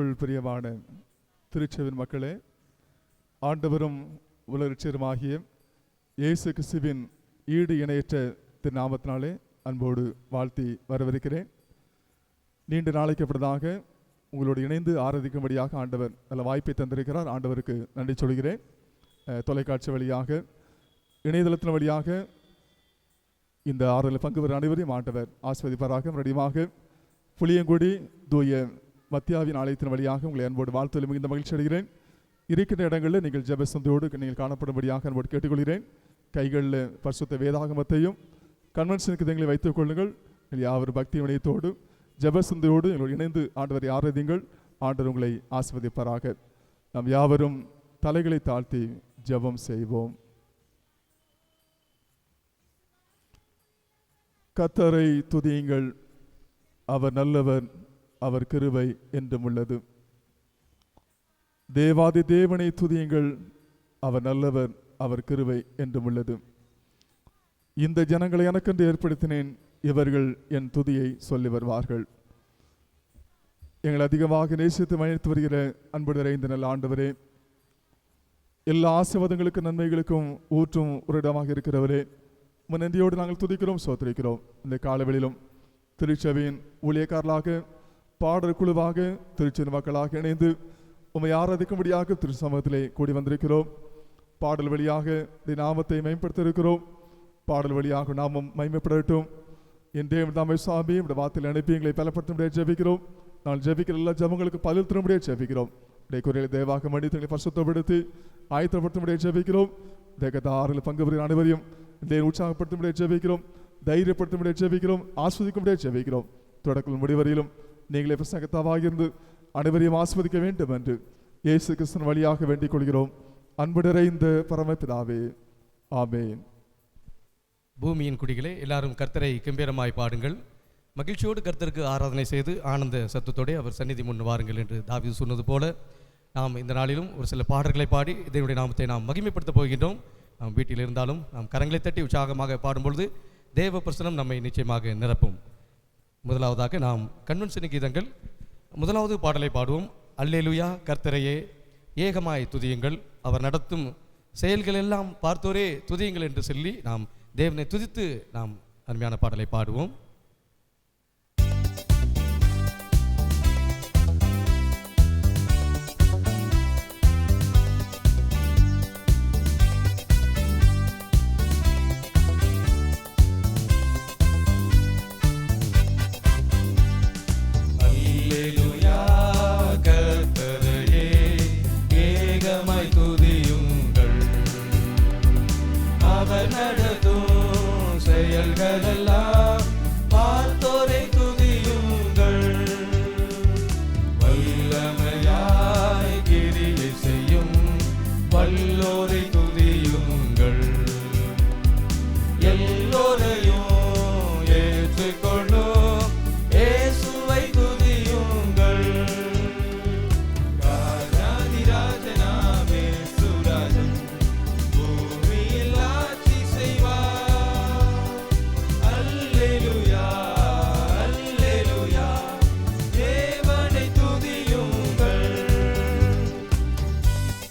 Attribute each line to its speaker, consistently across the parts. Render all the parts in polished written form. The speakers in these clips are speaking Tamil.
Speaker 1: கிறிஸ்துவுக்குள் பிரியமான திருச்செவின் மக்களே, ஆண்டவரும் உலகரட்சகருமாகிய இயேசு கிறிஸ்துவின் ஈடு இணையற்ற திருநாமத்தினாலே அன்போடு வாழ்த்தி வரவிருக்கிறேன். நீண்ட நாளைக்கு அப்புறதாக உங்களோடு இணைந்து ஆராதிக்கும்படியாக ஆண்டவர் நல்ல வாய்ப்பை தந்திருக்கிறார். ஆண்டவருக்கு நன்றி சொல்கிறேன். தொலைக்காட்சி வழியாக, இணையதளத்தின் வழியாக இந்த ஆறுதல் பங்கு பெற அனைவரையும் ஆண்டவர் ஆஸ்வதிப்பாராக. மறுபடியும் புளியங்குடி தூய மத்தியாவின் ஆலயத்தின் வழியாக உங்களை அன்போடு வாழ்த்து மிகுந்த மகிழ்ச்சி அடைகிறேன். இருக்கின்ற இடங்களில் நீங்கள் ஜெபசந்தையோடு நீங்கள் காணப்படும்படியாக அன்போடு கேட்டுக்கொள்கிறேன். கைகளில் பரிசுத்த வேதாகமத்தையும் கன்வென்ஷனுக்கு எங்களை வைத்துக் கொள்ளுங்கள். யாவரும் பக்தி வினயத்தோடு ஜெபசந்தையோடு எங்களோடு இணைந்து ஆண்டவரை ஆராதிங்கள். ஆண்டவர் உங்களை ஆஸ்வதிப்பாராக. நாம் யாவரும் தலைகளை தாழ்த்தி ஜெபம் செய்வோம். கர்த்தரை துதியுங்கள், அவர் நல்லவர், அவர் கிருபை என்றும் உள்ளது. தேவாதி தேவனை துதியுங்கள், அவர் நல்லவர், அவர் கிருபை என்றும் உள்ளது. இந்த ஜனங்களை எனக்கென்று ஏற்படுத்தினேன், இவர்கள் என் துதியை சொல்லி வருவார்கள். எங்களை அதிகமாக நேசித்து மகிழ்த்து வருகிற அன்பு நிறைந்த நல்ல ஆண்டவரே, எல்லா ஆசீர்வாதங்களுக்கும் நன்மைகளுக்கும் ஊற்றும் ஒரு இடமாக இருக்கிறவரே, நன்றியோடு நாங்கள் துதிக்கிறோம், சோத்திரிக்கிறோம். இந்த காலவெளியிலும் திருச்சபையின் ஊழியக்காரர்களாக, பாடல் குழுவாக, திருச்சின் மக்களாக இணைந்து உம்மை ஆராதிக்கும்படியாக திரு சமூகத்திலே கூடி வந்திருக்கிறோம். பாடல் வழியாக இந்த நாமத்தை மேம்படுத்த இருக்கிறோம். பாடல் வழியாக நாமும் மகிமைப்படட்டும். என்றே தாமை சாமி இந்த வார்த்தையில் அனுப்பி எங்களை பலப்படுத்த முடியாது ஜெபிக்கிறோம். நான் ஜெபிக்கிற எல்லா ஜபங்களுக்கு பதில் தர முடியாது ஜெபிக்கிறோம். இடைய குறைகளை தயவாக மன்னித்து எங்களை பரிசுத்தப்படுத்தி ஆயத்தப்படுத்த முடியாது ஜெபிக்கிறோம். தேகத்தை ஆறுதல் பங்கு பெறுகிற அனைவரையும் இதை உற்சாகப்படுத்த முடியாது ஜெபிக்கிறோம். தைரியப்படுத்த முடியாது ஜெபிக்கிறோம். ஆஸ்வதிக்க முடியாது ஜெபிக்கிறோம். தொடக்கம் முடிவரையிலும் நீங்களே பிரசங்கத்தாவாக இருந்து அனைவரையும் ஆஸ்வதிக்க வேண்டும் என்று இயேசு கிறிஸ்துவின் வழியாக வேண்டிக் கொள்கிறோம். அன்பு நிறைந்த பரமபிதாவே, ஆமென்.
Speaker 2: பூமியின் குடிகளே, எல்லாரும் கர்த்தரை கம்பீரமாய் பாடுங்கள். மகிழ்ச்சியோடு கர்த்தருக்கு ஆராதனை செய்து ஆனந்த சத்தத்தோடு அவர் சந்நிதி முன் வாருங்கள் என்று தாவீது சொன்னது போல நாம் இந்த நாளிலும் ஒரு சில பாடல்களை பாடி இதனுடைய நாமத்தை நாம் மகிமைப்படுத்த போகின்றோம். நாம் வீட்டில் இருந்தாலும் நாம் கரங்களை தட்டி உற்சாகமாக பாடும்பொழுது தேவ பிரசனம் நம்மை நிச்சயமாக நிரப்பும். முதலாவதாக நாம் கன்வென்ஷன் கீதங்கள் முதலாவது பாடலை பாடுவோம். அல்லேலூயா கர்த்தரையே ஏகமாய் துதியுங்கள், அவர் நடத்தும் செயல்கள் எல்லாம் பார்த்தோரே துதியுங்கள் என்று சொல்லி நாம் தேவனை துதித்து நாம் அருமையான பாடலை பாடுவோம்.
Speaker 3: செயல்களெல்லாம் பார்த்தோரை துதியுங்கள், வல்லமையாய் கிரியை செய்யும் வல்லோரை துதியுங்கள், எல்லோரையும் ஏற்றுக்கொள்ளும் இயேசுவை துதியுங்கள். ராஜாதிராஜனாமே சுராஜன் பூமியில் ஆட்சி செய்வார்.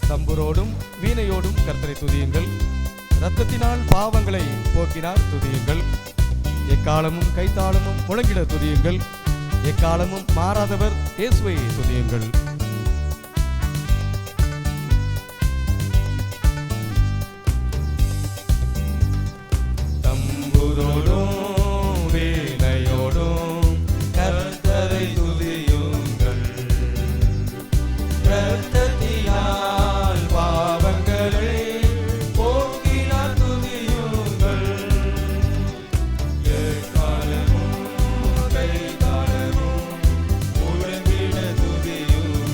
Speaker 2: தம்புரோடும் வீணையோடும் கர்த்தரை துதியுங்கள். இரத்தத்தினால் பாவங்களை போக்கினார் துதியுங்கள். எக்காலமும் கைத்தாளமும் முழங்கிட துதியுங்கள். எக்காலமும் மாறாதவர் இயேசுவை துதியுங்கள்.
Speaker 3: தம்புரோடும் வீணையோடும் கர்த்தரை துதியுங்கள். இரத்தத்தினால் பாவங்களை போக்கினார் துதியுங்கள். எக்காலமும் கைத்தாளமும் முழங்கிட துதியுங்கள்.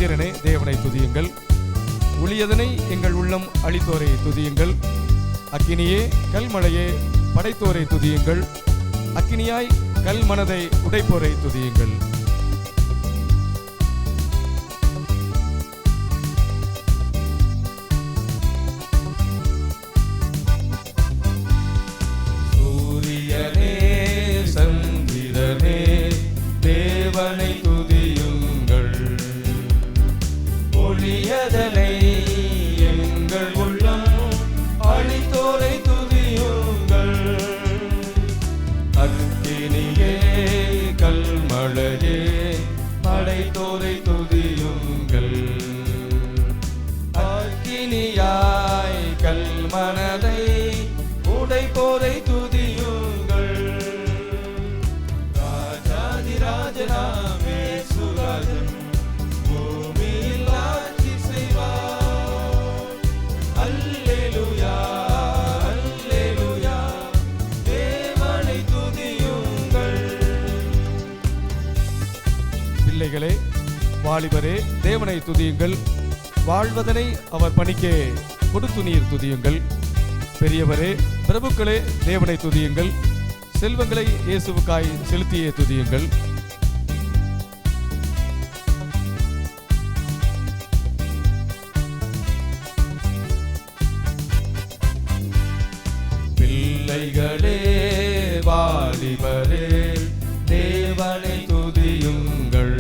Speaker 2: புத்திரனே தேவனை துதியுங்கள். ஒளியதனை எங்கள் உள்ளம் அளித்தோரை துதியுங்கள். அக்கினியே கல்மழையே படைத்தோரை துதியுங்கள். அக்கினியாய் கல் மனதை உடைப்போரை துதியுங்கள்.
Speaker 3: சூரியனே சந்திரனே தேவனை துதியுங்கள். ஒளியதனை எங்கள் உள்ளம் அளித்தோரை துதியுங்கள். அக்கினியே கல்மழையே படைத்தோரை துதியுங்கள். அக்கினியாய் கல்மனதை உடைப்போரை துதியுங்கள். ராஜாதிராஜனாமே சுராஜன் பூமியில் ஆட்சி செய்வார். அல்லேலூயா அல்லேலூயா தேவனை துதியுங்கள்.
Speaker 2: பிள்ளைகளே, வாலிபரே, தேவனை துதியுங்கள். வாழ்வதனை அவர் பணிக்கே கொடுத்து நீர் துதியுங்கள். பெரியவரே, பிரபுக்களே, தேவனை துதியுங்கள். செல்வங்களை இயேசுவுக்காய் செலுத்தியே துதியுங்கள்.
Speaker 3: பிள்ளைகளே வாலிபரே தேவனை துதியுங்கள்.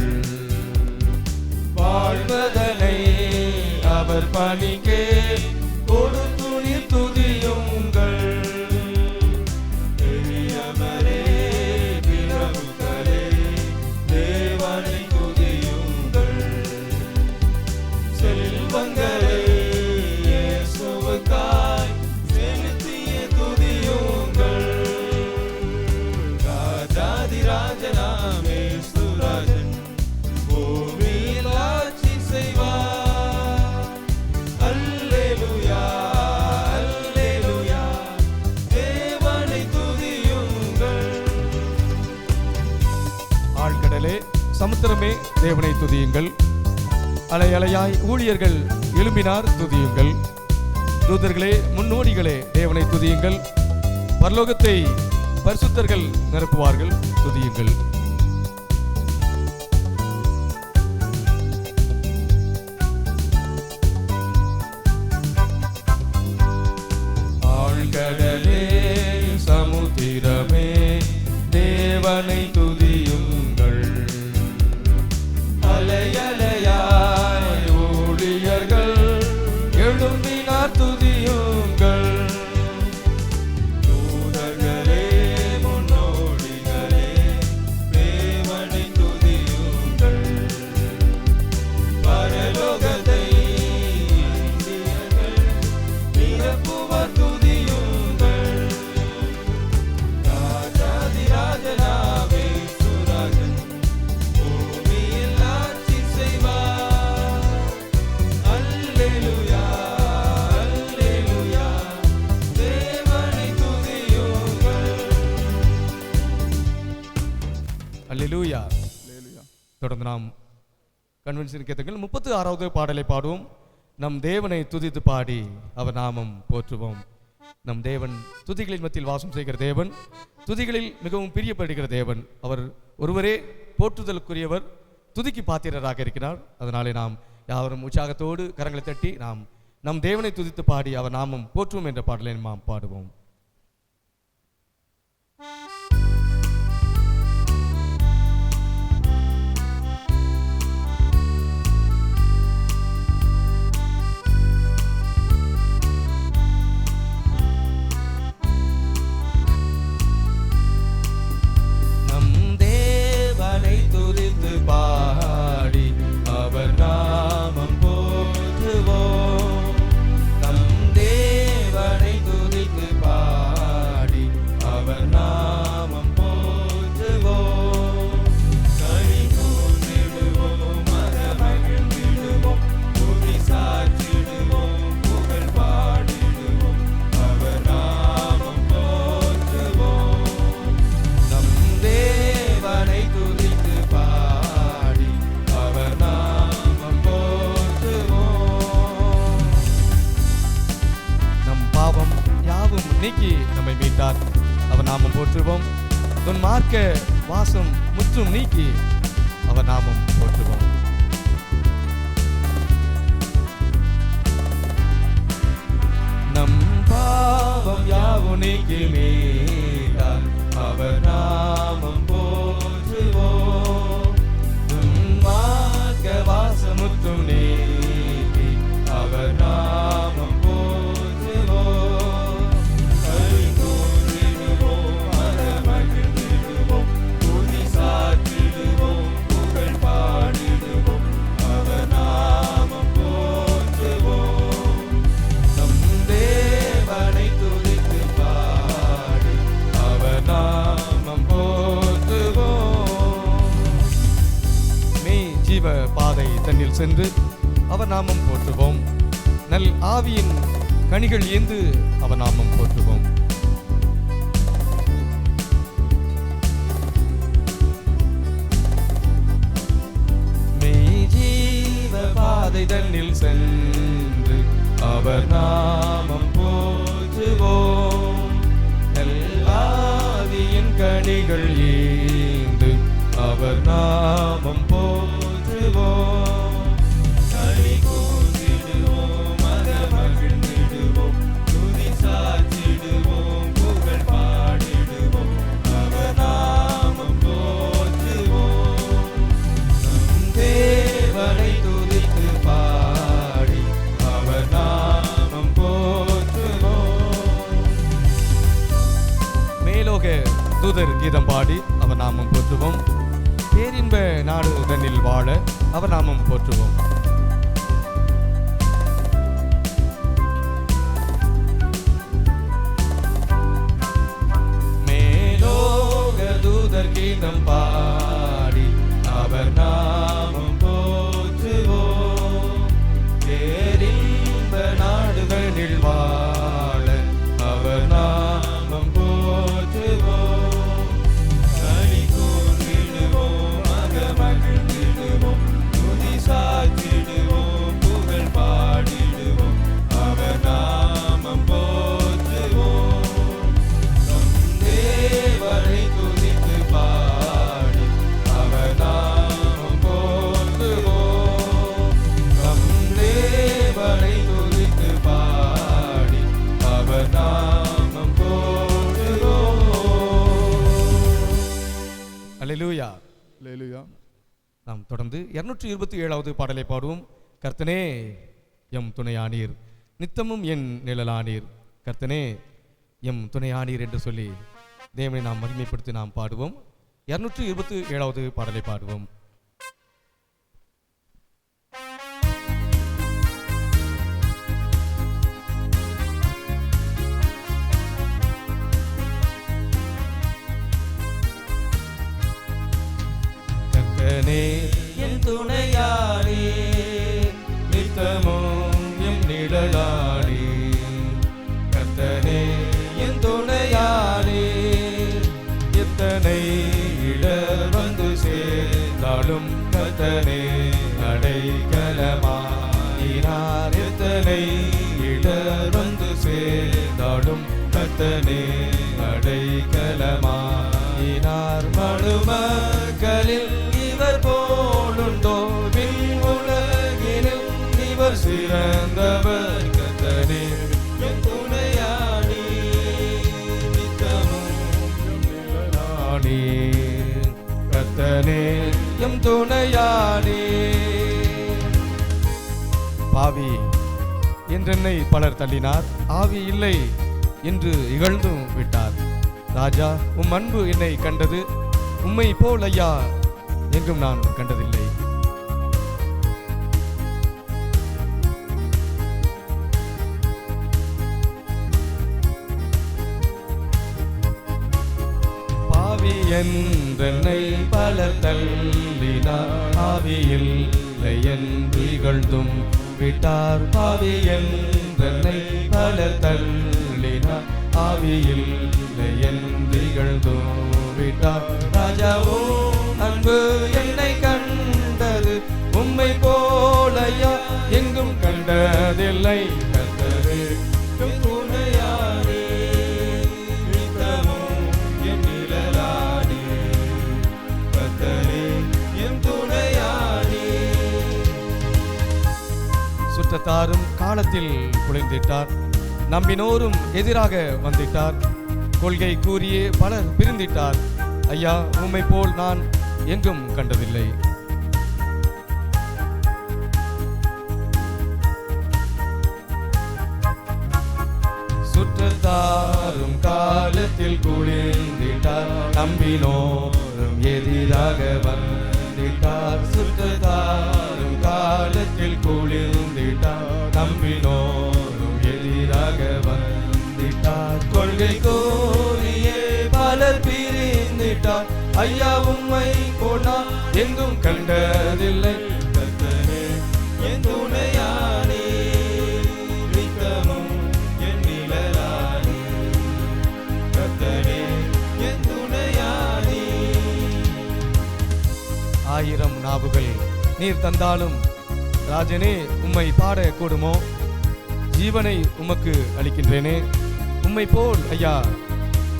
Speaker 3: வாழ்வதனை அவர் பணிக்கே கொடுத்து நீர் துதியுங்கள். பெரியவரே பிரபுக்களே தேவனை துதியுங்கள். செல்வங்களை இயேசுவுக்காய் செலுத்திய துதியுங்கள். ராஜாதிராஜனாமே சுராஜன் பூமியில் ஆட்சி செய்வார். அல்லேலூயா அல்லேலூயா தேவனை துதியுங்கள்.
Speaker 2: ஆழ்கடலே, சமுத்திரமே, தேவனை துதியுங்கள். அலை அலையாய் ஊழியர்கள் எழும்பினார் துதியுங்கள். தூதர்களே, முன்னோடிகளே, தேவனை துதியுங்கள். பரலோகத்தை பரிசுத்தர்கள் நிரப்புவார்கள் துதியுங்கள்.
Speaker 3: ஆழ்கடலே சமுத்திரமே தேவனை துதியுங்கள். அலையலையாய் ஊழியர்கள் எழும்பினார் துதியுங்கள். தூதர்களே முன்னோடிகளே தேவனை துதியுங்கள். பரலோகத்தை இந்தியர்கள் நிரப்புவர் துதியுங்கள். ராஜாதிராஜனாவே சுராஜன் பூமியில் ஆட்சி செய்வார். அல்லேலூயா அல்லேலூயா தேவனை துதியுங்கள்.
Speaker 2: அல்லேலூயா.
Speaker 1: அல்லேலூயா.
Speaker 2: தொடர்ந்து நாம் கன்வென்ஷன் கேத்தங்கள் 36வது பாடலை பாடுவோம். நம் தேவனை துதித்து பாடி அவர் நாமம் போற்றுவோம். நம் தேவன் துதிகளின் மத்தியில் வாசம் செய்கிற தேவன், துதிகளில் மிகவும் பிரியப்படுகிற தேவன். அவர் ஒருவரே போற்றுதலுக்குரியவர், துதிக்கு பாத்திரராக இருக்கிறார். அதனாலே நாம் யாவரும் உற்சாகத்தோடு கரங்களை தட்டி நாம் நம் தேவனை துதித்து பாடி அவர் நாமம் போற்றுவோம் என்ற பாடலை நாம் பாடுவோம்.
Speaker 3: நம் தேவனை துதித்து பாடி அவர் நாமம் போற்றுவோம். நம் தேவனை துதித்து பாடி
Speaker 2: நம்மை மீட்டார். அவர் நாமம் போற்றுவோம். துன்மார்க்க வாசம் முற்றும் நீக்கி அவர் நாமம் போற்றுவோம்.
Speaker 3: நம் பாவம் யாவும் நீக்கி மீட்டார். அவர் நாமம் போற்றுவோம். துன்மார்க்க வாசமுற்றும் நீக்கி அவர் நாமம் போற்றுவோம். களி கூறிடுவோம், மகிழ்ந்திடுவோம், துதி சாற்றிடுவோம், புகழ் பாடிடுவோம், அவர் நாமம் போற்றுவோம். நம் தேவனை துதித்து பாடி அவர் நாமம் போற்றுவோம்.
Speaker 2: மெய் ஜீவ பாதை தன்னில் சென்று அவர் நாமம் போற்றுவோம். நல் ஆவியின் கனிகள் ஏந்து அவர் நாமம் போற்றுவோம்.
Speaker 3: மெய் ஜீவ பாதை தன்னில் சென்று அவர் நாமம் போற்றுவோம். நல்லாவியின் கனிகள் ஏந்து அவர் நாமம் போற்றுவோம். களி கூர்ந்திடுவோம், மகிழ்ந்திடுவோம், துதி சாற்றிடுவோம், புகழ் பாடிடுவோம், அவர் நாமம் போற்றுவோம். நம் தேவனை துதித்து பாடி அவர் நாமம் போற்றுவோம்.
Speaker 2: மேலோக தூதர் கீதம் பாடி அவர் நாமம் போற்றுவோம். பேரின்ப நாடு தன்னில் வாழ அவர் நாமம் போற்றுவோம்.
Speaker 3: மேலோக தூதர் கீதம் பாடி அவர் நாமம் போற்றுவோம். பேரின்ப நாடுகளில் வாழ அவர் நாமம் போற்றுவோம். களி கூர்ந்திடுவோம், மகிழ்ந்திடுவோம், துதி சாற்றிடுவோம், புகழ் பாடிடுவோம், அவர் நாமம் போற்றுவோம். நம் தேவனை துதித்து பாடி அவர் நாமம் போற்றுவோம். நம் தேவனை துதித்து பாடி அவர் நாமம் போற்றுவோம்.
Speaker 2: அல்லேலூயா.
Speaker 1: அல்லேலூயா.
Speaker 2: நாம் தொடர்ந்து 227வது பாடலை பாடுவோம். கர்த்தனே எம் துணையானீர், நித்தமும் என் நிழலானீர், கர்த்தனே எம் துணையானீர் என்று சொல்லி தேவனை நாம் மகிமைப்படுத்தி நாம் பாடுவோம். 227வது பாடலை பாடுவோம்.
Speaker 3: கர்த்தனே என் துணையானே, நித்தமும் எம் நிழலானே. கர்த்தனே என் துணையானே, எத்தனை இடர் வந்து சேர்ந்தாலும் கர்த்தனே அடைக்கலமாயினார். எத்தனை இடர் வந்து சேர்ந்தாலும் கர்த்தனே அடைக்கலமாயினார். மனுமக்களில் இவர் போலுண்டோ, விண் உலகினில் இவர் சிறந்தவர். கர்த்தனே என் துணையானே, நித்தமும் எம் நிழலானே. கர்த்தனே எம் துணையானே.
Speaker 2: பாவி என்றென்னை பலர் தள்ளினார், ஆவி இல்லை என்று இகழ்ந்தும் விட்டார். ராஜா, உம் அன்பு என்னை கண்டது, உம்மை போல் ஐயா எங்கும் நான் கண்டதில்லை.
Speaker 3: பாவி என்றென்னை பலர் தள்ளினார், ஆவியில் என்று இகழ்ந்தும் விட்டார். பாவி என்றென்னை பலர் தள்ளினார், ஆவியில் என்று இகழ்ந்தும் விட்டார். ராஜாவோ அன்பு என்னை கண்டது, உம்மை போலையா எங்கும் கண்டதில்லை. கர்த்தரே எம் துணையானே,
Speaker 2: எல்லாரும் காலத்தில் குலைந்திட்டார். நம்பினோரும் எதிராக வந்திட்டார். கொள்கை கூறியே பலர் பிரிந்திட்டார். ஐயா, உம்மை போல் நான் எங்கும் கண்டதில்லை. சுற்றத்தாரும் காலத்தில் குளிர்ந்திட்டார். நம்பினோரும் எதிராக வந்திட்டார். சுற்றத்தாரும் காலத்தில் குளிர்ந்திட்டார். நம்பினோரும் எதிராக வந்திட்டார். கொள்கை கோரியே பலர் பிரிந்திட்டார். ஐயா, உம்மை போனா எங்கும் கண்டதில்லை. கர்த்தரே என் துணையானே, நித்தமும் என் நிழலானே. கர்த்தரே என் துணையானே. ஆயிரம் நாவுகள் நீர் தந்தாலும் ராஜனே, உம்மை பாட கூடுமோ? ஜீவனை உமக்கு அளிக்கின்றேனே. உம்மை போல் ஐயா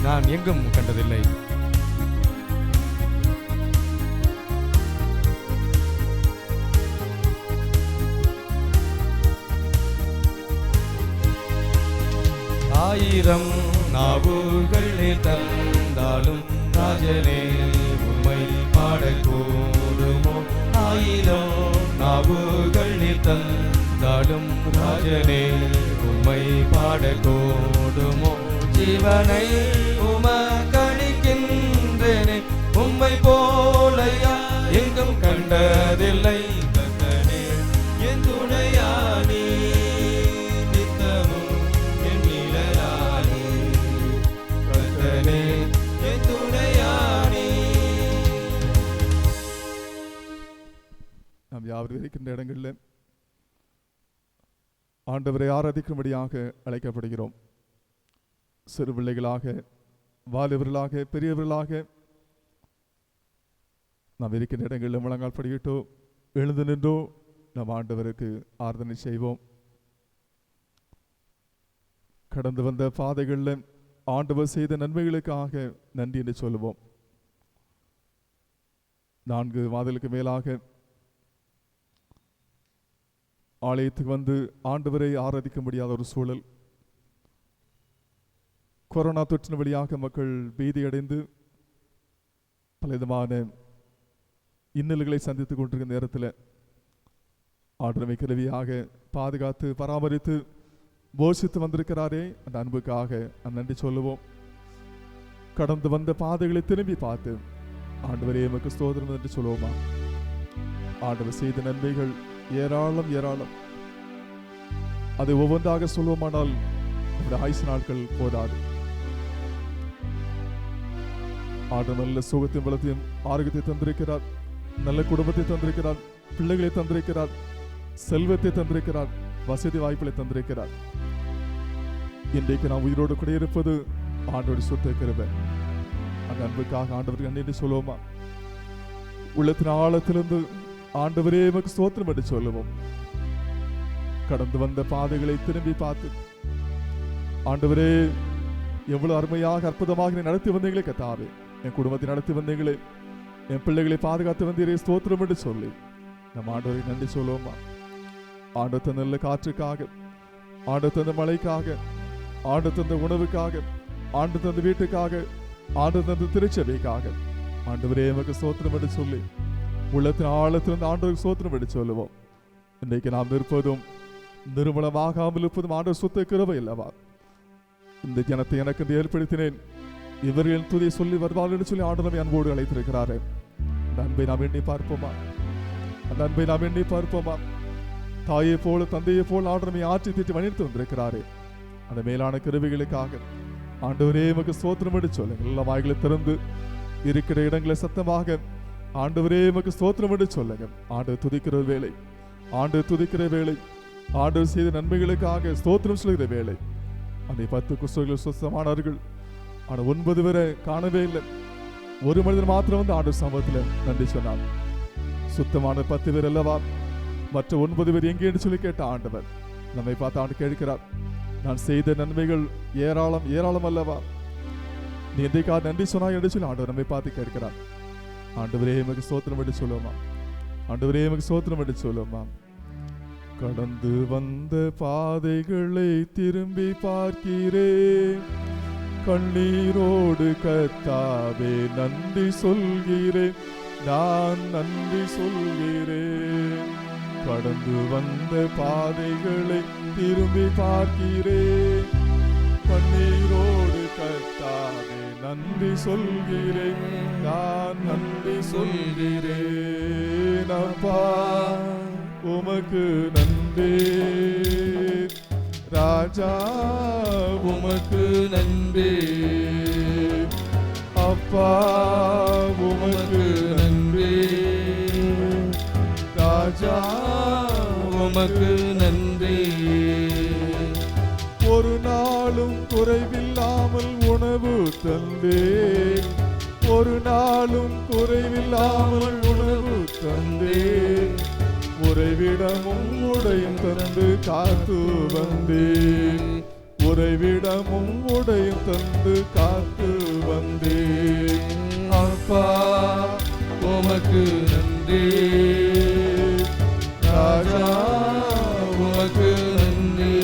Speaker 2: நான் எங்கும் கண்டதில்லை. ஆயிரம் நாவுகள் தந்தாலும் ராஜனே, உம்மை பாடக்கூடுமோ? ஆயிரம் நாவுகள் தந்தாலும் ராஜனே, உம்மை பாடக்கூடுமோ? ஜீவனை உமக்களிக்கின்றேனே. உம்மை போலையா எங்கும் கண்டதில்லை. கர்த்தரே என் துணையானே, நித்தமும் என் நிழலானே. கர்த்தரே என் துணையானே.
Speaker 1: நாம் யாவர் இருக்கின்ற இடங்களில் ஆண்டவரை ஆராதிக்கும்படியாக அழைக்கப்படுகிறோம். சிறு பிள்ளைகளாக, வாலிபர்களாக, பெரியவர்களாக நாம் இருக்கின்ற இடங்களில் முழங்கால் படியிட்டோ எழுந்து நின்றோ நாம் ஆண்டவருக்கு ஆராதனை செய்வோம். கடந்து வந்த பாதைகளில் ஆண்டவர் செய்த நன்மைகளுக்காக நன்றி என்று சொல்லுவோம். 4 மாதங்களுக்கு மேலாக ஆலயத்துக்கு வந்து ஆண்டவரை ஆராதிக்க முடியாத ஒரு சூழல். கொரோனா தொற்றின் வழியாக மக்கள் பீதியடைந்து பலவிதமான இன்னல்களை சந்தித்துக் கொண்டிருக்கிற நேரத்தில் ஆண்டவரை கிருபையாக பாதுகாத்து பராமரித்து போஷித்து வந்திருக்கிறாரே, அந்த அன்புக்காக நன்றி சொல்லுவோம். கடந்து வந்த பாதைகளை திரும்பி பார்த்து ஆண்டவரே எமக்கு ஸ்தோத்திரம் என்று சொல்லுவோமா? ஆண்டவர் செய்த நன்மைகள் ஏராளம் ஏராளம். அதை ஒவ்வொன்றாக சொல்லுவோமானால் நம்முடைய ஆயுசு நாட்கள் போதாது. ஆண்டவர் நல்ல சுகத்தையும் பலத்தையும் ஆரோக்கியத்தை தந்திருக்கிறார். நல்ல குடும்பத்தை தந்திருக்கிறார். பிள்ளைகளை தந்திருக்கிறார். செல்வத்தை தந்திருக்கிறார். வசதி வாய்ப்புகளை தந்திருக்கிறார். இன்றைக்கு நாம் உயிரோடு கூட இருப்பது ஆண்டவருடைய சுத்த கிருபை. அந்த அன்புக்காக ஆண்டவருக்கு நன்றி சொல்லுவோமா? உள்ளத்தின் ஆழத்திலிருந்து ஆண்டவரே எமக்கு ஸ்தோத்திரம் என்று சொல்லுவோம். கடந்து வந்த பாதைகளை திரும்பி பார்த்து ஆண்டவரே எவ்வளவு அருமையாக அற்புதமாக நீ நடத்தி வந்தீங்களே கர்த்தாவே, என் குடும்பத்தை நடத்தி வந்தீங்களே, என் பிள்ளைகளை பாதுகாத்து வந்தீரே ஸ்தோத்திரம் என்று சொல்லி நம்ம ஆண்டவரை நன்றி சொல்லுவோமா? ஆண்டவர் தந்த நல்ல காற்றுக்காக, ஆண்டவர் தந்த மழைக்காக, ஆண்டவர் தந்த உணவுக்காக, ஆண்டவர் தந்த வீட்டுக்காக, ஆண்டவர் தந்த திருச்சபைக்காக ஆண்டவரே எமக்கு ஸ்தோத்திரம் என்று சொல்லி உள்ளத்தின் ஆழத்திலிருந்து ஆண்டவருக்கு ஸ்தோத்திரம் என்று சொல்லுவோம். இன்றைக்கு நாம் நிற்பதும் நிர்மலமாகாமல் இருப்பதும் ஆண்டவர் சுத்த கிருபை அல்லவா? இந்த ஜனத்தை எனக்கு ஏற்படுத்தினேன், இவர்களின் துதியை சொல்லி வருவார்கள் என்று சொல்லி ஆண்டவர் அன்போடு அழைத்திருக்கிறாரே. அந்த அன்பை நாம் எண்ணி பார்ப்போமா? அந்த அன்பை நாம் எண்ணி பார்ப்போமா? தாயை போல தந்தையை போல் ஆண்டவரை ஆற்றி தீட்டி வணித்து வந்திருக்கிறாரே. அந்த மேலான கிருபைகளுக்காக ஆண்டவரே எமக்கு ஸ்தோத்திரம் என்று சொல்லுங்கள். எல்லா வாய்களை திறந்து இருக்கிற இடங்களை சத்தமாக ஆண்டவரே எமக்கு ஸ்தோத்திரம் என்று சொல்லுங்க. ஆண்டவர் துதிக்கிற வேளை, ஆண்டவர் துதிக்கிற வேளை, ஆண்டவர் செய்த நன்மைகளுக்காக ஸ்தோத்திரம் சொல்கிற வேளை. அந்த 10 குஷ்டர்கள் சுத்தமானார்கள். ஆனால் 9 பேரை காணவே இல்லை. ஒரு மனிதன் மாத்திரம் வந்து ஆண்டவர் சமூகத்தில் நன்றி சொன்னார். சுத்தமான 10 பேர் அல்லவா? மற்ற 9 பேர் எங்கே என்று சொல்லி கேட்ட ஆண்டவர் நம்மை பார்த்து ஆண்டு கேட்கிறார், நான் செய்த நன்மைகள் ஏராளம் ஏராளம் அல்லவா? நீ எந்தைக்காக நன்றி சொன்னாய் என்று சொல்லி ஆண்டவர் நம்மை பார்த்து கேட்கிறார். ஆண்டவரே எமக்கு ஸ்தோத்திரம் என்று சொல்லுவோமா? ஆண்டவரே எமக்கு ஸ்தோத்திரம் என்று சொல்லுவோமா? கடந்து வந்த பாதைகளை திரும்பி பார்க்கிறேன். கண்ணீரோடு கர்த்தாவே நன்றி சொல்கிறேன், நான் நன்றி சொல்கிறேன். கடந்து வந்த பாதைகளை திரும்பி பார்க்கிறேன். கண்ணீரோடு கர்த்தாவே நன்றி சொல்கிறேன், நான் நன்றி சொல்கிறேன். அப்பா உமக்கு நன்றி, ராஜா உமக்கு நன்றி. அப்பா உமக்கு நன்றி, ராஜா உமக்கு நன்றி. ஒரு நாளும் குறைவில்லாமல் உணவு தந்தே, ஒரு நாளும் குறைவில்லாமல் உணவு தந்தே. உறைவிடமும் உடையும் தந்து காத்து வந்தே, உறைவிடமும் உடையும் தந்து காத்து வந்தே. அப்பா உமக்கு நன்றி, ராஜா உமக்கு நன்றி.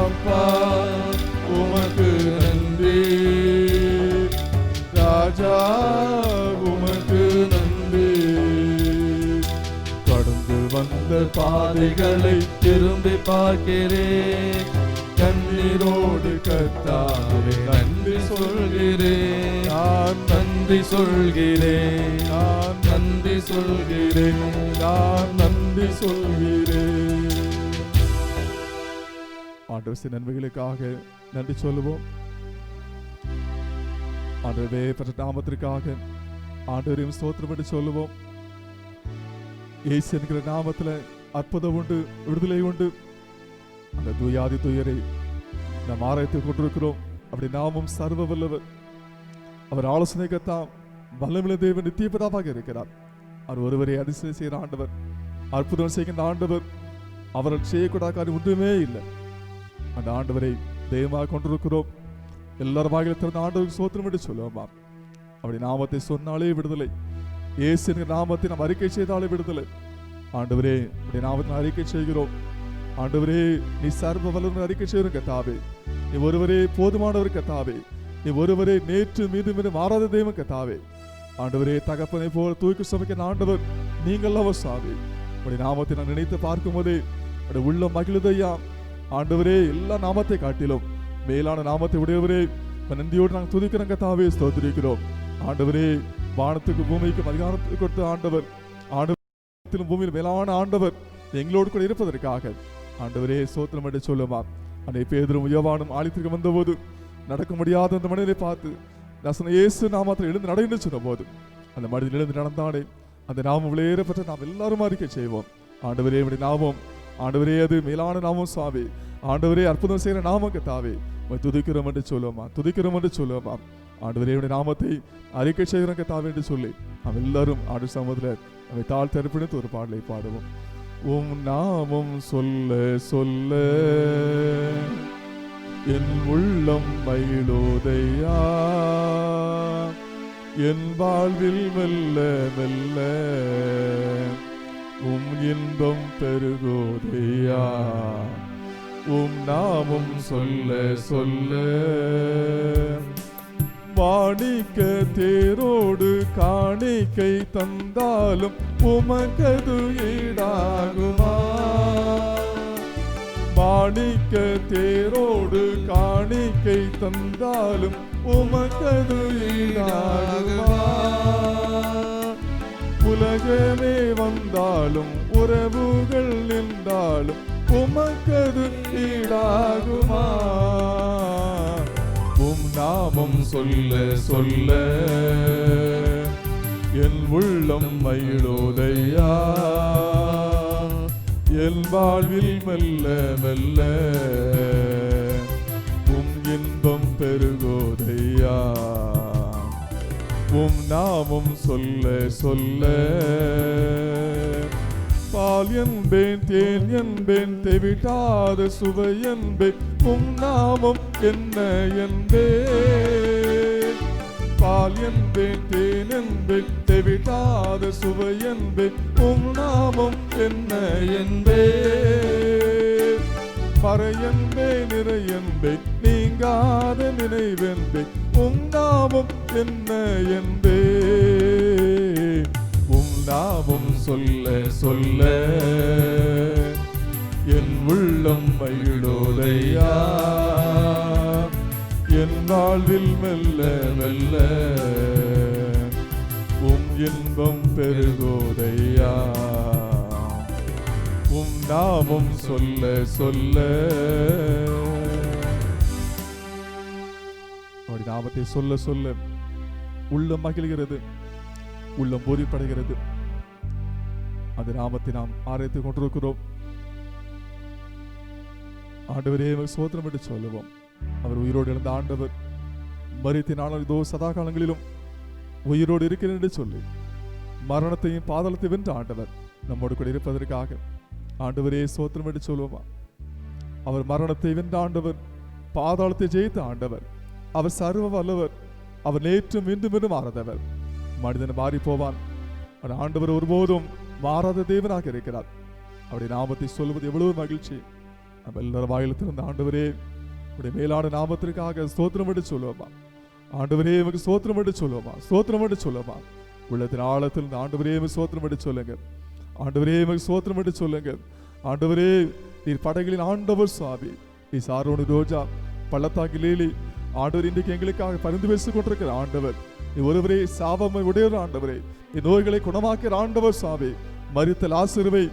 Speaker 1: அப்பா உமக்கு நன்றி, ராஜா உமக்கு நன்றி. கடந்து வந்த பாதைகளை திரும்பி பார்க்கிறேன். கண்ணீரோடு கர்த்தாவே நன்றி சொல்கிறேன், நான் நன்றி சொல்கிறேன், நான் நன்றி சொல்கிறேன், நான் நன்றி சொல்கிறேன். ஆண்டவர் நன்மைகளுக்காக நன்றி சொல்லுவோம். ஆண்டவரே பெற்ற நாமத்திற்காக ஆண்டவரையும் ஸ்தோத்திரம் என்று சொல்லுவோம். இயேசு என்கிற நாமத்துல அற்புதம் உண்டு, விடுதலை உண்டு. அந்த தூயாதி தூயரை நாம் ஆராய்த்து கொண்டிருக்கிறோம். அப்படி நாமும் சர்வ வல்லவர், அவர் ஆலோசனை கத்தாம் வல்லமில்ல தேவன் நித்திய பிதாவாக இருக்கிறார். அவர் ஒருவரை அதிசயம் செய்கிற ஆண்டவர், அற்புதம் செய்கின்ற ஆண்டவர். அவர்கள் செய்யக்கூடாத காரியம் ஒன்றுமே இல்லை. அந்த ஆண்டவரை தெய்வமாக கொண்டிருக்கிறோம். எல்லாரும் வாயில திறந்த ஆண்டவருக்கு சோத்திரம் என்று சொல்லுவோமா. அப்படி நாமத்தை சொன்னாலே விடுதலை, இயேசு என்கிற நாமத்தை நாம் அறிக்கை செய்தாலே விடுதலை. ஆண்டவரே அப்படி நாமத்தை அறிக்கை செய்கிறோம். ஆண்டவரே நீ சர்வ வல்லவர் அறிக்கை செய்கிறோம் கர்த்தாவே. நீ ஒருவரே போதுமானவர் கர்த்தாவே. நீ ஒருவரே நேற்று மீண்டும் மீண்டும் மாறாத தெய்வம் கர்த்தாவே. ஆண்டவரே தகப்பனை போல தூக்கி சுமக்கிற ஆண்டவர் நீங்கள் அவர் சாமி. அப்படி நாமத்தை நான் நினைத்து பார்க்கும் போதே அப்படி உள்ள மகிழுதையா. ஆண்டவரே எல்லா நாமத்தை காட்டிலும் மேலான நாமத்தை உடையவரே நன்றியோடு நாங்கள் துதிக்கிறோம் கர்த்தாவே, ஸ்தோத்திரிக்கிறோம். ஆண்டவரே வானத்துக்கு பூமிக்கும் அதிகாரத்துக்கு கொடுத்த ஆண்டவர், ஆண்டவத்திலும் பூமியில் மேலான ஆண்டவர் எங்களோடு கூட இருப்பதற்காக ஆண்டவரே சோத்திரம் என்று சொல்லுமா. அன்னை பேதுரும் யோவானும் ஆலயத்திற்கு வந்தபோது நடக்க முடியாத அந்த மனிதனை பார்த்து நான் இயேசு நாமத்தில் எழுந்து நட என்று சொன்ன போது அந்த மனிதன் எழுந்து நடந்தானே. அந்த நாமம் விளையேறப்பட்ட நாம் எல்லாரும் அறிக்கை செய்வோம். ஆண்டவரே இப்படி நாமம், ஆண்டவரே அது மேலான நாமம் சுவாமி. ஆண்டவரே அற்புதம் செய்கிற நாமம் கர்த்தாவே துதிக்கிறோம் என்று சொல்லுவோமா, துதிக்கிறோம் என்று சொல்லுவோமா. ஆண்டவரே இப்படி நாமத்தை அறிக்கை செய்கிறோம் கர்த்தாவே என்று சொல்லி நாம் எல்லாரும் ஆண்டு சமூகத்தில் நம்மை தாழ் தரப்பிடித்து ஒரு பாடலை பாடுவோம். உம் நாமம் சொல்ல சொல்ல என் உள்ளம் மகிழோதையா, என் வாழ்வில் மெல்ல மெல்ல உம் இன்பம் பெருகோதையா. உம் நாமம் சொல்ல சொல்ல மாணிக்க தேரோடு காணிக்கை தந்தாலும் உமக்கது ஈடாகுமா. மாணிக்க தேரோடு காணிக்கை தந்தாலும் உமக்கது ஈடாகுமா. உலகமே வந்தாலும் உறவுகள் நின்றாலும் உமக்கது ஈடாகுமா. உம் நாமம் சொல்ல சொல்ல என் உள்ளம் மகிழோதையா, என் வாழ்வில் மெல்ல மெல்ல உம் இன்பம் பெருகோதையா. உம் நாமம் சொல்ல சொல்ல பால் என்பேன் தேன் என்பேன் தெவிட்டாத சுவை என்பேன் உம் நாமம் என்ன என்பேன். பால் என்பேன் தேன் என்பேன் தெவிட்டாத சுவை என்பேன் உம் நாமம் என்ன என்பேன் மறை என்பேன் நிறை என்பேன் நீங்காத நினைவென்பேன் உம் நாமம் என்ன என்பேன் உம் நாமம் சொல்ல சொல்ல என் உள்ளம் மகிழோதையா என் வாழ்வில் மெல்ல மெல்ல உம் இன்பம் பெருகோதையா உம் நாமம் சொல்ல சொல்ல அவருடைய நாமத்தை சொல்ல சொல்ல உள்ளம் மகிழ்கிறது, உள்ளம் போதிப்படைகிறது. அந்த நாமத்தை நாம் ஆராய்த்துக் கொண்டிருக்கிறோம். ஆண்டவரே சோதனம் என்று சொல்லுவோம். அவர் உயிரோடு எழுந்த ஆண்டவர், மரித்தினாலும் இதோ சதா காலங்களிலும் உயிரோடு இருக்கிறேன் என்று சொல்லி மரணத்தையும் பாதாளத்தை வென்ற ஆண்டவர் நம்மோடு கூட இருப்பதற்காக ஆண்டவரே சோத்திரம் என்று சொல்லுவோமா. அவர் மரணத்தை வென்ற ஆண்டவர், பாதாளத்தை ஜெயித்த ஆண்டவர், அவர் சர்வ வல்லவர், அவர் நேற்றும் இன்றும் என்றும் மாறாதவர். மனிதன் மாறி போவான், ஆனால் ஆண்டவர் ஒருபோதும் மாறாத தேவனாக இருக்கிறார். அவருடைய நாமத்தை சொல்வது எவ்வளவு மகிழ்ச்சி. நம்ம எல்லாரும் வாயில் திறந்த ஆண்டவரே உடைய மேலான நாமத்திற்காக ஸ்தோத்திரம் என்று சொல்லுவோமா. ஆண்டவரே நமக்கு ஸ்தோத்திரம் என்று சொல்லுவோமா, ஸ்தோத்திரம் என்று சொல்லுவோமா. உள்ளத்தின் ஆழத்தில் ஆண்டவரே ஸ்தோத்திரம் என்று சொல்லுங்க. ஆண்டவரே நமக்கு ஸ்தோத்திரம் என்று சொல்லுங்க. ஆண்டவரே நீர் படைகளின் ஆண்டவர் சுவாமி, நீ சாரோனு ரோஜா பள்ளத்தாக்கி லீலி ஆண்டவர் இன்றைக்கு எங்களுக்காக பரிந்து பேசிக் கொண்டிருக்கிற ஆண்டவர், நீ ஒருவரே சாபமை உடையவர் ஆண்டவரே, நீ நோய்களை குணமாக்கிற ஆண்டவர் சுவாமி, மரித்த லாசருவை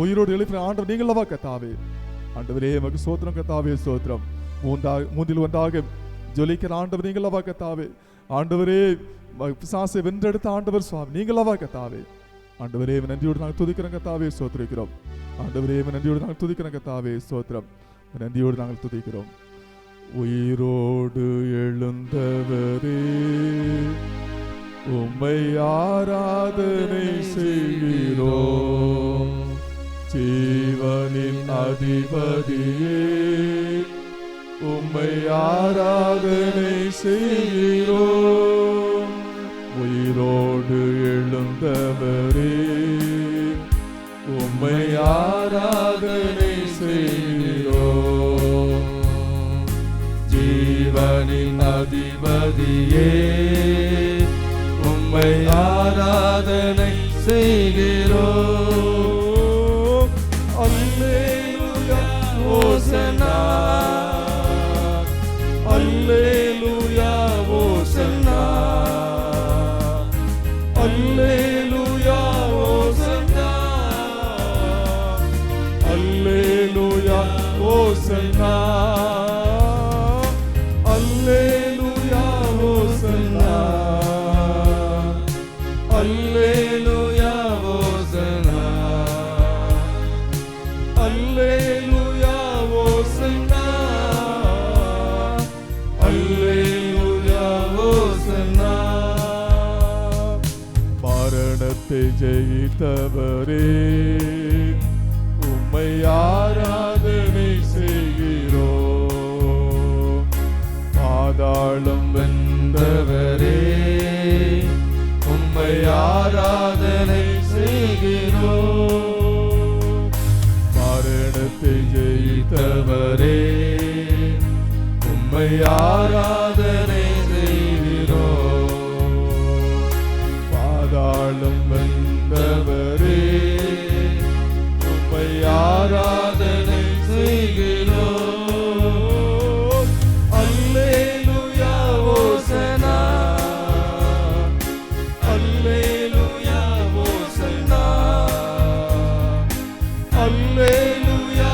Speaker 1: உயிரோடு எழுப்பின ஆண்டவர் நீங்களவா கத்தாவே. ஆண்டவரே நமக்கு ஸ்தோத்திரம் கத்தாவே, ஸ்தோத்திரம். மூன்றில் ஒன்றாக ஜொலிக்கிற ஆண்டவர் நீங்களவா கத்தாவே. ஆண்டவரே பிசாசை வென்றெடுத்த ஆண்டவர் சுவாமி நீங்களவா கத்தாவே. ஆண்டவரே நன்றியோடு நாங்கள் துதிக்கிறோம் கத்தாவே, ஸ்தோத்திரிக்கிறோம். ஆண்டவரே நன்றியோடு நாங்கள் துதிக்கிறோம் கத்தாவே, ஸ்தோத்திரம். நன்றியோடு நாங்கள் துதிக்கிறோம். உயிரோடு எழுந்தவரே உம்மை ஆராதனை செய்கிறோம். ஜீவனின் அதிபதியே உம்மை ஆராதனை செய்கிறோம். உயிரோடு எழுந்தவரே உம்மை ஆராதனை செய்கிறோம். ஜீவனின் அதிபதியே உம்மை ஆராதனை செய்கிறோம். அல்லேலூயா ஓசன்னா, அல்லேலூயா ஓசன்னா, அல்லேலூயா ஓசன்னா, அல்லேலூயா ஓசன்னா, அல்லேலூயா ஓசன்னா, அல்லேலூயா ஓசன்னா, அல்லேலூயா ஓசன்னா, அல்லேலூயா ஓசன்னா. மரணத்தை ஜெயித்தவரே உம்மை ஆராதனை செய்கிறோம். பாதாளம் வென்றவரே உம்மை ஆராதனை செய்கிறோம். மரணத்தை ஜெயித்தவரே உம்மை ஆராதனை செய்கிறோம். பாதாளம் வென்றவரே உம்மை ஆராதனை செய்கிறோம். அல்லேலூயா ஓசன்னா, அல்லேலூயா ஓசன்னா, அல்லேலூயா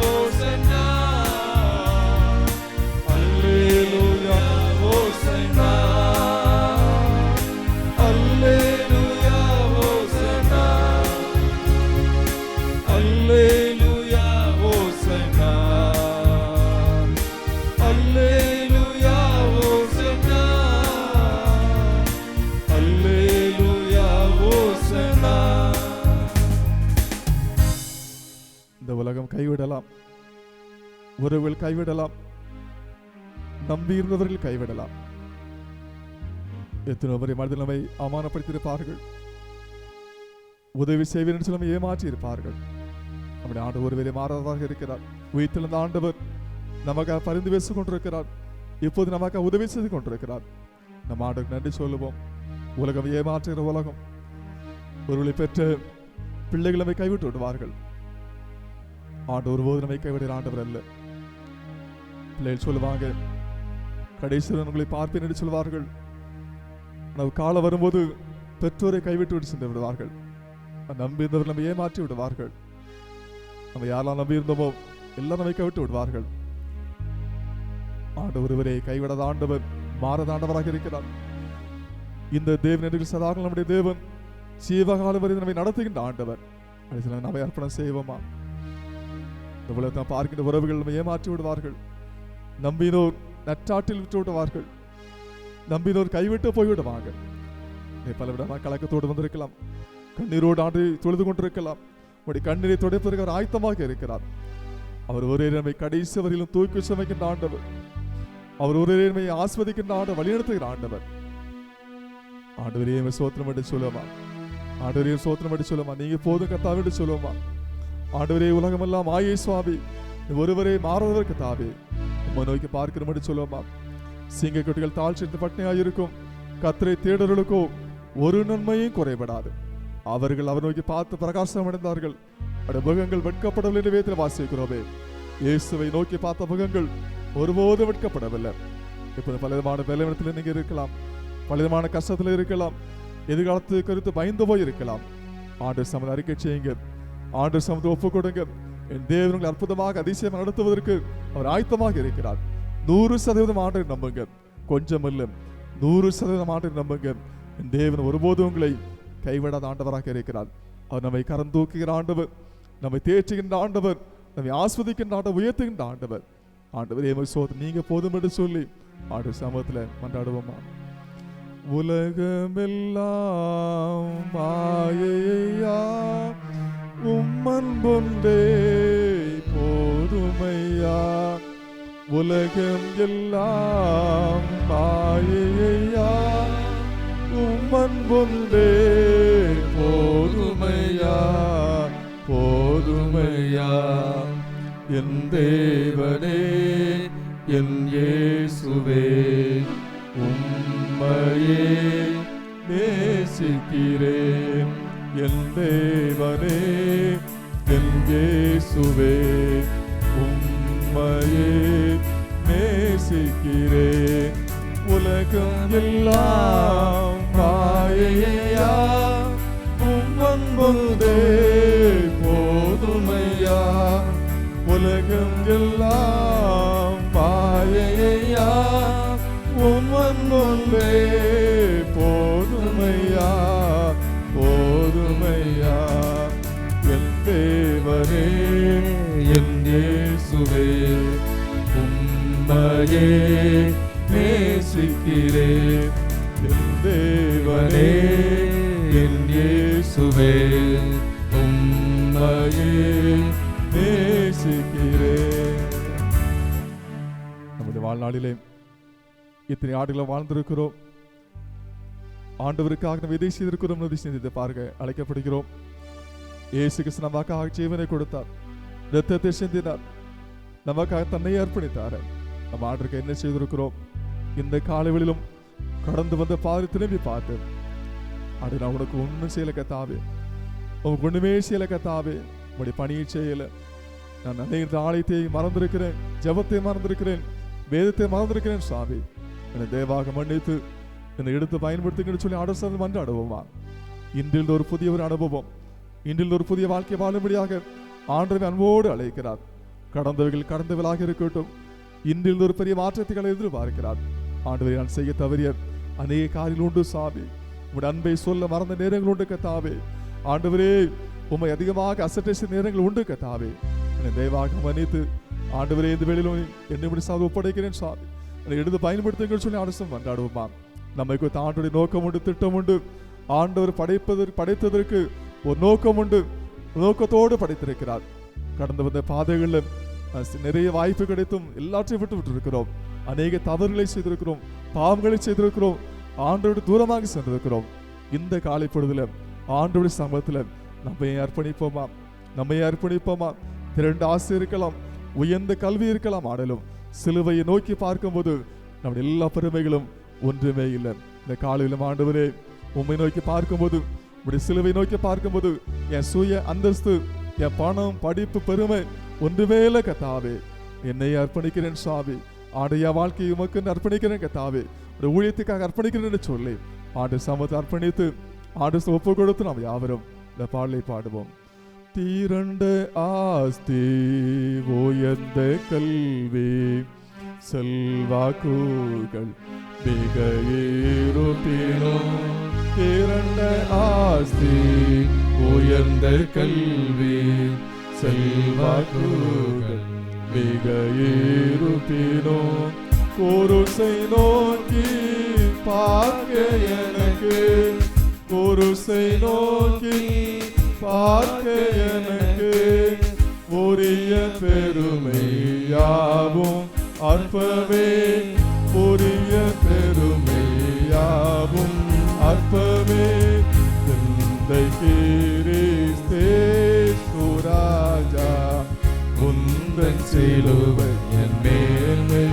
Speaker 1: ஓசன்னா, அல்லேலூயா ஓசன்னா, அல்லேலூயா ஓசன்னா, அல்லேலூயா ஓசன்னா, அல்லேலூயா ஓசன்னா, அல்லேலூயா ஓசன்னா. இந்த உலகம் கைவிடலாம், உறவுகள் கைவிடலாம், நம்பியிருந்தவர்கள் கைவிடலாம். எத்தனை முறை மனதில் நம்மை அவமானப்படுத்தியிருப்பார்கள், உதவி செய்வேன் என்று சொல்லி ஏமாற்றி இருப்பார்கள். நம்முடைய ஆண்டு ஒருவரை மாறாததாக இருக்கிறார். உயிர்த்தெழுந்த ஆண்டவர் நமக்காக பரிந்து பேசிக் கொண்டிருக்கிறார். இப்போது நமக்காக உதவி செய்து கொண்டிருக்கிறார். நம்ம ஆண்டுக்கு நன்றி சொல்லுவோம். உலகம் ஏமாற்றுகிற உலகம். ஒருவரை பெற்ற பிள்ளைகள் நம்மை கைவிட்டு விடுவார்கள். ஆண்டு ஒருபோது நம்மை கைவிடுகிற ஆண்டவர் அல்ல. பிள்ளைகள் சொல்லுவாங்க, கடைசியில் உங்களை பார்ப்பேன் என்று சொல்வார்கள். நம்ம காலம் வரும்போது பெற்றோரை கைவிட்டு விட்டு சென்று விடுவார்கள். நம்பி இருந்தவர் நம்ம ஏமாற்றி விடுவார்கள். நம்ம யாரெல்லாம் நம்பி இருந்தோமோ எல்லாம் நம்மை கைவிட்டு விடுவார்கள். ஆண்டு ஒருவரை கைவிடாத ஆண்டவர், மாறாத ஆண்டவராக இருக்கிறார். இந்த தேவன் என்று சதாகாலம் நம்முடைய தேவன், ஜீவகாலம் வரை நம்மை நடத்துகின்ற ஆண்டவர். நம்மை அர்ப்பணம் செய்வோமா? இந்த உலகத்தை பார்க்கின்ற உறவுகள் நம்ம ஏமாற்றி விடுவார்கள். நம்பினோர் நற்றாற்றில் விட்டு விடுவார்கள். நம்பினோர் கைவிட்டு போய்விடுவாங்க. பலவிடமாக கலக்கத்தோடு வந்திருக்கலாம், கண்ணீரோடு ஆண்டு தொழுது கொண்டிருக்கலாம். உடைய கண்ணீரை துடைப்பதற்கு அவர் ஆயத்தமாக இருக்கிறார். அவர் ஒரே நம்மை கடைசி வரையிலும் தூக்கி சுமைக்கின்ற ஆண்டவர். அவர் ஒரே நம்மை ஆஸ்வதிக்கின்ற ஆண்டவர், வழிநடத்துகிற ஆண்டவர். ஆண்டவரையும் சோத்திரம் என்று சொல்லுவோமா? ஆண்டவரையும் சோத்திரம் என்று சொல்லுவோமா? நீங்க போதும் கத்தாவே என்று சொல்லுவோமா? ஆண்டவரே, உலகமெல்லாம் ஆயே சுவாமி, ஒருவரே மாறுவதற்கு தாவே உம்மை நோக்கி பார்க்கிறோம் என்று சொல்லுவோமா? சிங்க குட்டிகள் தாழ்ச்சி பட்டினியாக இருக்கும் கர்த்தரை தேடர்களுக்கோ ஒரு நன்மையும் குறைபடாது. அவர்கள் அவர் நோக்கி பார்த்து பிரகாசம் அடைந்தார்கள். முகங்கள் வெட்கப்படவில்லை என்று வேதத்தில் வாசிக்கிறோமே. இயேசுவை நோக்கி பார்த்த முகங்கள் ஒருபோதும் வெட்கப்படவில்லை. இப்போது பலவிதமான பலவீனத்தில் நீங்க இருக்கலாம், பலவிதமான கஷ்டத்தில் இருக்கலாம், எதிர்காலத்து குறித்து பயந்து போய் இருக்கலாம். ஆண்டவர் சமூகத்தை அறிக்கை செய்யுங்க, ஆண்டவர் சமூகத்தை ஒப்புக் கொடுங்க. என் தேவன் அற்புதமாக அதிசயம் நடத்துவதற்கு அவர் ஆயத்தமாக இருக்கிறார். 100% ஆண்டவர் நம்புங்க, கொஞ்சம் இல்லை, 100% ஆண்டவர் நம்புங்க. என் தேவன் ஒருபோதும் உங்களை கைவிடாத ஆண்டவராக இருக்கிறார். அவர் நம்மை கரம் தூக்குகிற ஆண்டவர், நம்மை தேற்றுகின்ற ஆண்டவர், நம்மை ஆஸ்வதிக்கின்ற ஆண்டவர், உயர்த்துகின்ற ஆண்டவர். ஆண்டவர் சோதனை நீங்க போதும் என்று சொல்லி ஆண்டவர் சமூகத்துல மன்றாடுவோமா? உலகமெல்லாம் மாயையா, உம்மன்பொன்றே போதுமையா. உலகம் எல்லாம் மாயையா, உம்மன்பொன்றே போதுமையா, போதுமையா. என் தேவனே, என் இயேசுவே, உம்மையே நேசிக்கிறேன். என் தேவனே, என் இயேசுவே, உம்மையே நேசிக்கிறேன். உலகம் எல்லாம் மாயையா, உம்மன்பொன்றே போதுமையா. உலகம் எல்லாம் மாயையா, உம்மன்பொன்றே போதுமையா, போதுமையா. என் தேவனே, என் இயேசுவே, உம்மையே நேசிக்கிறேன். என் தேவனே, என் இயேசுவே, உம்மையே நேசிக்கிறேன். நம்முடைய வாழ்நாளிலே இத்தனை ஆண்டுகளை வாழ்ந்திருக்கிறோம். ஆண்டவருக்காக நம்ம எதை செய்திருக்கிறோம், எதை சிந்தித்து பார்க்க அழைக்கப்படுகிறோம். இயேசு கிறிஸ்து நமக்காக ஜீவனை கொடுத்தார், இரத்தத்தை சிந்தினார், நமக்காக தன்னை அர்ப்பணித்தார். நம்ம ஆண்டவருக்கு என்ன செய்திருக்கிறோம்? இந்த காலைவெளியிலும் கடந்து வந்த பாதை திரும்பி பார்த்து, அது நான் உனக்கு ஒன்றும் செய்யல கத்தாவே, உனக்கு ஒண்ணுமே செய்யல கத்தாவே, உங்களுடைய பணியை செய்யல. நான் அநேக ஆலயத்தை மறந்திருக்கிறேன், ஜபத்தை மறந்திருக்கிறேன், வேதத்தை மறந்திருக்கிறேன். சுவாமி, என்னை தேவாக மன்னித்து என்னை எடுத்து பயன்படுத்துங்கன்னு சொல்லி ஆண்டவர் மன்றாடுவோமா? இன்றில் ஒரு புதிய ஒரு அனுபவம், இன்றில் ஒரு புதிய வாழ்க்கை வாழும்படியாக ஆண்டவர் அன்போடு அழைக்கிறார். கடந்தவைகள் கடந்தவர்களாக இருக்கட்டும், இன்றில் ஒரு பெரிய மாற்றத்தை எதிர்பார்க்கிறார். ஆண்டவரை நான் செய்ய தவறிய அநேக காரியங்கள் உண்டு சாமி, உங்களுடைய அன்பை சொல்ல மறந்த நேரங்கள் உண்டு கத்தாவே. ஆண்டவரே, உம்மை அதிகமாக அசட்டை செய்த நேரங்கள் உண்டு கத்தாவே. என்னை தயவாக மன்னித்து ஆண்டவரே, இந்த வேளையிலும் என்னை சாதி ஒப்படைக்கிறேன் சுவாமி, அதை எடுத்து பயன்படுத்துங்கள் சொல்லி அரசும் கொண்டாடுவோமா? நம்மை குறித்து ஆண்டவருடைய நோக்கம் உண்டு, திட்டம் உண்டு. ஆண்டவர் படைத்ததற்கு ஒரு நோக்கம் உண்டு, நோக்கத்தோடு படைத்திருக்கிறார். கடந்து வந்த பாதைகளில் நிறைய வாய்ப்பு கிடைத்தும் எல்லாற்றையும் விட்டு இருக்கிறோம். அநேக தவறுகளை செய்திருக்கிறோம், பாவங்களை செய்திருக்கிறோம். ஆண்டோடு தூரமாக சென்றிருக்கிறோம். இந்த காலை பொழுதுல ஆண்டோட சமூகத்துல நம்மை அர்ப்பணிப்போமா. 2 ஆசை இருக்கலாம், உயர்ந்த கல்வி இருக்கலாம், ஆடலும் சிலுவையை நோக்கி பார்க்கும்போது நம்முடைய எல்லா பெருமைகளும் ஒன்றுமே இல்லை. இந்த காலையிலும் ஆண்டவரே உம்மை நோக்கி பார்க்கும்போது, உடைய சிலுவை நோக்கி பார்க்கும்போது என் சுய அந்தஸ்து, என் பணம், படிப்பு, பெருமை ஒன்றுமே இல்லை கத்தாவே. என்னை அர்ப்பணிக்கிறேன் சுவாமி. ஆடைய வாழ்க்கையை உமக்கு அர்ப்பணிக்கிறேன் கத்தாவே. ஒரு ஊழியத்துக்காக அர்ப்பணிக்கிறேன் சொல்லி ஆண்டு சமத்தை அர்ப்பணித்து ஆண்டு ஒப்பு கொடுத்து நாம் யாவரும் இந்த பாடலை பாடுவோம். தீரண்ட ஆஸ்தி, உயர்ந்த கல்வி, செல்வாக்குகள் மிக இருப்பினும், தீரண்ட ஆஸ்தி, உயர்ந்த கல்வி, செல்வாக்குகள் மிக இருப்பினும், குருசை நோக்கி பார்க்க எனக்கு, குருசை நோக்கி பார்க்க எனக்கு உரிய பெருமை யாவும் அற்பமே, உரிய பெருமை யாவும் அற்பமே. தந்தை கிறிஸ்தே சுராஜா, உந்தன் சிலுவை என் மேன்மை,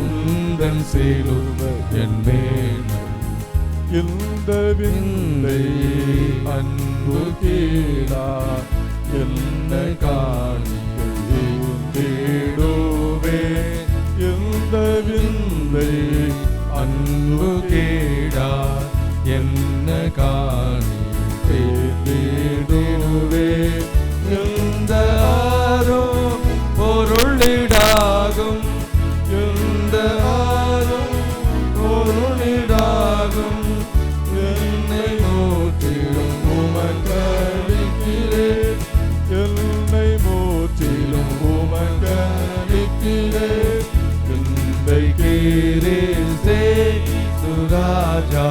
Speaker 1: உந்தன் சிலுவை என் மேன்மை. இந்த விந்தை அன்பு கீழா என்ன காணிக்கையும் தேடுவே, இந்த விந்தை அன்பு கீழா என்ன காணிக்கை தேடுவே. இந்த ஆரும் பொருளிடாகும், இந்த ஆரும் பொருளிடாகும், என்னை மூற்றிலும் உமக்களிக்கிறேன், என்னை மூற்றிலும் உமக்களிக்கிறேன். இந்த கிறிஸ்தே சுராஜா,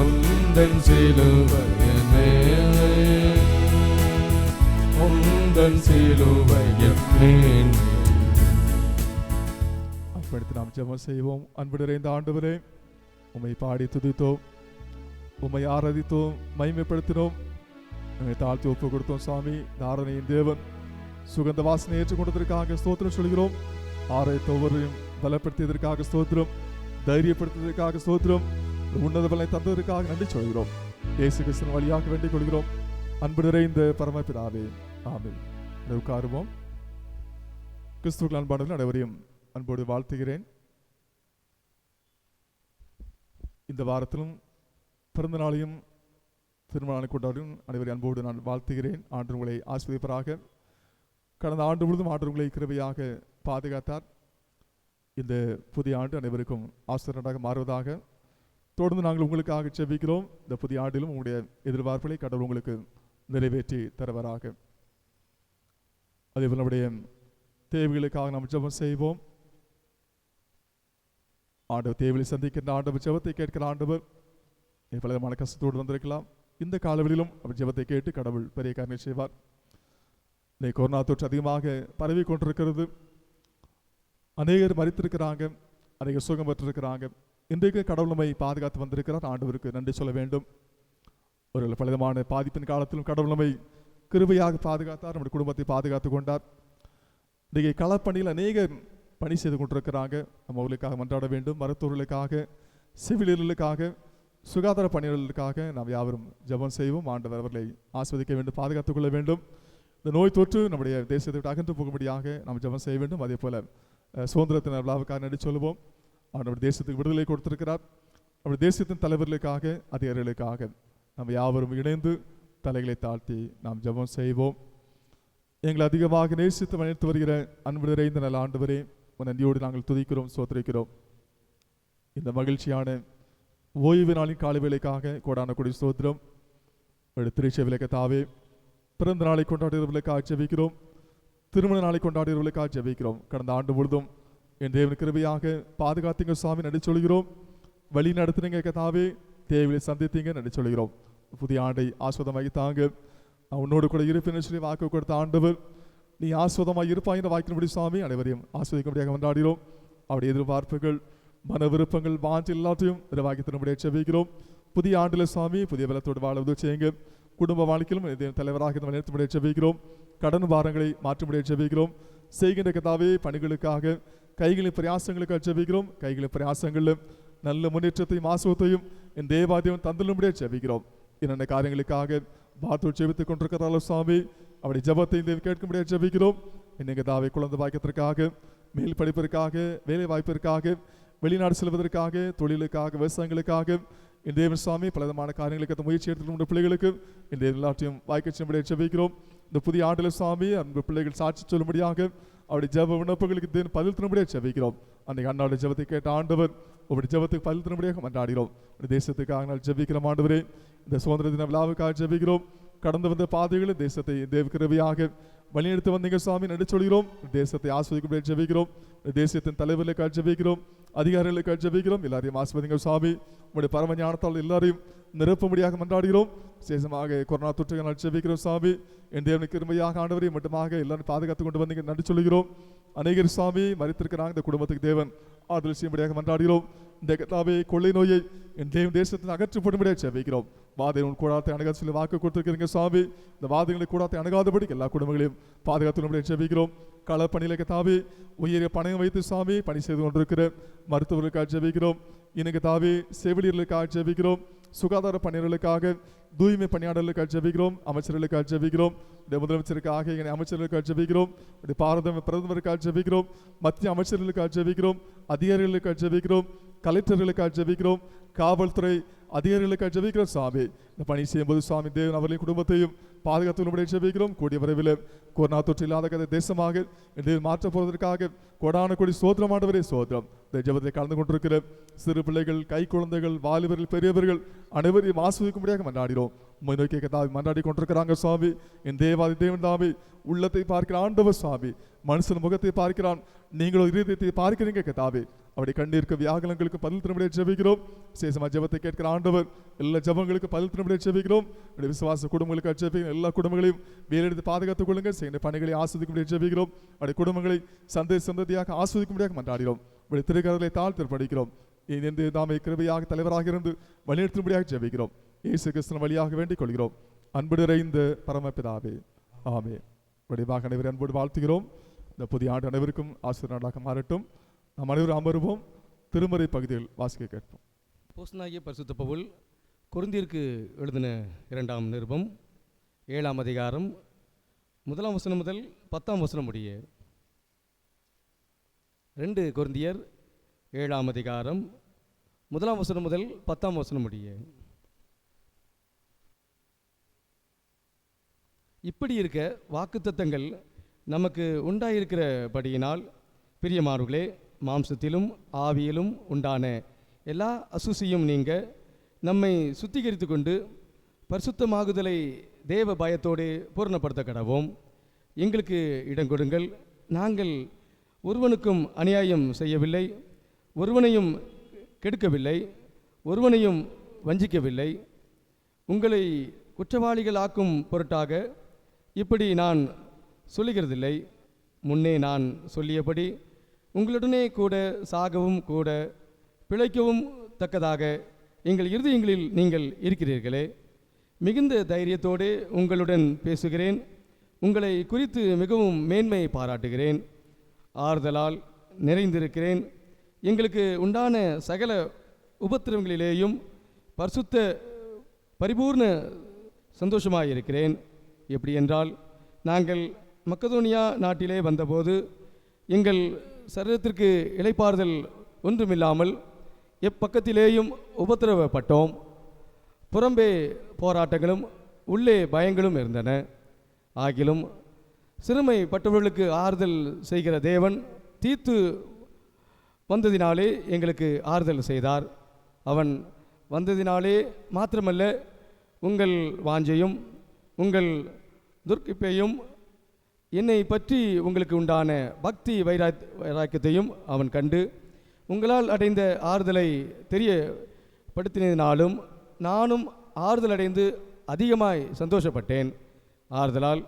Speaker 1: உந்தன் சிலுவை என் மேன்மை, உந்தன் சிலுவை என் மேன்மை. அப்படித்து நாம் ஜெபம் செய்வோம். அன்பு நிறைந்த ஆண்டவரே, உம்மை பாடி துதித்தோம், உம்மை ஆராதித்தோம், மகிமைப்படுத்தினோம், உம்மை தாழ்த்தி ஒப்பு கொடுத்தோம். சுவாமி, தாரணையின் தேவன் சுகந்த வாசனை ஏற்றுக்கொண்டதற்காக ஸ்தோத்திரம் சொல்கிறோம். ஆராய்த்த ஒவ்வொருவரையும் பலப்படுத்தியதற்காக ஸ்தோத்திரம், தைரியப்படுத்தியதற்காக ஸ்தோத்திரம், உன்னத பலனை தந்ததற்காக நன்றி சொல்கிறோம். இயேசு கிறிஸ்துவின் வழியாக வேண்டிக் கொள்கிறோம். அன்பு நிறைந்த பரமபிதாவே, ஆமென். உட்காருவோம். கிறிஸ்துவுக்குள் அன்பானவர்கள் அனைவரையும் அன்போடு வாழ்த்துகிறேன். இந்த வாரத்திலும் பிறந்த நாளையும் திருமண நாளை கொண்டாடும் அனைவரையும் அன்போடு நான் வாழ்த்துகிறேன். ஆண்டு உங்களை ஆசீர்வதிப்பாராக. கடந்த ஆண்டு முழுவதும் ஆண்டு உங்களை கிருபையாக பாதுகாத்தார். இந்த புதிய ஆண்டு அனைவருக்கும் ஆசீர்வாதமாக மாறுவதாக. தொடர்ந்து நாங்கள் உங்களுக்காக ஜெபிக்கிறோம். இந்த புதிய ஆண்டிலும் உங்களுடைய எதிர்பார்ப்புகளை கடவுள் உங்களுக்கு நிறைவேற்றி தருவாராக. அதேபோல் நம்முடைய தேவைகளுக்காக நாம் ஜெபம் செய்வோம். ஆண்டவர் தேவையை சந்திக்கின்ற ஆண்டவர், ஜெபத்தை கேட்கிற ஆண்டவர். பல விதமான கஷ்டத்தோடு வந்திருக்கலாம். இந்த காலவெளியிலும் அவர் ஜெபத்தை கேட்டு கடவுள் பெரிய காரியங்களை செய்வார். இன்னைக்கு கொரோனா தொற்று அதிகமாக பரவி கொண்டிருக்கிறது. அநேகர் மரித்திருக்கிறாங்க, அநேகர் சுகம் பெற்றிருக்கிறாங்க. இன்றைக்கு கடவுள் நம்மை பாதுகாத்து வந்திருக்கிறார். ஆண்டவருக்கு நன்றி சொல்ல வேண்டும். ஒரு பலவிதமான பாதிப்பின் காலத்திலும் கடவுள் நம்மை கிருபையாக பாதுகாத்தார், நம்முடைய குடும்பத்தை பாதுகாத்து கொண்டார். இன்றைக்கு களப்பணியில் அநேகர் பணி செய்து கொண்டிருக்கிறாங்க. நம்ம அவர்களுக்காக மன்றாட வேண்டும். மருத்துவர்களுக்காக, சிவிலியர்களுக்காக, சுகாதார பணியாளர்களுக்காக நாம் யாவரும் ஜெபம் செய்வோம். ஆண்டவர் அவர்களை ஆஸ்வதிக்க வேண்டும், பாதுகாத்துக் கொள்ள வேண்டும். இந்த நோய் தொற்று நம்முடைய தேசத்தை விட்டு அகன்று போகும்படியாக நாம் ஜெபம் செய்ய வேண்டும். அதே போல சுதந்திரத்தின் விழாவுக்காக நடி சொல்லுவோம். நம்முடைய தேசத்துக்கு விடுதலை கொடுத்திருக்கிறார். நம்முடைய தேசத்தின் தலைவர்களுக்காக, அதிகாரிகளுக்காக நம்ம யாவரும் இணைந்து தலைகளை தாழ்த்தி நாம் ஜெபம் செய்வோம். எங்களை அதிகமாக நேசித்து வழிநடத்தி வருகிற அன்பு நிறைந்த நல்ல ஆண்டவரே, நன்றியோடு நாங்கள் துதிக்கிறோம், சோதரிக்கிறோம். இந்த மகிழ்ச்சியான ஓய்வு நாளின் காலை வேளைக்காக கோடான கொடி ஸ்தோத்திரம். திருச்சை விளக்கத்தாவே, பிறந்த நாளை கொண்டாடுகிறவர்களுக்காக ஜெபிக்கிறோம், திருமண நாளை கொண்டாடுகிறவர்களுக்காக ஜெபிக்கிறோம். கடந்த ஆண்டு முழுதும் என் தேவன் கிருபையாக பாதுகாத்தீங்க சுவாமி, நன்றி சொல்கிறோம். வழி நடத்துனீங்க கத்தாவே, தேவையை சந்தித்தீங்க, நன்றி சொல்கிறோம். புதிய ஆண்டை ஆஸ்வதமாகி தாங்க. உன்னோடு கூட இருப்பேன்னு சொல்லி வாக்கு கொடுத்த ஆண்டவர், நீ ஆஸ்வதமாக இருப்பாய் என்ற வாக்கின்படி சுவாமி அனைவரையும் ஆஸ்வதிக்கும்படியாக கொண்டாடுகிறோம். அவருடைய எதிர்பார்ப்புகள் மன விருப்பங்கள் வாஞ்சி எல்லாத்தையும் நிறைவாக்கி தரும்படியாக ஜெபிக்கிறோம். புதிய ஆண்டில் சுவாமி புதிய பலத்தோடு வாழ உதவி செய்யுங்க. குடும்ப வாழ்க்கையிலும் தலைவராக நிறுத்தும்படியாக ஜெபிக்கிறோம். கடன் பாரங்களை மாற்றும்படியாக ஜெபிக்கிறோம். செய்கின்ற கதாவே பணிகளுக்காக கைகளின் பிரயாசங்களுக்காக ஜெபிக்கிறோம். கைகளின் பிரயாசங்களிலும் நல்ல முன்னேற்றத்தையும் ஆசுவத்தையும் என் தேவாதியம் தந்துள்ளபடியாக ஜெபிக்கிறோம். என்னென்ன காரியங்களுக்காக பாத்தோடு ஜெபித்துக் கொண்டிருக்கிறார்கள் சுவாமி, அவருடைய ஜெபத்தை கேட்கும்படியாக ஜெபிக்கிறோம். என்னங்க தாவை குழந்தை பாக்கியத்திற்காக, மேல் படிப்பிற்காக, வேலை வாய்ப்பிற்காக, வெளிநாடு செல்வதற்காக, தொழிலுக்காக, விவசாயங்களுக்காக இந்த தேவன் சுவாமி பல விதமான காரியங்களுக்கு முயற்சி எடுத்துக்கொண்ட பிள்ளைகளுக்கு இந்த எல்லாத்தையும் வாய்க்கச்சும்படியாக ஜெபிக்கிறோம். இந்த புதிய ஆண்டில் சுவாமி அந்த பிள்ளைகள் சாட்சி சொல்லும்படியாக அவருடைய ஜெப விண்ணப்பங்களுக்கு தேவன் பதில் தரும்படியாக ஜெபிக்கிறோம். அன்றைக்கு அண்ணாவுடைய ஜெபத்தை கேட்ட ஆண்டவர் உங்களுடைய ஜெபத்துக்கு பதில் தரும்படியாக மன்றாடுகிறோம். தேசத்துக்காக நாள் ஜெபிக்கிறோம் ஆண்டவரே. இந்த சுதந்திர தின விழாவுக்காக ஜெபிக்கிறோம். கடந்து வந்த பாதைகளில் தேசத்தை தேவ கிருபையாக வழிநடத்தி வந்தீங்க சுவாமி, நன்றி சொல்கிறோம். தேசத்தை ஆஸ்வதிக்கும்படியாக ஜெபிக்கிறோம். தேசத்தின் தலைவர்களுக்காக ஜெபிக்கிறோம், அதிகாரிகளுக்காக ஜெபிக்கிறோம். எல்லாரையும் ஆஸ்வதிங்க சுவாமி. உங்களுடைய பரம ஞானத்தால் எல்லாரையும் நிரப்பும்படியாக மன்றாடுகிறோம். விசேஷமாக கொரோனா தொற்றுகள் ஜெபிக்கிறோம் சுவாமி. என் தேவனுக்கு கிருபையாக ஆண்டவரை மட்டுமாக எல்லாரும் பாதுகாத்து கொண்டு வந்தீங்க, நன்றி சொல்கிறோம். அநேகர் சுவாமி மரித்திருக்கிறாங்க. இந்த குடும்பத்துக்கு தேவன் ஆறுதல் செய்யும்படியாக மன்றாடுகிறோம். இந்த கத்தாவே கொள்ளை நோயை என் தேவன் தேசத்தில் அகற்றப்படும்படியாக ஜெபிக்கிறோம். வாதையின் கூடாரத்தை அணுகாத சொல்லி வாக்கு கொடுத்திருக்கிறீங்க சுவாமி. இந்த வாதங்களை கூடாரத்தை அணுகாதபடி எல்லா குடும்பங்களையும் பாதுகாத்து ஜெபிக்கிறோம். களப்பணியில கத்தாவே உயரிய பணம் வைத்து சுவாமி பணி செய்து கொண்டிருக்கிற மருத்துவர்களுக்காக ஜெபிக்கிறோம். இன்னைக்கு தாவே செவிலியர்களுக்காக ஜெபிக்கிறோம். சுகாதார பணியாளர்களுக்காக, தூய்மை பணியாளர்களுக்காக ஜெபிக்கிறோம். அமைச்சர்களுக்காக ஜெபிக்கிறோம். முதலமைச்சருக்காக எங்கள் அமைச்சர்களுக்காக ஜெபிக்கிறோம். பிரதமருக்காக ஜெபிக்கிறோம். மத்திய அமைச்சர்களுக்காக ஜெபிக்கிறோம். அதிகாரிகளுக்காக ஜெபிக்கிறோம். கலெக்டர்களுக்காக ஜெபிக்கிறோம். காவல்துறை அதிகாரிகளுக்காக ஜெபிக்கிறோம் சுவாமி. இந்த பணி செய்யும்போது சுவாமி தேவன் அவர்களின் குடும்பத்தையும் பாதுகாத்து ஜெபிக்கிறோம். கூடிய விரைவில் கொரோனா தொற்று இல்லாத தேசமாக மாற்ற போவதற்காக கொடான கொடி சோதரமானவரே சோதரம். இந்த ஜெபத்தை கலந்து கொண்டிருக்கிற சிறு பிள்ளைகள், கை குழந்தைகள், வாலிபர்கள், பெரியவர்கள் அனைவரையும் ஆஸ்வதிக்கும்படியாக மன்றாடினோம். உம்மை நோக்கி மன்றாடி கொண்டிருக்கிறாங்க சுவாமி. என் தேவாதி தேவன் தாமே உள்ளத்தை பார்க்கிற ஆண்டவர் சுவாமி. மனுஷன் முகத்தை பார்க்கிறான், நீங்களும் இருதயத்தை பார்க்கிறீங்க கதாவே. அவருடைய கண்ணீருக்கு வியாகுலங்களுக்கு பதில் திரும்படியாக ஜெபிக்கிறோம். விசேஷமா ஜெபத்தை கேட்கிற ஆண்டவர் எல்லா ஜெபங்களுக்கு பதில் திரும்படியாக ஜெபிக்கிறோம். விசுவாச குடும்பங்களுக்கு ஜெபிக்கிறோம். எல்லா குடும்பங்களையும் வேலெடுத்து பாதுகாத்துக் கொள்ளுங்க. செய்கிற பணிகளை ஆஸ்வதிக்கும்படியாக ஜெபிக்கிறோம். அவருடைய குடும்பங்களை சந்ததியாக ஆஸ்வதிக்கும்படியாக மன்றாடுகிறோம். அவருடைய திருக்கரங்களை தாழ்த்து படிக்கிறோம். இந்த தாமை கிருபையாக தலைவராக இருந்து வழிநடத்தும்படியாக ஜெபிக்கிறோம். இயேசு கிறிஸ்துவின் வழியாக வேண்டிக் கொள்கிறோம். அன்பு நிறைந்த பரமபிதாவே, ஆமென். வடிவாக அனைவரை அன்போடு வாழ்த்துகிறோம். இந்த புதிய ஆண்டு அனைவருக்கும் ஆசீர்வாத நாளாக மாறட்டும். நாம் அனைவரும் அமர்வோம். திருமறை பகுதியில் வாசிக்க கேட்போம்.
Speaker 2: அப்போஸ்தலனாகிய பரிசுத்த பவுல் கொரிந்தியருக்கு எழுதின 2ஆம் நிருபம் 7ஆம் அதிகாரம் 1ஆம் வசனம் முதல் 10ஆம் வசனம் முடிய. 2 கொரிந்தியர் 7ஆம் அதிகாரம் 1ஆம் வசனம் முதல் 10ஆம் வசனம் முடிய. இப்படி இருக்க வாக்குத்தத்தங்கள் நமக்கு உண்டாயிருக்கிறபடியினால் பிரியமானவர்களே, மாம்சத்திலும் ஆவியிலும் உண்டான எல்லா அசுசியும் நீங்க நம்மை சுத்திகரித்து கொண்டு பரிசுத்தமாகுதலை தேவ பயத்தோடு பூரணப்படுத்த கடவோம். எங்களுக்கு இடம் கொடுங்கள். நாங்கள் ஒருவனுக்கும் அநியாயம் செய்யவில்லை, ஒருவனையும் கெடுக்கவில்லை, ஒருவனையும் வஞ்சிக்கவில்லை. உங்களை குற்றவாளிகளாக்கும் பொருட்டாக இப்படி நான் சொல்லுகிறதில்லை. முன்னே நான் சொல்லியபடி உங்களுடனே கூட சாகவும் கூட பிழைக்கவும் தக்கதாக எங்கள் இருதயங்களில் நீங்கள் இருக்கிறீர்களே. மிகுந்த தைரியத்தோடு உங்களுடன் பேசுகிறேன். உங்களை குறித்து மிகவும் மேன்மை பாராட்டுகிறேன். ஆறுதலால் நிறைந்திருக்கிறேன். எங்களுக்கு உண்டான சகல உபத்திரவங்களிலேயும் பரிபூர்ண சந்தோஷமாயிருக்கிறேன். எப்படி என்றால், நாங்கள் மக்கதோனியா நாட்டிலே வந்தபோது எங்கள் சரீரத்திற்கு இளைப்பாறுதல் ஒன்றுமில்லாமல் எப்பக்கத்திலேயும் உபத்திரவப்பட்டோம். புறம்பே போராட்டங்களும் உள்ளே பயங்களும் இருந்தன. ஆகிலும் சிறுமைப்பட்டவர்களுக்கு ஆறுதல் செய்கிற தேவன் தீத்து வந்ததினாலே எங்களுக்கு ஆறுதல் செய்தார். அவன் வந்ததினாலே மாத்திரமல்ல, உங்கள் வாஞ்சையும் உங்கள் துர்க்கிப்பையும் என்னை பற்றி உங்களுக்கு உண்டான பக்தி வைராக்கியத்தையும் அவன் கண்டு உங்களால் அடைந்த ஆறுதலை தெரியப்படுத்தினாலும் நானும் ஆறுதல் அடைந்து அதிகமாய் சந்தோஷப்பட்டேன். ஆதலால்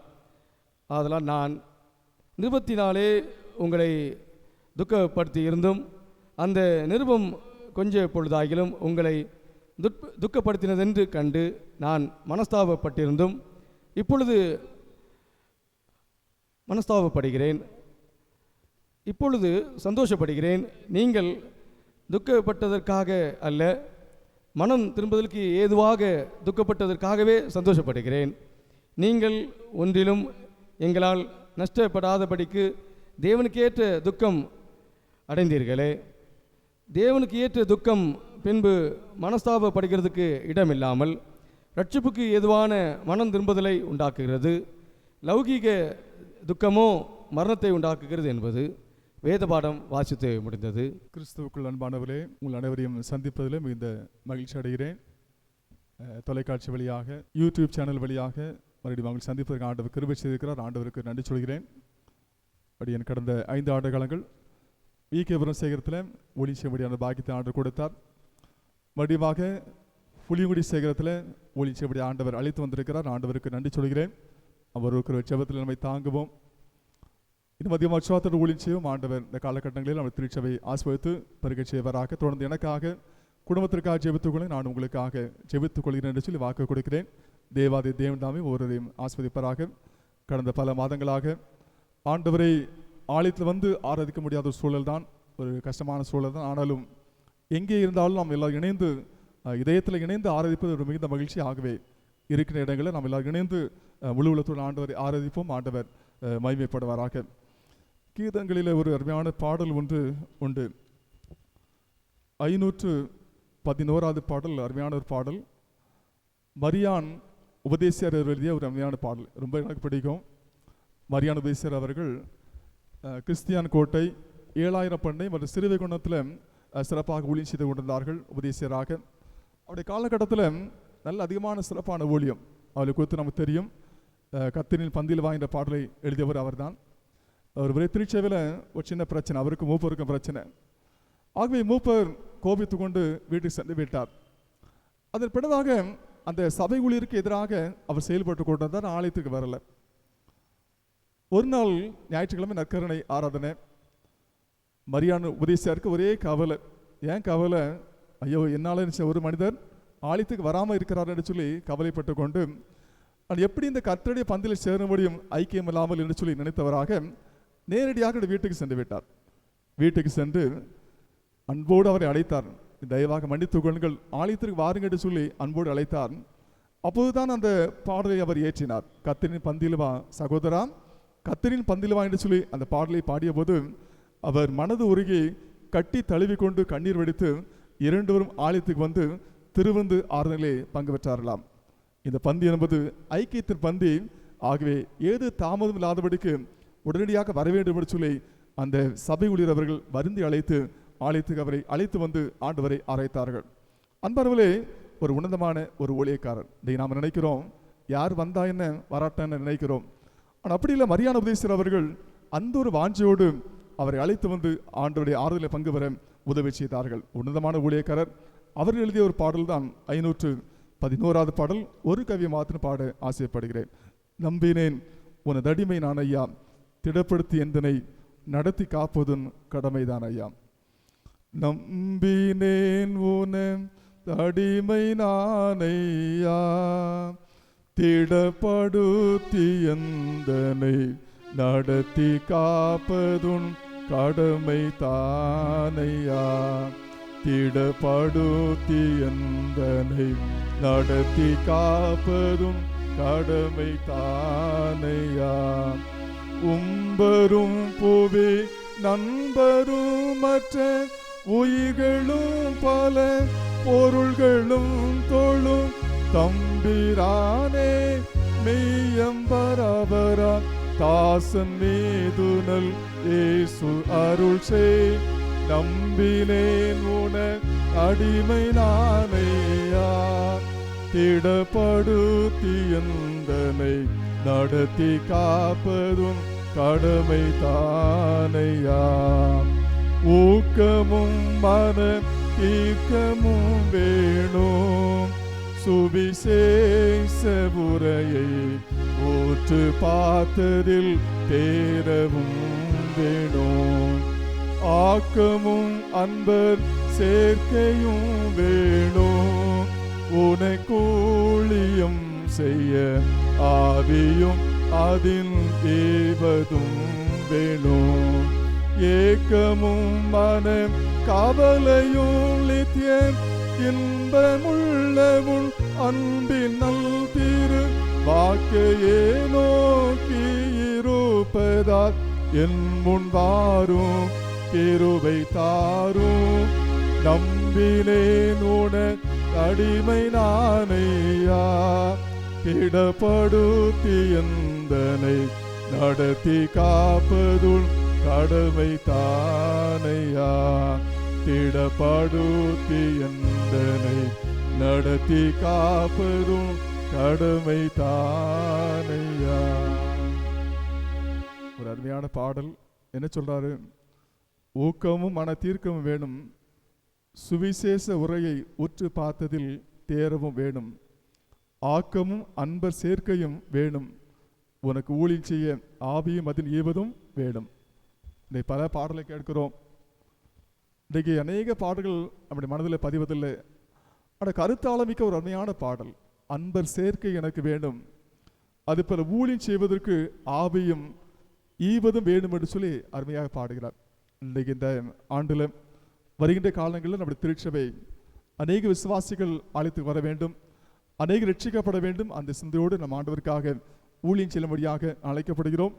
Speaker 2: நான் நிருபத்தினாலே உங்களை துக்கப்படுத்தி இருந்தும் அந்த நிருபம் கொஞ்ச பொழுதாகிலும் உங்களை துக்கப்படுத்தினதென்று கண்டு நான் மனஸ்தாபப்பட்டிருந்தும் இப்பொழுது இப்பொழுது சந்தோஷப்படுகிறேன். நீங்கள் துக்கப்பட்டதற்காக அல்ல, மனம் திரும்புதலுக்கு ஏதுவாக துக்கப்பட்டதற்காகவே சந்தோஷப்படுகிறேன். நீங்கள் ஒன்றிலும் எங்களால் நஷ்டப்படாதபடிக்கு தேவனுக்கேற்ற துக்கம் அடைந்தீர்களே. தேவனுக்கு ஏற்ற துக்கம் பின்பு மனஸ்தாபப்படுகிறதுக்கு இடமில்லாமல் ரட்சிப்புக்கு ஏதுவான மனம் திரும்புதலை உண்டாக்குகிறது. லௌகீக துக்கமோ மரணத்தை உண்டாக்குகிறது என்பது வேத பாடம் வாசித்து முடிந்தது.
Speaker 1: கிறிஸ்துவுக்குள் அன்பானவர்களே, உங்கள் அனைவரையும் சந்திப்பதில் மிகுந்த மகிழ்ச்சி அடைகிறேன். தொலைக்காட்சி வழியாக, யூடியூப் சேனல் வழியாக மறுபடியும் அவங்களை சந்திப்பதற்கு ஆண்டவர் கிருபை செய்திருக்கிறார். ஆண்டவருக்கு நன்றி சொல்கிறேன். அப்படி என் கடந்த 5 ஆண்டு காலங்கள் ஈகேபுரம் சேகரத்தில் ஒளி செய்யபடியான பாக்கியத்தை ஆண்டவர் கொடுத்தார். மறுபடியுமாக புலிங்குடி சேகரத்தில் ஒளி செய்யபடி ஆண்டவர் அழைத்து வந்திருக்கிறார். ஆண்டவருக்கு நன்றி சொல்கிறேன். அவர் இருக்கிற ஜெபத்தில் நம்மை தாங்குவோம். இன்னும் அதிகமாக உற்சாகத்தோடு ஊழியம் செய்வோம். ஆண்டவர் இந்த காலகட்டங்களில் நம்ம திருச்சபை ஆசிர்வதித்து பெருக செய்வராக. தொடர்ந்து எனக்காக, குடும்பத்திற்காக ஜெபித்துக்கொள்ள நான் உங்களுக்காக ஜெபித்துக் கொள்கிறேன் என்று சொல்லி வாக்கு கொடுக்கிறேன். தேவாதி தேவன் தாமே ஒவ்வொருவரையும் ஆசிர்வதிப்பராக. கடந்த பல மாதங்களாக ஆண்டவரை ஆலயத்தில் வந்து ஆராதிக்க முடியாத ஒரு சூழல் தான், ஒரு கஷ்டமான சூழல் தான். ஆனாலும் எங்கே இருந்தாலும் நாம் எல்லோரும் இணைந்து இதயத்தில் இணைந்து ஆராதிப்பது ஒரு மிகுந்த மகிழ்ச்சி. ஆகவே இருக்கிற இடங்களில் நாம் எல்லோரும் இணைந்து முழு உள்ளத்தோடு ஆண்டவரை ஆராதிப்போம். ஆண்டவர் மகிமைப்படுவாராக. கீதங்களில் ஒரு அருமையான பாடல் ஒன்று உண்டு. 511வது பாடல் அருமையான ஒரு பாடல். மரியான் உபதேசியார் எழுதிய ஒரு அருமையான பாடல், ரொம்ப எனக்கு பிடிக்கும். மரியான் உபதேசியார் அவர்கள் கிறிஸ்தியான் கோட்டை 7000 பண்ணை மற்றும் சிறுவைகுண்டத்தில் சிறப்பாக ஊழியம் செய்து கொண்டிருந்தார்கள் உபதேசியராக. அவருடைய காலகட்டத்தில் நல்ல அதிகமான சிறப்பான ஊழியம் அவரை குறித்து நமக்கு தெரியும். கர்த்தரின் பந்தியில் வாங்கிற பாடலை எழுதியவர் அவர் தான். அவர் திருச்சபையில் ஒரு சின்ன பிரச்சனை, அவருக்கும் மூப்பருக்கும் பிரச்சனை. ஆகவே மூப்பர் கோபித்து கொண்டு வீட்டுக்கு சென்று விட்டார். அதன் பிறதாக அந்த சபை ஊழியருக்கு எதிராக அவர் செயல்பட்டு கொண்டிருந்தார். ஆலயத்துக்கு வரல. ஒரு நாள் ஞாயிற்றுக்கிழமை நற்கருணை ஆராதனை. மரியான் உபதேசியாருக்கு ஒரே கவலை. ஏன் கவலை? ஐயோ, என்னால் ஒரு மனிதர் ஆலயத்துக்கு வராமல் இருக்கிறார் என்று சொல்லி கவலைப்பட்டு கொண்டு அது எப்படி இந்த கர்த்தருடைய பந்தியில் சேர முடியும் ஐக்கியம் இல்லாமல் என்று சொல்லி நினைத்தவராக நேரடியாக வீட்டுக்கு சென்று விட்டார். வீட்டுக்கு சென்று அன்போடு அவரை அழைத்தார். தயவாக மன்னித்துக் கொள்ளுங்கள், ஆலயத்திற்கு வாருங்கள் என்று சொல்லி அன்போடு அழைத்தார். அப்போதுதான் அந்த பாடலை அவர் ஏற்றினார். கர்த்தரின் பந்தியில் வா சகோதரா, கர்த்தரின் பந்தியில் வா என்று சொல்லி அந்த பாடலை பாடிய போது அவர் மனது உருகி கட்டி தழுவிக்கொண்டு கண்ணீர் வடித்து இரண்டுவரும் ஆலயத்துக்கு வந்து திருவந்து ஆறுதலே பங்கு பெற்றார்களாம். இந்த பந்தி என்பது ஐக்கியத்தின் பந்தி. ஆகவே ஏது தாமதம் இல்லாதபடிக்கு உடனடியாக வர வேண்டும் என்று சொல்லி அந்த சபை ஊழியர் அவர்கள் வருந்தி அழைத்து ஆலயத்துக்கு அவரை அழைத்து வந்து ஆண்டவரை ஆராய்த்தார்கள். அன்பர்களே, ஒரு உன்னதமான ஒரு ஊழியக்காரர். இதை நாம் நினைக்கிறோம், யார் வந்தா என்ன வராட்டான்னு நினைக்கிறோம். ஆனால் அப்படி இல்லை. மரியான் உபதேசியார் அவர்கள் அந்த ஒரு வாஞ்சையோடு அவரை அழைத்து வந்து ஆண்டவருடைய ஆறுதலை பங்கு பெற உதவி செய்தார்கள். உன்னதமான ஊழியக்காரர். அவர்கள் எழுதிய ஒரு பாடல் தான் 511வது பாடல். ஒரு கவியை மாத்திரம் பாட ஆசைப்படுகிறேன். நம்பினேன் உனது அடிமை நான் ஐயா, திடப்படுத்தி எந்தனை நடத்தி காப்பதும் கடமைதான் ஐயா. நம்பினேன் உனது அடிமை நான் ஐயா, திடப்படுத்தி எந்தனை நடத்தி காப்பதும் கடமை தானையா. திடப்படுத்தி எந்தனை நடத்தி காப்பதும் கடமை தானையா. உம்பரும் புவி நண்பரும் மற்ற உயிர்களும் பல பொருள்களும் தொழும் தம்பிரானே மெய்யம்பரவரா தாசன் மீதுனல் ஏசு அருள் செய். நம்பினேன் உன அடிமை நானையா, திடப்படுத்தி எந்தனை நடத்தி காப்பதும் கடமை தானையா. ஊக்கமும் மன தீர்க்கமும் வேணும், சுவிசேஷ உரையை ஊற்று பார்த்ததில் தேரவும் வேணும். ஆக்கமும் அன்பர் சேர்க்கையும் வேணும். உனக்கூழியம் செய்ய ஆவியும் அதில் ஏவதும் வேணும். ஏக்கமும் மன கவலையும் நித்திய இன்பமுள்ளவும் அன்பின் நல் திரு வாக்கையே நோக்கி இருப்பதால் என் முன் வாரும் கிருபை தாரும். நம்பினேன் உனக்கு அடிமை நானையா, திடப்படுத்தி எந்தனை நடத்தி காப்பதுள் கடமை தானையா. திடப்படுத்தி எந்தனை நடத்தி காப்பதும் கடமை தானையா. ஒரு அருமையான பாடல். என்ன சொல்றாரு? ஊக்கமும் மன தீர்க்கமும் வேணும். சுவிசேஷ உரையை உற்று பார்த்ததில் தேரவும் வேணும். ஆக்கமும் அன்பர் சேர்க்கையும் வேணும். உனக்கு ஊழியம் செய்ய ஆவியும் அதில் ஈவதும் வேணும். இன்னைக்கு பல பாடலை கேட்கிறோம். இன்றைக்கு அநேக பாடல்கள் நம்முடைய மனதில் பதிவதில்லை. ஆனால் கருத்தாளமிக்க ஒரு அருமையான பாடல். அன்பர் சேர்க்கை எனக்கு வேண்டும், அது போல ஊழியம் செய்வதற்கு ஆவியும் ஈவதும் வேண்டும் என்று சொல்லி அருமையாக பாடுகிறார். இன்றைக்கு இந்த ஆண்டில் வருகின்ற காலங்களில் நம்முடைய திருச்சபை அநேக விசுவாசிகள் அழைத்து வர வேண்டும், அநேக ரட்சிக்கப்பட வேண்டும். அந்த சிந்தையோடு நம் ஆண்டவருக்காக ஊழியம் செல்லும்படியாக அழைக்கப்படுகிறோம்.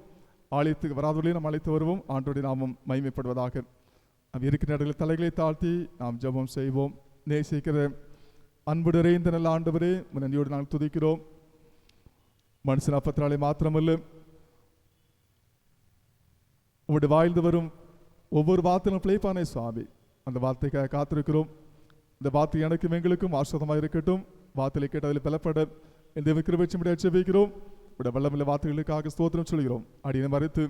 Speaker 1: ஆலயத்துக்கு வராதவர்களையும் நாம் அழைத்து வருவோம். ஆண்டோடைய நாமம் மகிமைப்படுவதாக. நாம் இருக்கிற இடங்களில் தலைகளை தாழ்த்தி நாம் ஜெபம் செய்வோம். நேசிக்கிற அன்பு நிறைந்த நல்ல ஆண்டவரே, நன்றியோடு நாங்கள் துதிக்கிறோம். மனுஷன் அப்பத்தினாலே மாத்திரமல்ல, உங்களுடைய வாழ்ந்து வரும் ஒவ்வொரு வார்த்தையிலும் பிழைப்பானே சுவாமி. அந்த வார்த்தைக்காக காத்திருக்கிறோம். இந்த வார்த்தை எனக்கும் எங்களுக்கும் ஆசிரதமாக இருக்கட்டும். வார்த்தையை கேட்டதில் பலப்பட இந்த கிருபைச்சும்படியாக ஜெபிக்கிறோம். உடைய வல்லமில்ல வார்த்தைகளுக்காக ஸ்தோத்திரம் சொல்கிறோம். அடியை மறைத்து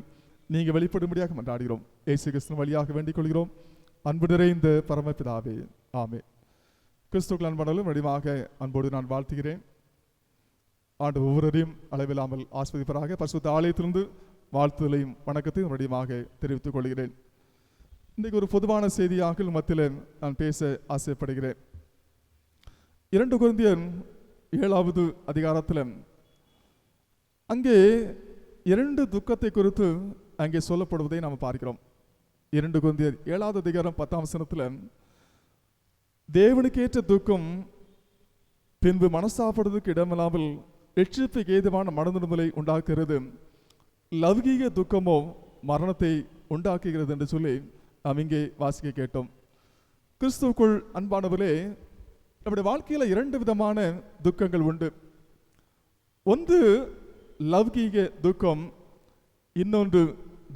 Speaker 1: நீங்கள் வெளிப்படும்படியாக மன்றாடுகிறோம். இயேசு கிறிஸ்துவின் வழியாக வேண்டிக் கொள்கிறோம். அன்பு நிறைந்த பரமபிதாவே, ஆமென். கிறிஸ்துவுக்குள் அன்பானாலும் வடிவாக அன்போடு நான் வாழ்த்துகிறேன். ஆண்டு ஒவ்வொருவரையும் அளவில்லாமல் ஆஸ்வதிப்பராக பரிசுத்த ஆலயத்திலிருந்து வாழ்த்துதலையும் வணக்கத்தையும் வடிவாக தெரிவித்துக் கொள்கிறேன். இன்றைக்கு ஒரு பொதுவான செய்தியாக மத்தியில் நான் பேச ஆசைப்படுகிறேன். 2 கொரிந்தியர் 7வது அதிகாரத்தில் அங்கே 2 துக்கத்தை குறித்து அங்கே சொல்லப்படுவதை நாம் பார்க்கிறோம். 2 கொரிந்தியர் 7வது அதிகாரம் 10ஆம் வசனத்தில் தேவனுக்கேற்ற துக்கம் பின்பு மனசாப்படுவதற்கு இடமில்லாமல் ரட்சிப்புக்கு ஏதுவான மனநிலை உண்டாக்குகிறது, லௌகீக துக்கமோ மரணத்தை உண்டாக்குகிறது என்று சொல்லி நாம் இங்கே வாசிக்க கேட்டோம். கிறிஸ்துவுக்குள் அன்பானவர்களே, நம்முடைய வாழ்க்கையில் 2 விதமான துக்கங்கள் உண்டு. ஒன்று லௌகீக துக்கம், இன்னொன்று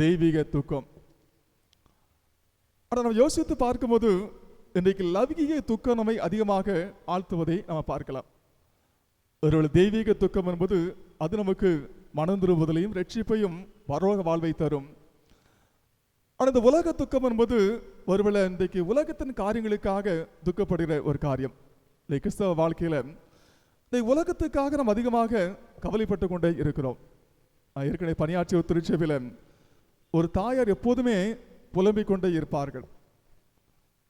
Speaker 1: தெய்வீக துக்கம். ஆனால் நம்ம யோசித்து பார்க்கும்போது இன்றைக்கு லௌகீக துக்கம் நம்மை அதிகமாக ஆழ்த்துவதை நாம் பார்க்கலாம். ஒருவேளை தெய்வீக துக்கம் என்பது அது நமக்கு மனம் திரும்புதலையும் ரட்சிப்பையும் பரலோக வாழ்வை தரும். ஆனால் இந்த உலக துக்கம் என்பது ஒருவேளை இன்றைக்கு உலகத்தின் காரியங்களுக்காக துக்கப்படுகிற ஒரு காரியம். இந்த கிறிஸ்தவ வாழ்க்கையில் இந்த உலகத்துக்காக நாம் அதிகமாக கவலைப்பட்டு கொண்டே இருக்கிறோம். ஏற்கனவே பணியாற்றிய ஒரு திருச்சபையில் ஒரு தாயார் எப்போதுமே புலம்பிக் கொண்டே இருப்பார்கள்.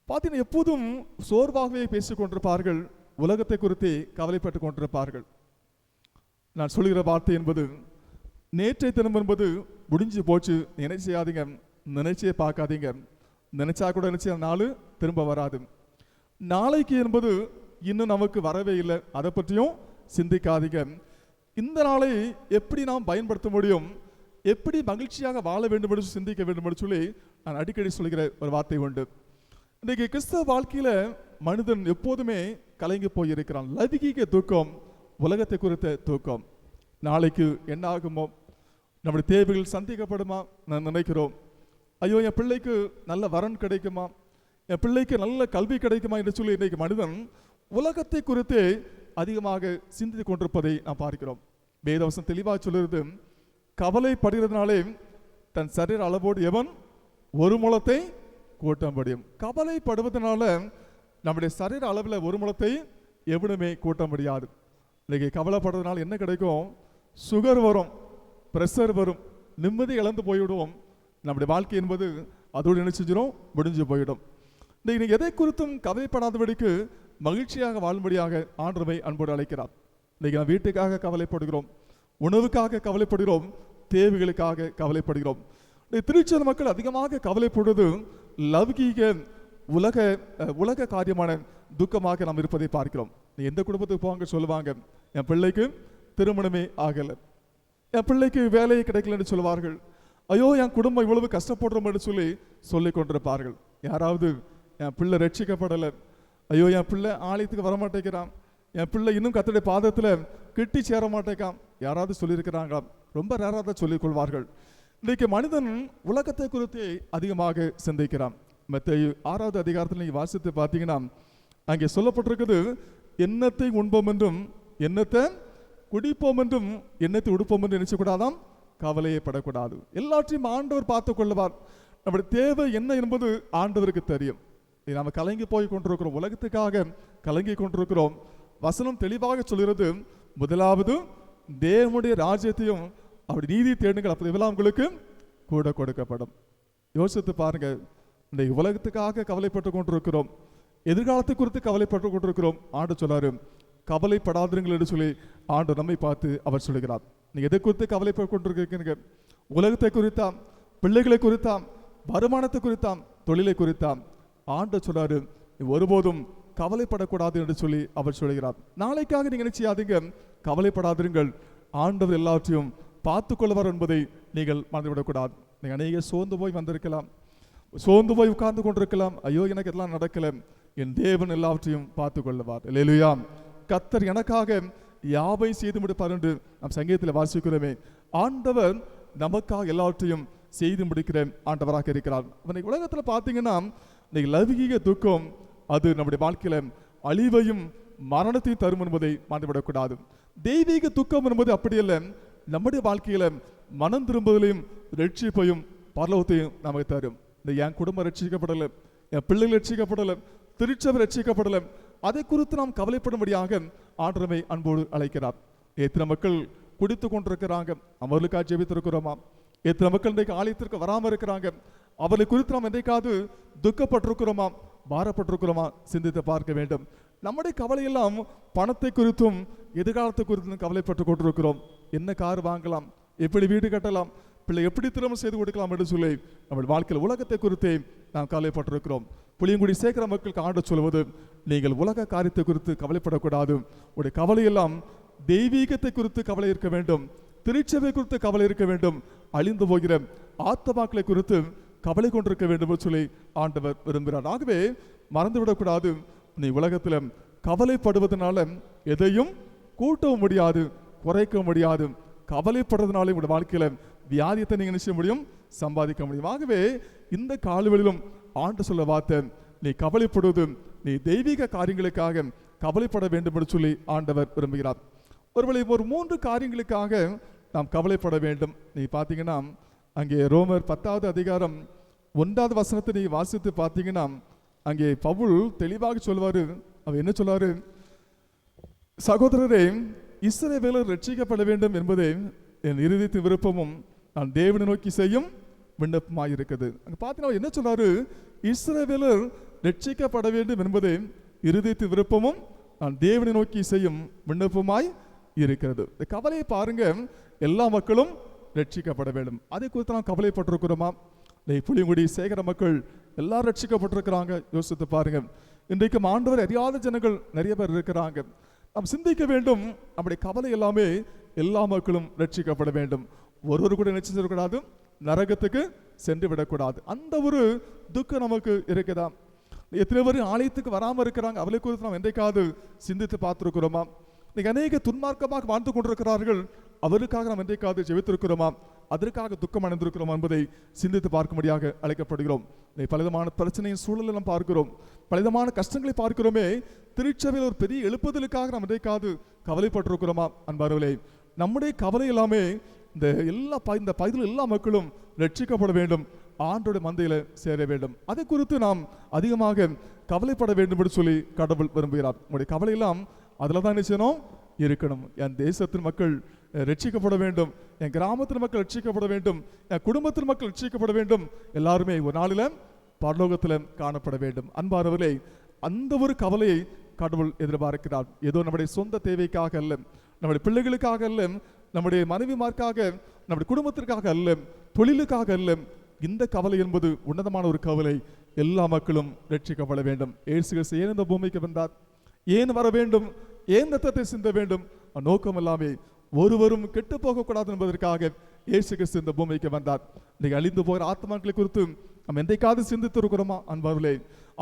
Speaker 1: பார்த்தீங்கன்னா எப்போதும் சோர்வாகவே பேசிக் கொண்டிருப்பார்கள், உலகத்தை குறித்து கவலைப்பட்டு கொண்டிருப்பார்கள். நான் சொல்லுகிற வார்த்தை என்பது நேற்றைய தினம் என்பது முடிஞ்சு போச்சு, நினைச்சு செய்யாதீங்க, நினைச்சே பார்க்காதீங்க. நினைச்சா கூட நினைச்ச நாள் திரும்ப வராது. நாளைக்கு என்பது இன்னும் நமக்கு வரவே இல்லை, அதை பற்றியும் சிந்திக்காதீங்க. இந்த நாளை எப்படி நாம் பயன்படுத்த முடியும், எப்படி மகிழ்ச்சியாக வாழ வேண்டும் என்று சிந்திக்க வேண்டும் என்று சொல்லி நான் அடிக்கடி சொல்கிற ஒரு வார்த்தை உண்டு. இன்றைக்கு கிறிஸ்தவ வாழ்க்கையில் மனிதன் எப்போதுமே கலங்கி போயிருக்கிறான். லௌகீக துக்கம், உலகத்தை குறித்த துக்கம். நாளைக்கு என்ன ஆகுமோ, நம்முடைய தேவைகள் சந்திக்கப்படுமா நான் நினைக்கிறோம். ஐயோ, என் பிள்ளைக்கு நல்ல வரன் கிடைக்குமா, என் பிள்ளைக்கு நல்ல கல்வி கிடைக்குமா என்று சொல்லி இன்றைக்கு மனிதன் உலகத்தை குறித்து அதிகமாக சிந்தித்து கொண்டிருப்பதை நாம் பார்க்கிறோம். வேதவசம் தெளிவாக சொல்லுறது, கவலைப்படுகிறதுனாலே தன் சரீர அளவோடு எவன் ஒரு முழத்தை கூட்ட முடியும். கவலைப்படுவதனால நம்முடைய சரீர அளவில் ஒரு முழத்தை எவனுமே கூட்ட முடியாது. இன்னைக்கு கவலைப்படுறதுனால என்ன கிடைக்கும்? சுகர் வரும், பிரஷர் வரும், நிம்மதி இழந்து போய்விடுவோம். நம்முடைய வாழ்க்கை என்பது அதோடு என்ன செஞ்சிடும், முடிஞ்சு போயிடும். இன்றைக்கு நீங்கள் எதை குறித்தும் கவலைப்படாதபடிக்கு மகிழ்ச்சியாக வாழும்படியாக ஆண்டவரை அன்போடு அழைக்கிறார். இன்றைக்கு நாம் வீட்டுக்காக கவலைப்படுகிறோம், உணவுக்காக கவலைப்படுகிறோம், தேவைகளுக்காக கவலைப்படுகிறோம். திருச்செந்தூர் மக்கள் அதிகமாக கவலைப்படுவது லௌகீக உலக காரியமான துக்கமாக நாம் இருப்பதை பார்க்கிறோம். நீ எந்த குடும்பத்துக்கு போவாங்க சொல்லுவாங்க, என் பிள்ளைக்கு திருமணமே ஆகலை, என் பிள்ளைக்கு வேலையை கிடைக்கலன்னு சொல்லுவார்கள், ஐயோ என் குடும்பம் இவ்வளவு கஷ்டப்படுறோம் என்று சொல்லிக் கொண்டிருப்பார்கள். யாராவது என் பிள்ளை ரட்சிக்கப்படலை, ஐயோ என் பிள்ளை ஆலயத்துக்கு வரமாட்டேங்கிறான், என் பிள்ளை இன்னும் கர்த்தருடைய பாதத்தில் கிட்டி சேர மாட்டேங்கான், யாராவது சொல்லியிருக்கிறாங்களாம்? ரொம்ப ரேராக சொல்லிக் கொள்வார்கள். இன்றைக்கு மனிதன் உலகத்தை குறித்து அதிகமாக சிந்திக்கிறான். மத்தேயு 6வது அதிகாரத்தில் நீங்கள் வாசித்து பார்த்தீங்கன்னா அங்கே சொல்லப்பட்டிருக்குது, எண்ணத்தை உண்போம் என்றும் எண்ணத்தை குடிப்போம் என்றும் எண்ணத்தை உடுப்போம் என்று நினைச்சக்கூடாதாம், கவலையப்படக்கூடாது. எல்லாற்றையும் ஆண்டவர் பார்த்து கொள்ளுவார். நம்முடைய தேவை என்ன என்பது ஆண்டவருக்கு தெரியும். நாம் கலங்கி போய் கொண்டிருக்கிறோம், உலகத்துக்காக கலங்கி கொண்டிருக்கிறோம். வசனம் தெளிவாக சொல்கிறது, முதலாவது தேவனுடைய ராஜ்யத்தையும் அப்படி நீதி தேடுங்கள், அப்படி எல்லாம் உங்களுக்கு கூட கொடுக்கப்படும். யோசித்து பாருங்க, இன்றைக்கு உலகத்துக்காக கவலைப்பட்டு கொண்டிருக்கிறோம், எதிர்காலத்தை குறித்து கவலைப்பட்டு கொண்டிருக்கிறோம். ஆண்டு சொல்லாரு, கவலைப்படாதீர்கள் என்று சொல்லி ஆண்டு நம்மை பார்த்து அவர் சொல்கிறார். நீங்க எதை குறித்து கவலைப்பட்டு கொண்டிருக்கீங்க? உலகத்தை குறித்தாம், பிள்ளைகளை குறித்தாம், வருமானத்தை குறித்தாம், தொழிலை குறித்தாம். ஆண்டு சொல்லாரு, ஒருபோதும் கவலைப்படக்கூடாது என்று சொல்லி அவர் சொல்கிறார். நாளைக்காக நீங்க என்ன செய்யாதீங்க, கவலைப்படாதீர்கள், ஆண்டவர் எல்லாவற்றையும் பார்த்து கொள்வார் என்பதை நீங்கள் மறந்துவிடக்கூடாது. நீங்கள் அநேக சோர்ந்து போய் வந்திருக்கலாம், சோர்ந்து போய் உட்கார்ந்து கொண்டிருக்கலாம், ஐயோ எனக்கு எல்லாம் நடக்கல, என் தேவன் எல்லாவற்றையும் பார்த்து கொள்வார். அல்லேலூயா. கர்த்தர் எனக்காக யாவை செய்து முடிப்பார் என்று நாம் சங்கீதத்தில் வாசிக்கிறோமே. ஆண்டவர் நமக்காக எல்லாவற்றையும் செய்து முடிக்கிற ஆண்டவராக இருக்கிறார். இன்னைக்கு உலகத்தில் பார்த்தீங்கன்னா இன்னைக்கு லௌகீக துக்கம் அது நம்முடைய வாழ்க்கையில அழிவையும் மரணத்தையும் தரும் என்பதை மறந்துவிடக்கூடாது. தெய்வீக துக்கம் என்பது அப்படியல்ல, நம்முடைய வாழ்க்கையில மனம் திரும்புதலையும் ரட்சிப்பையும் பரலோகத்தையும் நமக்கு தரும். இந்த என் குடும்பம் ரட்சிக்கப்படலை, என் பிள்ளைகள் ரட்சிக்கப்படலை, திருச்சபை ரட்சிக்கப்படலை, அதை குறித்து நாம் கவலைப்படும்படியாக ஆண்டவரை அன்போடு அழைக்கிறார். எத்தனை மக்கள் குடித்து கொண்டிருக்கிறாங்க, அவர்களுக்காக ஜெபித்திருக்கிறோமா? எத்தனை மக்கள் இன்றைக்கு ஆலயத்திற்கு வராமல் இருக்கிறாங்க, அவர்களை குறித்து நாம் என்றைக்காவது துக்கப்பட்டிருக்கிறோமா, பாரப்பட்டிருக்கிறோமா? சிந்தித்து பார்க்க வேண்டும். நம்முடைய கவலையெல்லாம் பணத்தை குறித்தும் எதிர்காலத்தை குறித்தும் கவலைப்பட்டு கொண்டிருக்கிறோம். என்ன கார் வாங்கலாம், எப்படி வீடு கட்டலாம், பிள்ளை எப்படி திருமணம் செய்து கொடுக்கலாம் என்று சொல்லி நம்ம வாழ்க்கையில் உலகத்தை குறித்தே நாம் கவலைப்பட்டிருக்கிறோம். புளியங்குடி சேர்க்கிற மக்களுக்கு ஆண்டு சொல்வது, நீங்கள் உலக காரியத்தை குறித்து கவலைப்படக்கூடாது, உடைய கவலையெல்லாம் தெய்வீகத்தை குறித்து கவலை இருக்க வேண்டும், திருச்சபை குறித்து கவலை இருக்க வேண்டும், அழிந்து போகிற ஆத்மாக்களை குறித்து கவலை கொண்டிருக்க வேண்டும் என்று சொல்லி ஆண்டவர் விரும்புகிறார். ஆகவே மறந்துவிடக்கூடாது, நீ உலகத்தில் கவலைப்படுவதனால எதையும் கூட்டவும் முடியாது, குறைக்க முடியாது. கவலைப்படுறதுனால உங்களுடைய வாழ்க்கையில வியாதியத்தை நீங்க நிச்சய முடியும், சம்பாதிக்க முடியும். ஆகவே இந்த காலவெளியிலும் ஆண்டு சொல்ல வார்த்தை, நீ கவலைப்படுவது நீ தெய்வீக காரியங்களுக்காக கவலைப்பட வேண்டும் என்று சொல்லி ஆண்டவர் விரும்புகிறார். ஒருவேளை ஒரு 3 காரியங்களுக்காக நாம் கவலைப்பட வேண்டும். நீ பார்த்தீங்கன்னா அங்கே ரோமர் 10வது அதிகாரம் 1வது வசனத்தை நீ வாசித்து பார்த்தீங்கன்னா அங்கே பவுல் தெளிவாக சொல்வாரு. அவர் என்ன சொல்வாரு? சகோதரரே, இஸ்ரவேலர் ரட்சிக்கப்பட வேண்டும் என்பதே என் இருதயத்தின் விருப்பமும் நான் தேவனை நோக்கி செய்யும் விண்ணப்பமாயிருக்குது. அங்க பார்த்தீங்கன்னா என்ன சொல்றாரு? இஸ்ரவேலர் ரட்சிக்கப்பட வேண்டும் என்பதே இருதயத்தின் விருப்பமும் நான் தேவனை நோக்கி செய்யும் விண்ணப்பமாய் இருக்கிறது. இந்த கவலையை பாருங்க, எல்லா மக்களும் ரட்சிக்கப்பட வேண்டும். அதை குறித்து நாம் கவலைப்பட்டிருக்கிறோமா? புளியங்குடி சேகர மக்கள் எல்லாரும் ரட்சிக்கப்பட்டிருக்கிறாங்க. யோசித்து பாருங்க. இன்றைக்கும் ஆண்டவர் அறியாத ஜனங்கள் நிறைய பேர் இருக்கிறாங்க. நாம் சிந்திக்க வேண்டும், நம்முடைய கவலை எல்லாமே எல்லா மக்களும் ரட்சிக்கப்பட வேண்டும். ஒருவர் கூட நிச்சயிடக்கூடாது, நரகத்துக்கு சென்று விடக்கூடாது. அந்த ஒரு துக்கம் நமக்கு இருக்குதா? எத்தனை பேர் ஆலயத்துக்கு வராமல் இருக்கிறாங்க, அவளை குறித்து நாம் என்றைக்காவது சிந்தித்து பார்த்துருக்கிறோமா? இன்னைக்கு அநேக துன்மார்க்கமாக வாழ்ந்து கொண்டிருக்கிறார்கள், அவருக்காக நாம் என்றைக்காவது ஜெபித்திருக்கிறோமா? அதற்காக துக்கம் அடைந்திருக்கிறோம் என்பதை சிந்தித்து பார்க்கும்படியாக அழைக்கப்படுகிறோம். பலவிதமான பிரச்சனையின் சூழலை நாம் பார்க்கிறோம், பலவிதமான கஷ்டங்களை பார்க்கிறோமே. திருச்சபையில் ஒரு பெரிய எழுப்புதலுக்காக நாம் என்றைக்காவது கவலைப்பட்டிருக்கிறோமா? அன்பார்களே, நம்முடைய கவலை எல்லாமே இந்த பகுதியில் எல்லா மக்களும் ரட்சிக்கப்பட வேண்டும், ஆண்டோடைய மந்தையில சேர வேண்டும். அதை குறித்து நாம் அதிகமாக கவலைப்பட வேண்டும் என்று சொல்லி கடவுள் விரும்புகிறார். உங்களுடைய கவலை எல்லாம் அதில் தான் நிச்சயம் இருக்கணும். என் தேசத்தின் மக்கள் ரட்சிக்கப்பட வேண்டும், என் கிராமத்தின் மக்கள் ரட்சிக்கப்பட வேண்டும், என் குடும்பத்தின் மக்கள் ரட்சிக்கப்பட வேண்டும், எல்லாருமே ஒரு நாளில் பரலோகத்தில் காணப்பட வேண்டும். அன்பானவர்களே, அந்த ஒரு கவலையை கடவுள் எதிர்பார்க்கிறார். ஏதோ நம்முடைய சொந்த தேவைக்காக அல்ல, நம்முடைய பிள்ளைகளுக்காக அல்ல, நம்முடைய மனைவிமார்க்காக, நம்முடைய குடும்பத்திற்காக அல்ல, தொழிலுக்காக அல்ல. இந்த கவலை என்பது உன்னதமான ஒரு கவலை. எல்லா மக்களும் ரட்சிக்கப்பட வேண்டும். இயேசு கிறிஸ்து ஏன் இந்த பூமிக்கு வந்தார், ஏன் வர வேண்டும், ஏன் ரத்தத்தை சிந்த வேண்டும், நோக்கம் எல்லாமே ஒருவரும் கெட்டு போகக்கூடாது என்பதற்காக இயேசு கிறிஸ்து இந்த பூமிக்கு வந்தார். இன்னைக்கு அழிந்து போகிற ஆத்மாக்களை குறித்து நம்ம எந்தைக்காவது சிந்தித்திருக்கிறோமா? அன்பர்களே,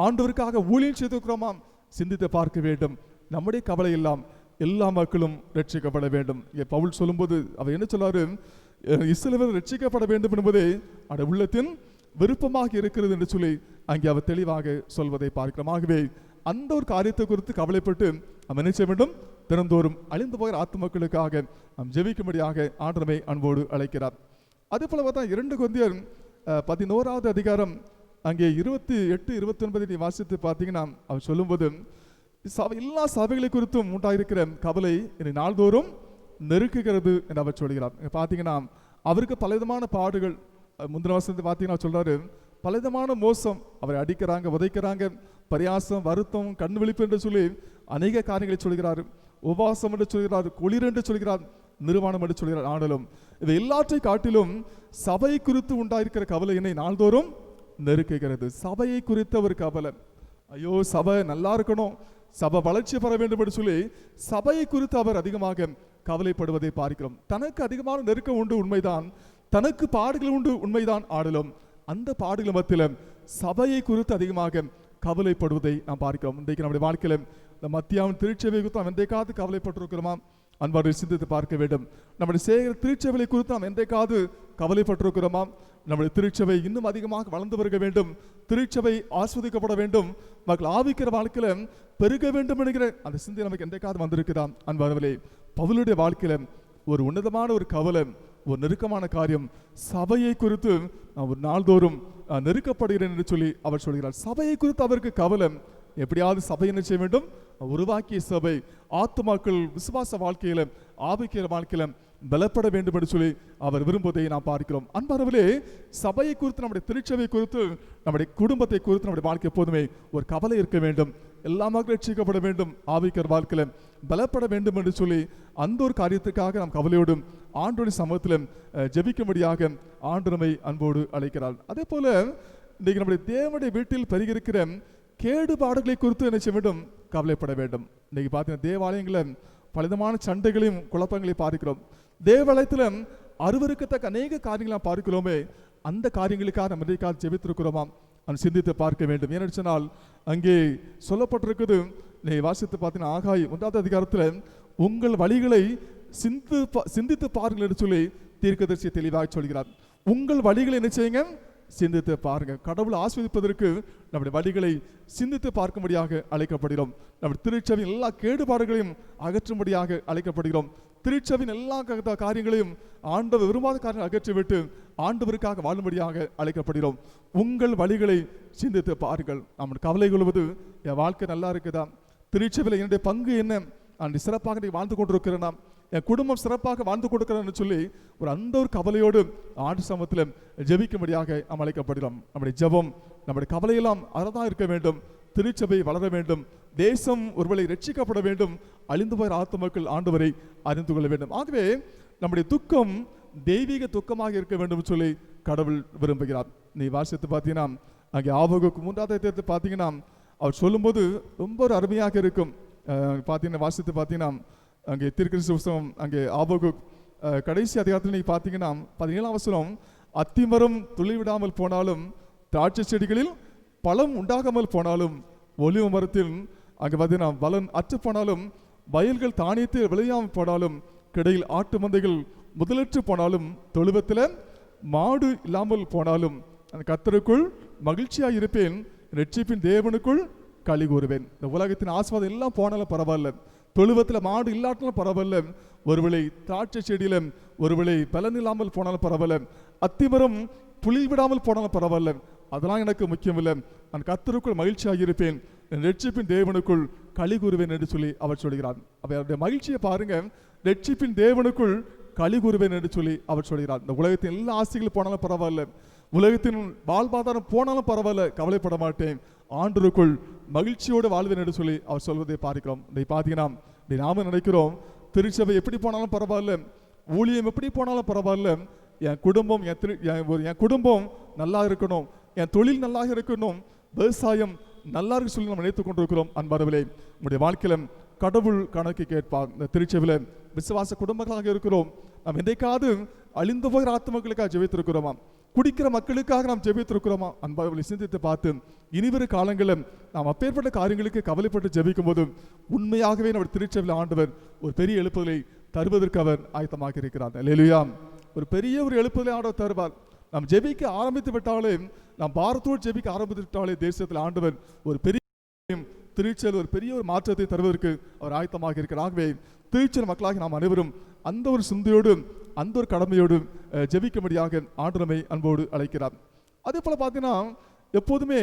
Speaker 1: ஆண்டவருக்காக ஊழியம் செய்திருக்கிறோமா? சிந்தித்து பார்க்க வேண்டும். நம்முடைய கவலை எல்லாம் எல்லா மக்களும் ரட்சிக்கப்பட வேண்டும். பவுல் சொல்லும்போது அவர் என்ன சொல்லாரு, இஸ்ரவேல் ரட்சிக்கப்பட வேண்டும் என்பதே அந்த உள்ளத்தின் விருப்பமாக இருக்கிறது என்று சொல்லி அங்கே அவர் தெளிவாக சொல்வதை பார்க்கிறோம். ஆகவே அந்த ஒரு காரியத்தை குறித்து கவலைப்பட்டு நாம் என்ன செய்ய வேண்டும்? தினந்தோறும் அழிந்து போகிற ஆத்துமக்களுக்காக நாம் ஜெபிக்கும்படியாக ஆண்டவரை அன்போடு அழைக்கிறார். அதே போல பார்த்தா 2 கொரிந்தியர் 11வது அதிகாரம் அங்கே 28, 29 நீ வாசித்து பார்த்தீங்கன்னா அவர் சொல்லும்போது எல்லா சபைகளை குறித்தும் உண்டாயிருக்கிற கவலை என்னை நாள்தோறும் நெருக்குகிறது என்று அவர் சொல்கிறார். பார்த்தீங்கன்னா அவருக்கு பலவிதமான பாடுகள், முந்தின வருஷத்தை பார்த்தீங்கன்னா சொல்றாரு, பலவிதமான மோசம், அவரை அடிக்கிறாங்க, உதைக்கிறாங்க, பரியாசம், வருத்தம், கண் விழிப்பு என்று சொல்லி அநேக காரியங்களை சொல்கிறார். உபவாசம் என்று சொல்கிறார், குளிர் என்று சொல்கிறார், நிர்வாணம் என்று சொல்கிறார். ஆனாலும் இவை எல்லாற்றை காட்டிலும் சபை குறித்து உண்டாயிருக்கிற கவலை என்னை நாள்தோறும் நெருக்குகிறது. சபையை குறித்த ஒரு கவலை, ஐயோ சபை நல்லா இருக்கணும், சபை வளர்ச்சி பெற வேண்டும் என்று சொல்லி சபையை குறித்து அவர் அதிகமாக கவலைப்படுவதை பார்க்கிறோம். தனக்கு அதிகமான நெருக்கம் உண்டு, உண்மைதான், தனக்கு பாடுகள் உண்டு, உண்மைதான். ஆடலும் அந்த பாடுகள் மத்தியில் சபையை குறித்து அதிகமாக கவலைப்படுவதை நாம் பார்க்கிறோம். இன்றைக்கு நம்முடைய வாழ்க்கையில இந்த மத்தியாவின் திருச்சபை குறித்து நாம் எந்தைக்காவது கவலைப்பட்டிருக்கிறோமா? அன்பாடு சிந்தித்து பார்க்க வேண்டும். நம்முடைய சேகர திருச்சபை குறித்து நாம் எந்தைக்காவது கவலைப்பட்டிருக்கிறோமா? நம்முடைய திருச்சபை இன்னும் அதிகமாக வளர்ந்து வருக வேண்டும், திருச்சபை ஆஸ்வதிக்கப்பட வேண்டும், மக்கள் ஆவிக்கிற வாழ்க்கையில பெருக வேண்டும் என்கிற அந்த சிந்தை நமக்கு எந்தைக்காவது வந்திருக்குதாம்? அன்பானவர்களே, பவுலுடைய வாழ்க்கையில ஒரு உன்னதமான ஒரு கவலை, ஒரு நெருக்கமான காரியம், சபையை குறித்து ஒரு நாள்தோறும் நெருக்கப்படுகிறேன் என்று சொல்லி அவர் சொல்கிறார். சபையை குறித்து அவருக்கு கவலை. எப்படியாவது சபை என்ன செய்ய வேண்டும்? உருவாக்கிய சபை ஆத்துமாக்கள் விசுவாச வாழ்க்கையில, ஆவிக்கிற வாழ்க்கையில பலப்பட வேண்டும் என்று சொல்லி அவர் விரும்புவதை நாம் பார்க்கிறோம். அன்பானவர்களே, சபையை குறித்து, நம்முடைய திருச்சபை குறித்து, நம்முடைய குடும்பத்தை குறித்து நம்முடைய வாழ்க்கை எப்போதுமே ஒரு கவலை இருக்க வேண்டும். எல்லா மக்களும் ரட்சிக்கப்பட வேண்டும், ஆவிக்கிற வாழ்க்கையில பலப்பட வேண்டும் என்று சொல்லி அந்த ஒரு காரியத்துக்காக நாம் கவலையோடும் ஆண்டோடைய சமூகத்தில் ஜெபிக்கும்படியாக ஆண்டு நம்மை அன்போடு அழைக்கிறார். அதே போல இன்றைக்கு நம்முடைய தேவனுடைய வீட்டில் பெருகிருக்கிற கேடுபாடுகளை குறித்து என்ன செய்ய வேண்டும்? கவலைப்பட வேண்டும். இன்னைக்கு பார்த்தீங்கன்னா தேவாலயங்களில் பலவிதமான சண்டைகளையும் குழப்பங்களையும் பார்க்கிறோம். தேவாலயத்தில் அருவருக்கத்தக்க அநேக காரியங்களை பார்க்கிறோமே, அந்த காரியங்களுக்காக நம்ம இன்றைக்காக ஜெபித்திருக்கிறோமா? நான் சிந்தித்து பார்க்க வேண்டும். ஏன்னு சொன்னால் அங்கே சொல்லப்பட்டிருக்குது, நீ வாசித்து பார்த்தீங்கன்னா ஆகாய் 1வது அதிகாரத்தில் உங்கள் வழிகளை சிந்தித்து பாருங்கள் என்று சொல்லி தீர்க்கதரிசி தெளிவாக சொல்கிறார். உங்கள் வழிகளை என்ன செய்யுங்க? சிந்தித்து பாருங்க. கடவுளை ஆஸ்வதிப்பதற்கு நம்முடைய வழிகளை சிந்தித்து பார்க்கும்படியாக அழைக்கப்படுகிறோம். நம்முடைய திருச்சபையின் எல்லா கேடுபாடுகளையும் அகற்றும்படியாக அழைக்கப்படுகிறோம். திருச்சபையின் எல்லா காரியங்களையும் ஆண்டவர் விரும்பாத காரியங்களை அகற்றிவிட்டு ஆண்டவருக்காக வாழும்படியாக அழைக்கப்படுகிறோம். உங்கள் வழிகளை சிந்தித்து பாருங்கள். நம்ம கவலை கொள்வது, என் வாழ்க்கை நல்லா இருக்குதா, திருச்சபையில் என்னுடைய பங்கு என்ன, நான் சிறப்பாக வாழ்ந்து கொண்டிருக்கிறேனா, என் குடும்பம் சிறப்பாக வாழ்ந்து கொடுக்கிறேன்னு சொல்லி அந்த ஒரு கவலையோடு ஆண்டு சமூகத்தில் ஜெபிக்கும்படியாக நாம் அழைக்கப்படுகிறோம். நம்முடைய ஜெபம், நம்முடைய கவலையெல்லாம் அதுதான் இருக்க வேண்டும். திருச்சபை வளர வேண்டும், தேசம் ஒருவேளை ரட்சிக்கப்பட வேண்டும், அழிந்து போகிற ஆத்துமக்கள் ஆண்டவரை அறிந்து கொள்ள வேண்டும். ஆகவே நம்முடைய துக்கம் தெய்வீக துக்கமாக இருக்க வேண்டும் சொல்லி கடவுள் விரும்புகிறார். நீ வாசித்து பார்த்தீங்கன்னா அங்கே ஆபகுக்கு 3வது அதிகாரத்தை பார்த்தீங்கன்னா அவர் சொல்லும்போது ரொம்ப ஒரு அருமையாக இருக்கும். பார்த்தீங்கன்னா வாசித்து பார்த்தீங்கன்னா அங்கே தீர்க்கதரிசி புத்தகம் அங்கே ஆபகுக் கடைசி அதிகாரத்தில் நீ பார்த்தீங்கன்னா 17ஆம் வசனம், அத்திமரம் துளிவிடாமல் போனாலும், திராட்சை செடிகளில் பழம் உண்டாகாமல் போனாலும், ஒலிவ மரத்தில் அங்கே பார்த்தீங்கன்னா பலன் அற்று போனாலும், வயல்கள் தானியத்தில் விளையாமல் போனாலும், கிடையில் ஆட்டு மந்தைகள் முதலற்று போனாலும், தொழுவத்தில் மாடு இல்லாமல் போனாலும், அந்த கர்த்தருக்குள் மகிழ்ச்சியாக இருப்பேன், ரட்சிப்பின் தேவனுக்குள் களி கூறுவேன். இந்த உலகத்தின் ஆசீர்வாதம் எல்லாம் போனாலும் பரவாயில்ல, தொழுவத்தில் மாடு இல்லாட்டிலும் பரவாயில்ல, ஒருவேளை திராட்சை செடியில ஒருவேளை பலன் இல்லாமல் போனாலும் பரவாயில்ல, அத்திமரம் புளி விடாமல் போனாலும் பரவாயில்ல, அதெல்லாம் எனக்கு முக்கியமில்லை, நான் கர்த்தருக்குள் மகிழ்ச்சியாக இருப்பேன், ரட்சிப்பின் தேவனுக்குள் களி கூறுவேன் என்று சொல்லி அவர் சொல்கிறார். அவருடைய மகிழ்ச்சியை பாருங்க, ரட்சிப்பின் தேவனுக்குள் களி கூறுவேன் என்று சொல்லி அவர் சொல்கிறார். இந்த உலகத்தின் எல்லா ஆசைகளும் போனாலும் பரவாயில்ல, உலகத்தின் வாழ்வாதாரம் போனாலும் பரவாயில்ல, கவலைப்பட மாட்டேன், ஆண்டவருக்குள் மகிழ்ச்சியோடு வாழ்வேன் என்று சொல்லி அவர் சொல்வதை பார்க்கிறோம். இதை பார்த்தீங்கன்னா நாம நினைக்கிறோம் திருச்சபை எப்படி போனாலும் பரவாயில்ல, ஊழியம் எப்படி போனாலும் பரவாயில்ல, என் குடும்பம் என் குடும்பம் நல்லா இருக்கணும், என் தொழில் நல்லா இருக்கணும், விவசாயம் நல்லா இருக்கு சொல்லி நம்ம நினைத்துக் கொண்டிருக்கிறோம். அன்பானவர்களே, நம்முடைய வாழ்க்கையில கடவுள் கணக்கு கேட்பார். இந்த திருச்சபையில விசுவாச குடும்பங்களாக இருக்கிறோம். நாம் என்றைக்காவது அழிந்து போகிற ஆத்மக்களுக்காக ஜெபித்திருக்கிறோமா? குடிக்கிற மக்களுக்காக நாம் ஜெபித்திருக்கிறோமா? அன்பானவர்களை சிந்தித்து பார்த்து இனிவரும் காலங்களில் நாம் அப்பேற்பட்ட காரியங்களுக்கு கவலைப்பட்டு ஜெபிக்கும் போது உண்மையாகவே நம்முடைய திருச்சபையில் ஆண்டவர் ஒரு பெரிய எழுப்புதலை தருவதற்கு அவர் ஆயத்தமாக இருக்கிறார். அல்லேலூயா. ஒரு பெரிய ஒரு எழுப்புதலை ஆண்டவர் தருவார். நாம் ஜெபிக்க ஆரம்பித்து விட்டாலே, நாம் பாரத்தோடு ஜெபிக்க ஆரம்பித்து விட்டாலே தேசத்தில் ஆண்டவர் ஒரு பெரிய திருச்சல் ஒரு பெரிய ஒரு மாற்றத்தை தருவதற்கு அவர் ஆயத்தமாக இருக்கிறார். ஆகவே திருச்சல் மக்களாக நாம் அனைவரும் அந்த ஒரு சிந்தையோடு அந்த ஒரு கடமையோடு ஜெபிக்கும்படியாக ஆண்டவரை அன்போடு அழைக்கிறார். அதே போல பார்த்தீங்கன்னா எப்போதுமே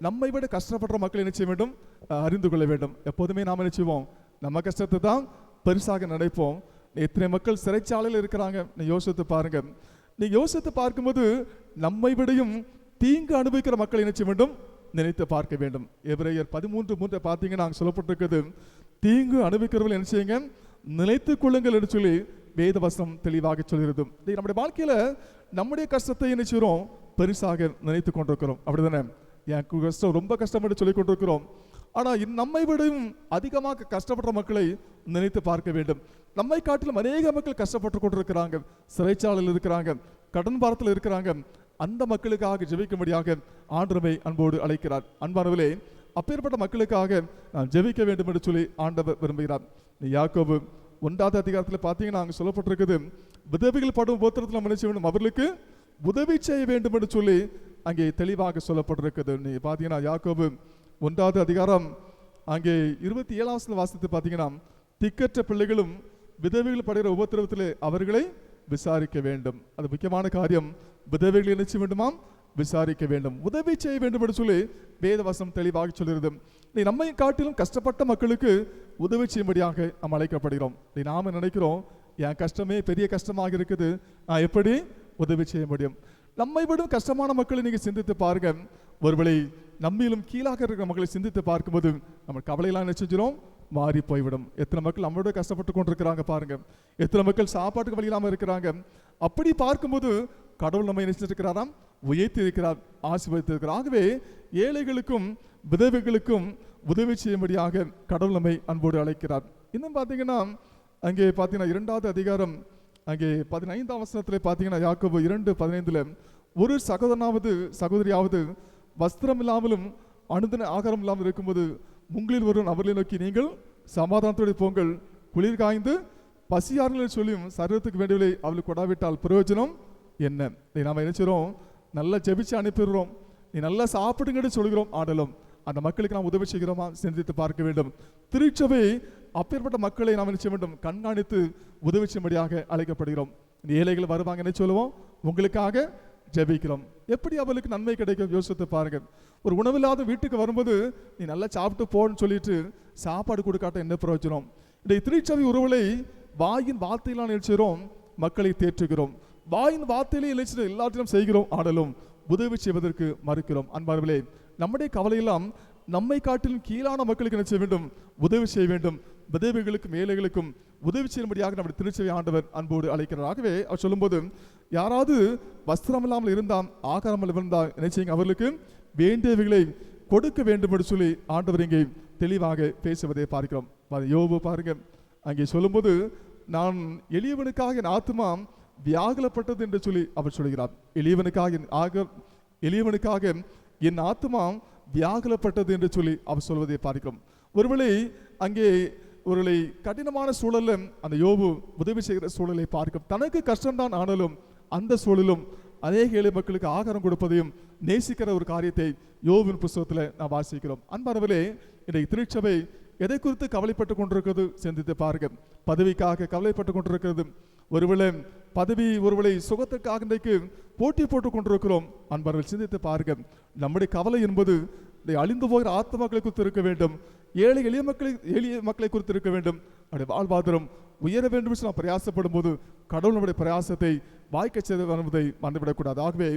Speaker 1: நம்மை விட கஷ்டப்படுற மக்கள் என்ன செய்ய வேண்டும்? அறிந்து கொள்ள வேண்டும். எப்போதுமே நாம் என்ன செய்வோம்? நம்ம கஷ்டத்தை தான் பெருசாக நினைப்போம். எத்தனை மக்கள் சிறைச்சாலையில் இருக்கிறாங்க, நீ யோசித்து பாருங்க. நீ யோசித்து பார்க்கும்போது நம்மை விடையும் தீங்கு அனுபவிக்கிற மக்கள் என்ன செய்ய வேண்டும்? நினைத்து பார்க்க வேண்டும். எபிரேயர் 13:3 பார்த்தீங்கன்னா நாங்கள் சொல்லப்பட்டிருக்கிறது, தீங்கு அனுபவிக்கிறவர்கள் என்ன செய்யுங்க? நினைத்து கொள்ளுங்கள் என்று சொல்லி வேத வசனம் தெளிவாக சொல்கிறது. நம்முடைய வாழ்க்கையில நம்முடைய கஷ்டத்தை என்ன செய்கிறோம்? பெருசாக நினைத்து கொண்டிருக்கிறோம். அப்படிதானே? என் கஷ்டம் ரொம்ப கஷ்டம் என்று சொல்லி கொண்டிருக்கிறோம். ஆனால் நம்மை விடவும் அதிகமாக கஷ்டப்படுற மக்களை நினைத்து பார்க்க வேண்டும். நம்மை காட்டிலும் அநேக மக்கள் கஷ்டப்பட்டு கொண்டிருக்கிறாங்க, சிறைச்சாலையில் இருக்கிறாங்க, கடன் பாரத்தில் இருக்கிறாங்க. அந்த மக்களுக்காக ஜெபிக்கும்படியாக ஆண்டவரை அன்போடு அழைக்கிறார். அன்பானவர்களே, அப்பேற்பட்ட மக்களுக்காக நான் ஜெபிக்க வேண்டும் என்று சொல்லி ஆண்டவர் விரும்புகிறார். யாக்கோபு 1வது அதிகாரத்தில் பார்த்தீங்கன்னா அங்கே சொல்லப்பட்டிருக்குது, விதவைகள் படும் உபத்திரத்தில் மன்னிச்ச வேண்டும், அவர்களுக்கு உதவி செய்ய வேண்டும் என்று சொல்லி அங்கே தெளிவாக சொல்லப்பட்டிருக்குது. நீ பார்த்தீங்கன்னா யாக்கோபு 1வது அதிகாரம் அங்கே 27 வாசத்தை பார்த்தீங்கன்னா, திக்கற்ற பிள்ளைகளும் விதவைகள் படுகிற உபத்திரவத்திலே அவர்களை விசாரிக்க வேண்டும். அது முக்கியமான காரியம். விதவைகள் என்ன செய்ய வேண்டுமாம்? விசாரிக்க வேண்டும், உதவி செய்ய வேண்டும் என்று சொல்லி வேதவசனம் தெளிவாக சொல்கிறது. நீ நம்மை காட்டிலும் கஷ்டப்பட்ட மக்களுக்கு உதவி செய்யும்படியாக நாம் அழைக்கப்படுகிறோம். நீ நாம நினைக்கிறோம் என் கஷ்டமே பெரிய கஷ்டமாக இருக்குது, நான் எப்படி உதவி செய்ய முடியும்? நம்மை விடும் கஷ்டமான மக்களை நீங்க சிந்தித்து பாருங்க. ஒருவேளை நம்மிலும் கீழாக இருக்கிற மக்களை சிந்தித்து பார்க்கும்போது நம்ம கவலையெல்லாம் என்ன செஞ்சிடும்? மாறி போய்விடும். எத்தனை மக்கள் நம்மளோட கஷ்டப்பட்டு கொண்டிருக்கிறாங்க பாருங்க. எத்தனை மக்கள் சாப்பாட்டுக்கு வழி இல்லாமல் இருக்கிறாங்க. அப்படி பார்க்கும்போது கடவுள் நம்ம என்ன செஞ்சிருக்கிறாராம்? உயர்த்தி இருக்கிறார், ஆசீர்வதித்திருக்கிறார். ஆகவே ஏழைகளுக்கும் விதவைகளுக்கும் உதவி செய்யும்படியாக கடவுள் நம்மை அன்போடு அழைக்கிறார். இன்னும் பார்த்தீங்கன்னா அங்கே பார்த்தீங்கன்னா 2வது அதிகாரம் அங்கே 15ஆம் வசனத்தில் பார்த்தீங்கன்னா யாக்கோபு 2:15 ஒரு சகோதரியாவது வஸ்திரம் இல்லாமலும் அனுதின ஆகாரம் இல்லாமல் இருக்கும்போது உங்களில் ஒருவன் அவர்களை நோக்கி நீங்கள் சமாதானத்தோடு போங்கள், குளிர் காய்ந்து பசியார்கள் சொல்லியும் சரீரத்துக்கு வேண்டியவளை அவளுக்கு கொடாவிட்டால் பிரயோஜனம் என்ன? நாம் என்ன செய்கிறோம்? நல்லா ஜெபிச்சு அனுப்பிடுறோம், நீ நல்லா சாப்பிடுங்கன்னு சொல்கிறோம். ஆடலும் அந்த மக்களுக்கு நாம் உதவி செய்கிறோமா? சிந்தித்து பார்க்க வேண்டும். திருச்சபை அப்பேற்பட்ட மக்களை நாம் என்ன செய்ய வேண்டும்? கண்காணித்து உதவி செய்யும்படியாக அழைக்கப்படுகிறோம். ஏழைகள் வருவாங்க, என்ன சொல்லுவோம்? உங்களுக்காக ஜெபிக்கிறோம். எப்படி அவளுக்கு நன்மை கிடைக்கும்? யோசித்து பாருங்க. ஒரு உணவில்லாத வீட்டுக்கு வரும்போது நீ நல்லா சாப்பிட்டு போன்னு சொல்லிட்டு சாப்பாடு கொடுக்காட்ட என்ன பிரயோஜனம்? இந்த திருச்சபை உறவுகளை வாயின் வார்த்தையெல்லாம் நினைச்சிடும், மக்களை தேற்றுகிறோம். வாயின் வார்த்தையிலே நினைச்சு எல்லாத்தையும் செய்கிறோம், ஆடலும் உதவி செய்வதற்கு மறுக்கிறோம். அன்பார்களே, நம்முடைய கவலையெல்லாம் நம்மை காட்டிலும் கீழான மக்களுக்கு என்ன செய்ய வேண்டும்? உதவி செய்ய வேண்டும். விதவைகளுக்கும் ஏழைகளுக்கும் உதவி செய்யும்படியாக நம்முடைய திருச்சபை ஆண்டவர் அன்போடு அழைக்கிறார். ஆகவே அவர் சொல்லும்போது, யாராவது வஸ்திரம் இல்லாமல் இருந்தால், ஆகாரம் இருந்தால் என்ன செய்யுங்க? அவர்களுக்கு வேண்டியவைகளை கொடுக்க வேண்டும் என்று சொல்லி ஆண்டவர் இங்கே தெளிவாக பேசுவதை பார்க்கிறோம். யோபு பாருங்க, அங்கே சொல்லும்போது, நான் எளியவனுக்காக என் ஆத்மா வியாகுலப்பட்டது என்று சொல்லி அவர் சொல்கிறார். எளியவனுக்காக என் ஆத்மா வியாகுலப்பட்டது என்று சொல்லி அவர் சொல்வதை பார்க்கிறோம். ஒருவேளை அங்கே ஒருவேளை கடினமான சூழல்ல அந்த யோபு உதவி செய்கிற சூழலை பார்க்கும். தனக்கு கஷ்டம்தான், ஆனாலும் அந்த சூழலும் அநேக ஏழை மக்களுக்கு ஆகாரம் கொடுப்பதையும் நேசிக்கிற ஒரு காரியத்தை யோபின் புஸ்தகத்தில் நாம் வாசிக்கிறோம். அன்பானவர்களே, இன்றைக்கு திருச்சபை எதை குறித்து கவலைப்பட்டு கொண்டிருக்கிறது? சிந்தித்து பாருங்க. பதவிக்காக கவலைப்பட்டு கொண்டிருக்கிறது. ஒருவேளை பதவி, ஒருவேளை சுகத்துக்காக இன்றைக்கு போட்டி போட்டு கொண்டிருக்கிறோம். அன்பர்கள் சிந்தித்து பாருங்க. நம்முடைய கவலை என்பது அழிந்து போகிற ஆத்மாக்களை குறித்து இருக்க வேண்டும், எளிய மக்களை குறித்து இருக்க வேண்டும். அவருடைய வாழ்வாதாரம் உயர வேண்டும் என்று நாம் பிரயாசப்படும் போது கடவுள் நம்முடைய பிரயாசத்தை வாய்க்க செய்து வருவதை மறந்துவிடக்கூடாது. ஆகவே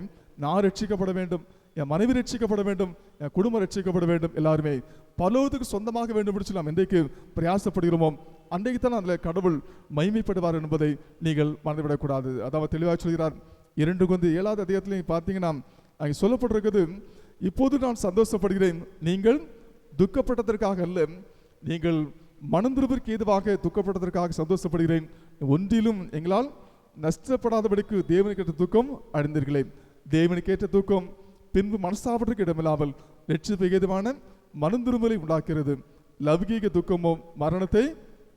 Speaker 1: நான் ரட்சிக்கப்பட வேண்டும், என் மனைவி ரட்சிக்கப்பட வேண்டும், என் குடும்பம் ரட்சிக்கப்பட வேண்டும், எல்லாருமே பரலோகத்துக்கு சொந்தமாக வேண்டும் என்று நாம் என்றைக்கு பிரயாசப்படுகிறோமோ அன்றைக்கு தான் அதில் கடவுள் மகிமைப்படுவார் என்பதை நீங்கள் மறந்துவிடக்கூடாது. அதாவது தெளிவாக சொல்கிறார். 2 Corinthians 7வது அதிகாரத்தில் பார்த்தீங்கன்னா அங்கே சொல்லப்பட்டிருக்கிறது, இப்போது நான் சந்தோஷப்படுகிறேன், நீங்கள் துக்கப்பட்டதற்காக அல்ல, நீங்கள் மனந்திருப்பிற்கு ஏதுவாக துக்கப்பட்டதற்காக சந்தோஷப்படுகிறேன், ஒன்றிலும் எங்களால் நஷ்டப்படாதபடிக்கு தேவனுக்கேற்ற துக்கம் அடைந்தீர்களே. தேவனுக்கேற்ற துக்கம் பின்பு மனசாபத்திற்கு இடமில்லாமல் ரட்சிப்புக்கு ஏதுவான மனந்திரும்பலை உண்டாக்குகிறது. லௌகீக துக்கமோ மரணத்தை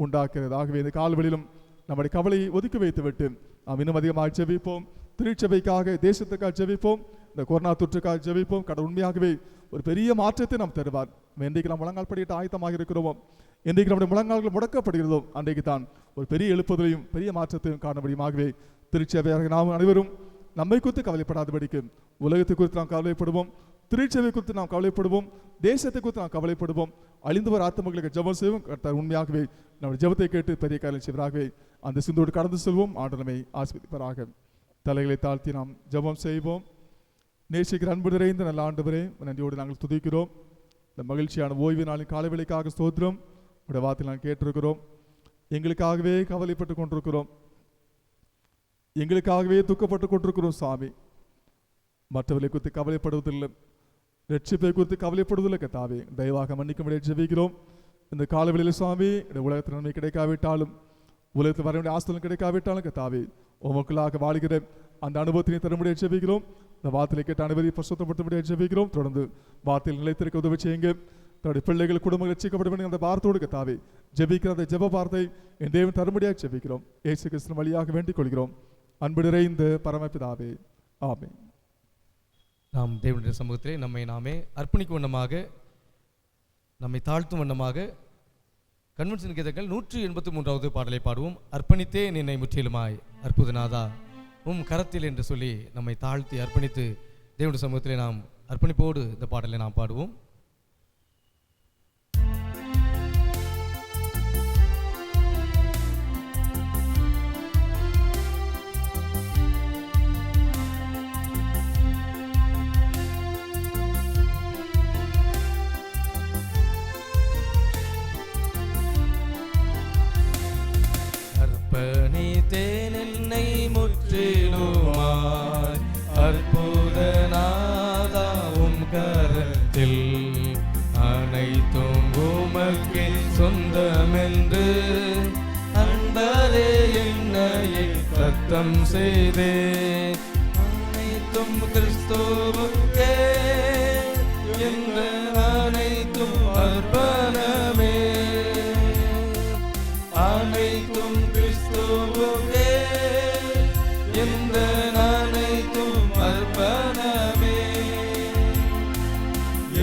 Speaker 1: உண்டாக்குறது. ஆகவே இந்த கால்வெளியிலும் நம்முடைய கவலையை ஒதுக்கி வைத்துவிட்டு நாம் இன்னும் அதிகமாக ஜெபிப்போம். திருச்சபைக்காக, தேசத்துக்காக ஜெபிப்போம். இந்த கொரோனா தொற்றுக்காக ஜெபிப்போம். கடவுள் உண்மையாகவே ஒரு பெரிய மாற்றத்தை நாம் தருவார். இன்றைக்கு நாம் முழங்கால் படியிட்டு ஆயத்தமாக இருக்கிறோமோ, இன்றைக்கு நம்முடைய முழங்கால்கள் முடக்கப்படுகிறதோ, அன்றைக்கு தான் ஒரு பெரிய எழுப்புதலையும் பெரிய மாற்றத்தையும் காண முடியுமாகவே திருச்சபையாக நாம் அனைவரும் நம்மை குறித்து கவலைப்படாதபடிக்கு உலகத்தை குறித்து நாம் கவலைப்படுவோம், திருச்சபை குறித்து நாம் கவலைப்படுவோம், தேசத்தை குறித்து நாம் கவலைப்படுவோம், அழிந்து வர ஆத்மர்களுக்கு ஜெபம் செய்வோம். கர்த்தர் உண்மையாகவே நம்முடைய ஜெபத்தை கேட்டு பெரிய காரியம் செய்வராகவே அந்த சிந்தோடு கடந்து செல்வோம். ஆண்டவரை ஆசீர்வதிப்பாராக. தலைகளை தாழ்த்தி நாம் ஜெபம் செய்வோம். நேசிக்கிற அன்பு நிறைந்த நல்ல ஆண்டவரே, நன்றியோடு நாங்கள் துதிக்கிறோம். இந்த மகிழ்ச்சியான ஓய்வு நாளின் காலவேளைக்காக ஸ்தோத்திரம். உடைய வார்த்தையில் நாங்கள் கேட்டிருக்கிறோம். எங்களுக்காகவே கவலைப்பட்டு கொண்டிருக்கிறோம், எங்களுக்காகவே துக்கப்பட்டு கொண்டிருக்கிறோம் சாமி. மற்றவர்களை குறித்து கவலைப்படுவதில்லை, ரட்சிப்பை குறித்து கவலைப்படுவதில்லை. கத்தாவே தயவாக மன்னிக்கும்படி ஜெபிக்கிறோம். இந்த காலவெளியில் சுவாமி, இந்த உலகத்தில் நன்மை கிடைக்காவிட்டாலும், உலகத்தில் வர வேண்டிய ஆஸ்தலம் கிடைக்காவிட்டாலும் கத்தாவே உமக்குள்ளாக வாழ்கிற அந்த அனுபவத்தினை தரும்படியாக ஜெபிக்கிறோம். இந்த வார்த்தையை கேட்ட அனைவரையும் பரிசுத்தப்படுத்தும்படியாக ஜெபிக்கிறோம். தொடர்ந்து வார்த்தையில் நிலைத்திருக்க உதவி செய்யுங்க. தன்னுடைய பிள்ளைகள் குடும்பங்கள் ரட்சிக்கப்பட வேண்டும் அந்த வார்த்தையோடு கத்தாவே ஜெபிக்கிற அந்த ஜெப வார்த்தை என் தேவன் தரும்படியாக ஜெபிக்கிறோம். இயேசு கிறிஸ்து வழியாக வேண்டிக் கொள்கிறோம். அன்பு நிறைந்த பரமபிதாவே, ஆமென்.
Speaker 2: நாம் தேவனுடைய சமூகத்திலே நம்மை நாமே அர்ப்பணிக்கும் வண்ணமாக, நம்மை தாழ்த்தும் வண்ணமாக கன்வென்ஷன் கீதங்கள் 183வது பாடலை பாடுவோம். அர்ப்பணித்தேன் என்னை முற்றிலுமாய் அற்புதநாதா கரத்தில் என்று சொல்லி நம்மை தாழ்த்தி அர்ப்பணித்து தேவனுடைய சமூகத்திலே நாம் அர்ப்பணிப்போடு இந்த பாடலை நாம் பாடுவோம்.
Speaker 3: அர்ப்பணித்தேன் என்னை முற்றிலுமாய் அற்புதநாதா கரத்தில், அனைத்தும் உமக்கே சொந்தமென்று அன்பரே என்னையே சத்தம் செய்தே. அனைத்தும் கிறிஸ்துவுக்கே என்ற அனைத்தும் அர்ப்பணமே, அனைத்தும் கிறிஸ்துவுக்கே என்ற அனைத்தும் அர்ப்பணமே.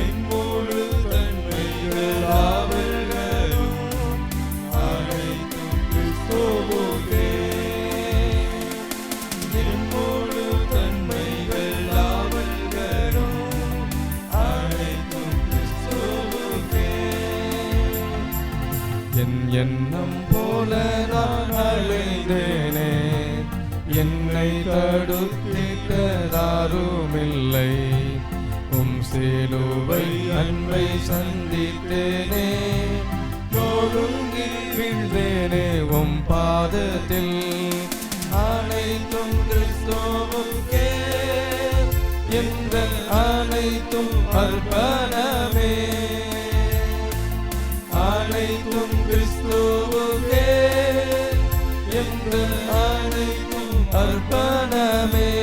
Speaker 3: என் முழு தன்மைகள் அவர்களும் அனைத்தும் கிறிஸ்துவுக்கே, என் முழு தன்மைகள் அவர்களும் அனைத்தும் கிறிஸ்துவுக்கே. என் எண்ணம் போல நான் அழைந்தேனே, என்னை தடுத்திட்டதாருமில்லை. சிலுவை அன்பை சந்தித்தேனே, நொறுங்கி விழுந்தேனே உம் பாதத்தில். அனைத்தும் கிறிஸ்துவுக்கே என்ற அனைத்தும் அர்ப்பணமே, அனைத்தும் கிறிஸ்துவுக்கே என்ற அனைத்தும் அர்ப்பணமே.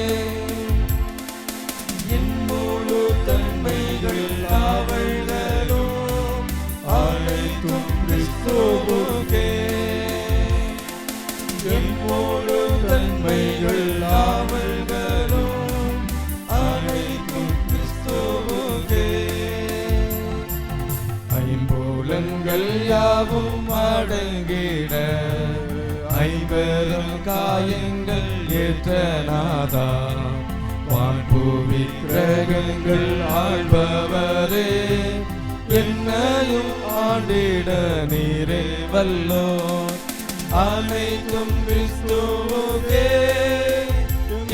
Speaker 3: என் முழு தன்மைகள் அவர்களும் அனைத்தும் கிறிஸ்துவுக்கே, என் முழு தன்மைகள் அவர்களும் அனைத்தும் கிறிஸ்துவுக்கே. ஐம்புலன்கள் யாவும் அடங்கிட ஐம்பெரும் காயங்கள் ஏற்றநாதா, வான்பூவி கிரகங்கள் ஆள்பவரே, என்னையும் ஆண்டிட நீரே வல்லோர். அனைத்தும் கிறிஸ்துவுக்கே,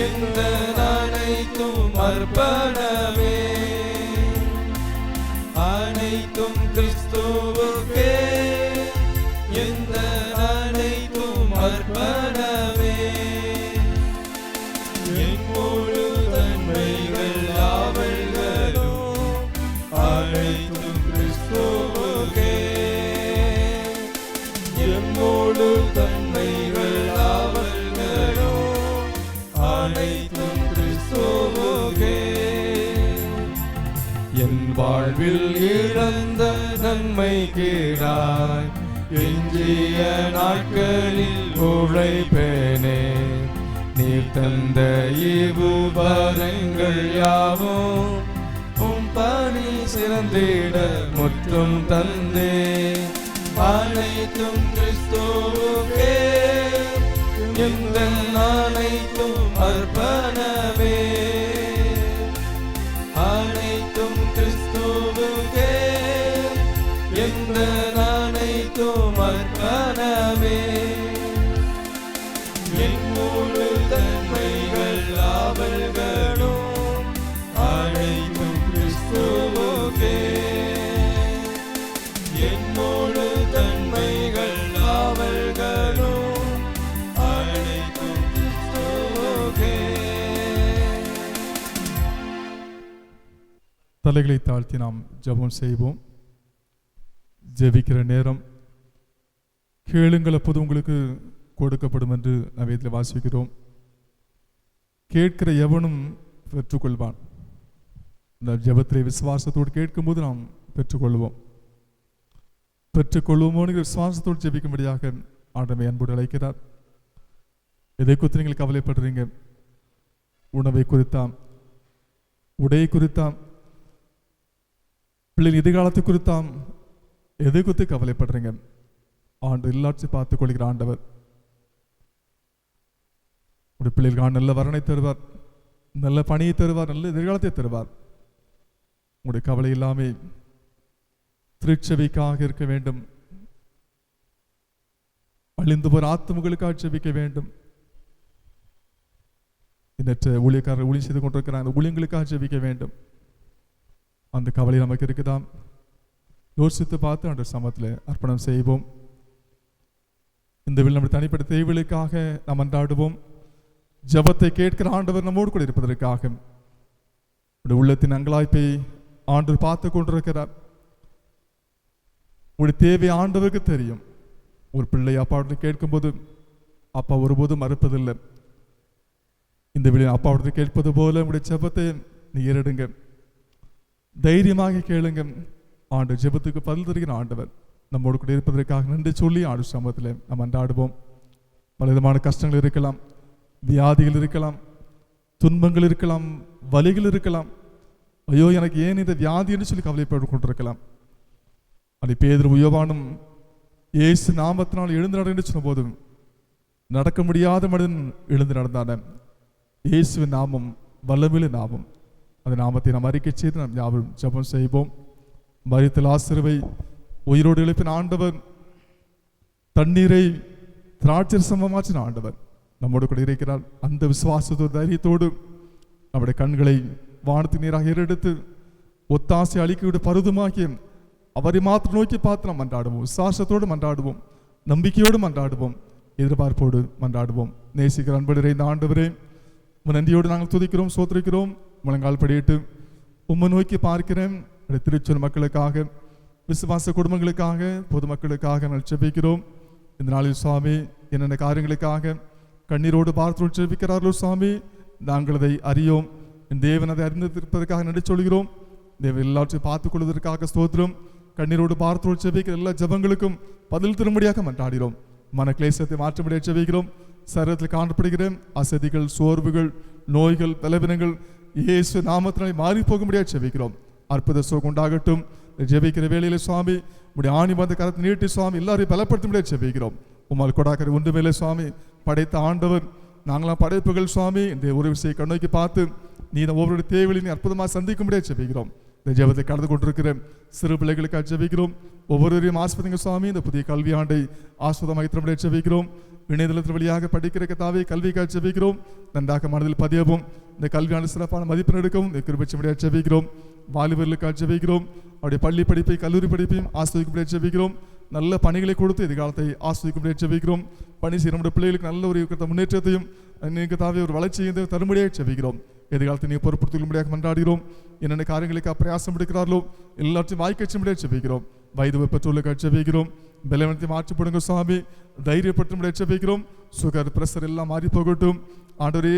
Speaker 3: எந்த அனைத்தும் அர்ப்பணமே. அனைத்தும் கிறிஸ்துவுக்கே, எந்த அனைத்தும் அர்ப்பணமே. என் முழு தன்மைகள் யாவல்களும் அனைத்தும் கிறிஸ்துவுக்கே. என் முழு தன்மைகள் யாவல்களும் அனைத்தும் கிறிஸ்துவுக்கே. என் வாழ்வில் இழந்த நன்மை கீழாய் எஞ்சிய நாட்களில் உழைப்பேனே. நீர் தந்த ஈவுபரங்கள் யாவும் உம் பணி சிறந்திட முற்றும் தந்தே. அனைத்தும் கிறிஸ்துவுக்கே, எந்த அனைத்தும் அர்ப்பணமே. அனைத்தும் கிறிஸ்துவுக்கே, எந்த அனைத்தும் அர்ப்பணமே. என் முழு தன்மைகள் ஆவல்களும் அனைத்தும் கிறிஸ்துவுக்கே. என் முழு தன்மைகள் ஆவல்களும் அனைத்தும் கிறிஸ்துவுக்கே.
Speaker 1: தலைகளை தாழ்த்தி நாம் ஜெபம் செய்வோம். ஜெபிக்கிற நேரம் கேளுங்கள் அப்போது உங்களுக்கு கொடுக்கப்படும் என்று நாம் இதில் வாசிக்கிறோம். கேட்கிற எவனும் பெற்றுக்கொள்வான். இந்த ஜெபத்திலே விசுவாசத்தோடு கேட்கும்போது நாம் பெற்றுக்கொள்வோம். பெற்றுக்கொள்வோமோன்னு விசுவாசத்தோடு ஜெபிக்கும்படியாக ஆண்டவரை அன்போடு அழைக்கிறார். எதை குறித்து நீங்கள் கவலைப்படுறீங்க? உணவை குறித்தாம், உடையை குறித்தாம், பிள்ளைகள் எதிர்காலத்தை குறித்தாம், எதை குறித்து கவலைப்படுறீங்க? ஆண்டு எல்லாட்சி பார்த்துக் கொள்கிற ஆண்டவர் உடைய பிள்ளைகளுக்கு நல்ல வரனை தருவார், நல்ல பணியை தருவார், நல்ல எதிர்காலத்தை தருவார். உங்களுடைய கவலை எல்லாமே திருச்செவிக்காக இருக்க வேண்டும். அழிந்து போற ஆத்மங்களுக்காக செபிக்க வேண்டும். எண்ணற்ற ஊழியக்காரர் ஊழியம் செய்து கொண்டிருக்கிறார், அந்த ஊழியங்களுக்காக செபிக்க வேண்டும். அந்த கவலை நமக்கு இருக்குதாம். யோசித்து பார்த்து அந்த சமத்தில் அர்ப்பணம் செய்வோம். இந்த வில் நம்முடைய தனிப்பட்ட தேவைகளுக்காக நாம் அன்றாடுவோம். ஜபத்தை கேட்கிற ஆண்டவர் நம்மோடு கூட இருப்பதற்காக உள்ளத்தின் அங்கலாய்ப்பை ஆண்டவர் பார்த்து கொண்டிருக்கிறார். உடைய தேவை ஆண்டவருக்கு தெரியும். ஒரு பிள்ளை அப்பாவிடத்தை கேட்கும்போது அப்பா ஒருபோதும் மறுப்பதில்லை. இந்த விழா அப்பாவிடத்தை கேட்பது போல உங்களுடைய ஜபத்தை நீ ஏறிடுங்க, தைரியமாக கேளுங்க. ஆண்டு ஜெபத்துக்கு பதில் தருகிற ஆண்டவர் நம்மோடு கூட இருப்பதற்காக நன்றி சொல்லி ஆண்டு சமூகத்தில் நாம் அன்றாடுவோம். பல விதமான கஷ்டங்கள் இருக்கலாம், வியாதிகள் இருக்கலாம், துன்பங்கள் இருக்கலாம், வலிகள் இருக்கலாம். ஐயோ எனக்கு ஏன் இந்த வியாதி என்று சொல்லி கவலைப்பட்டு கொண்டிருக்கலாம். அதை பேதுரு யோவானும் இயேசு நாமத்தினால் எழுந்து நட என்று சொன்ன போதும் நடக்க முடியாத மனிதன் எழுந்து நடந்தான. இயேசுவின் நாமம் வல்லமில்லை நாமம். அந்த நாமத்தை நாம் அறிக்கை செய்து நாம் யாவரும் ஜெபம் செய்வோம். மரித்த லாசருவை உயிரோடு எழுப்பின ஆண்டவர், தண்ணீரை திராட்சரசமாக மாற்றின ஆண்டவர் நம்மோடு கூட இருக்கிறார். அந்த விசுவாசத்தோடு தைரியத்தோடு நம்முடைய கண்களை வானத்து நீராக ஏறெடுத்து ஒத்தாசை அளிக்கையோடு பருதுமாக்கி அவரை மாத்திரம் நோக்கி பார்த்து நாம் மன்றாடுவோம். விசுவாசத்தோடு மன்றாடுவோம், நம்பிக்கையோடு மன்றாடுவோம், எதிர்பார்ப்போடு மன்றாடுவோம். நேசிக்கிற அன்பு நிறைந்த ஆண்டவரே, உன் நன்றியோடு நாங்கள் துதிக்கிறோம், சோத்திரிக்கிறோம். முழங்கால் படியிட்டு உம்மை நோக்கி பார்க்கிறேன். திருச்சூர் மக்களுக்காக, விசுவாச குடும்பங்களுக்காக, பொதுமக்களுக்காக நாங்கள் ஜெபிக்கிறோம். இந்த நாளில் சுவாமி என்னென்ன காரியங்களுக்காக கண்ணீரோடு பார்த்து ஜெபிக்கிறார்களோ சுவாமி, நாங்கள் அதை அறியோம். என் தேவன் அதை அறிந்திருப்பதற்காக நன்றி சொல்கிறோம். தேவன் எல்லாவற்றையும் பார்த்துக் கொள்வதற்காக ஸ்தோத்திரம். கண்ணீரோடு பார்த்து ஜெபிக்கிற எல்லா ஜெபங்களுக்கும் பதில் தரும்படியாக மன்றாடுகிறோம். மன கிளேசத்தை மாற்றும்படியாக ஜெபிக்கிறோம். சரீரத்தில் காணப்படுகிற அசதிகள், சோர்வுகள், நோய்கள், பலவீனங்கள் இயேசு நாமத்தினாலே மாறி போகும்படியாக ஜெபிக்கிறோம். அற்புத சுகம் உண்டாகட்டும். ஜெபிக்கிற வேளையில சுவாமி உடைய ஆணி பந்த கரத்தை நீட்டி சுவாமி எல்லாரையும் பலப்படுத்தும்படியாக ஜெபிக்கிறோம். உம்மால் கொடாக்கிற ஒன்று மேலே சுவாமி படைத்த ஆண்டவர், நாங்களாம் படைப்புகள் சுவாமி. இந்த ஒரு விஷயம் கண்ணோக்கி பார்த்து நீ ஒவ்வொரு தேவையிலையும் அற்புதமாக சந்திக்கும்படியாக ஜெபிக்கிறோம். இந்த ஜெபத்தை கலந்து கொண்டிருக்கிற சிறு பிள்ளைகளுக்காக ஜெபிக்கிறோம். ஒவ்வொருவரையும் ஆஸ்வதிங்க சுவாமி. இந்த புதிய கல்வி ஆண்டை ஆஸ்வதமாக திரும்ப ஜெபிக்கிறோம். இணையதளத்தின் வழியாக படிக்கிற கத்தாவே கல்விக்காக ஜெபிக்கிறோம். நன்றாக மனதில் பதியவும் இந்த கல்வியான சிறப்பான மதிப்பெண் எடுக்கவும் இந்த கிருபையாக ஜெபிக்கிறோம். வாலிபர்களுக்காக ஜெபிக்கிறோம். அவருடைய பள்ளி படிப்பை கல்லூரி படிப்பையும் ஆஸ்வதிக்கும்படியாக ஜெபிக்கிறோம். நல்ல பணிகளை கொடுத்து எதிர்காலத்தை ஆஸ்வதிக்கும்படியாக ஜெபிக்கிறோம். பணி செய்ய நம்முடைய பிள்ளைகளுக்கு நல்ல ஒரு முன்னேற்றத்தையும் கத்தாவே ஒரு வளர்ச்சியை தரும்படியாக ஜெபிக்கிறோம். எதிர்காலத்தை நீ பொறுப்படுத்திக் மன்றாடுகிறோம். என்னென்ன காரியங்களுக்கு பிரயாசம் எடுக்கிறார்களோ எல்லாத்தையும் வாய்க்கச்சும்படியாக ஜெபிக்கிறோம். வயது பெற்றோர்களுக்காக ஜெபிக்கிறோம். பலவீனத்தை மாற்றிப்படுங்க சுவாமி. தைரியப்பட்டு ஜெபிக்கிறோம். சுகர் பிரஷர் எல்லாம் மாறி போகட்டும். ஆண்டவரே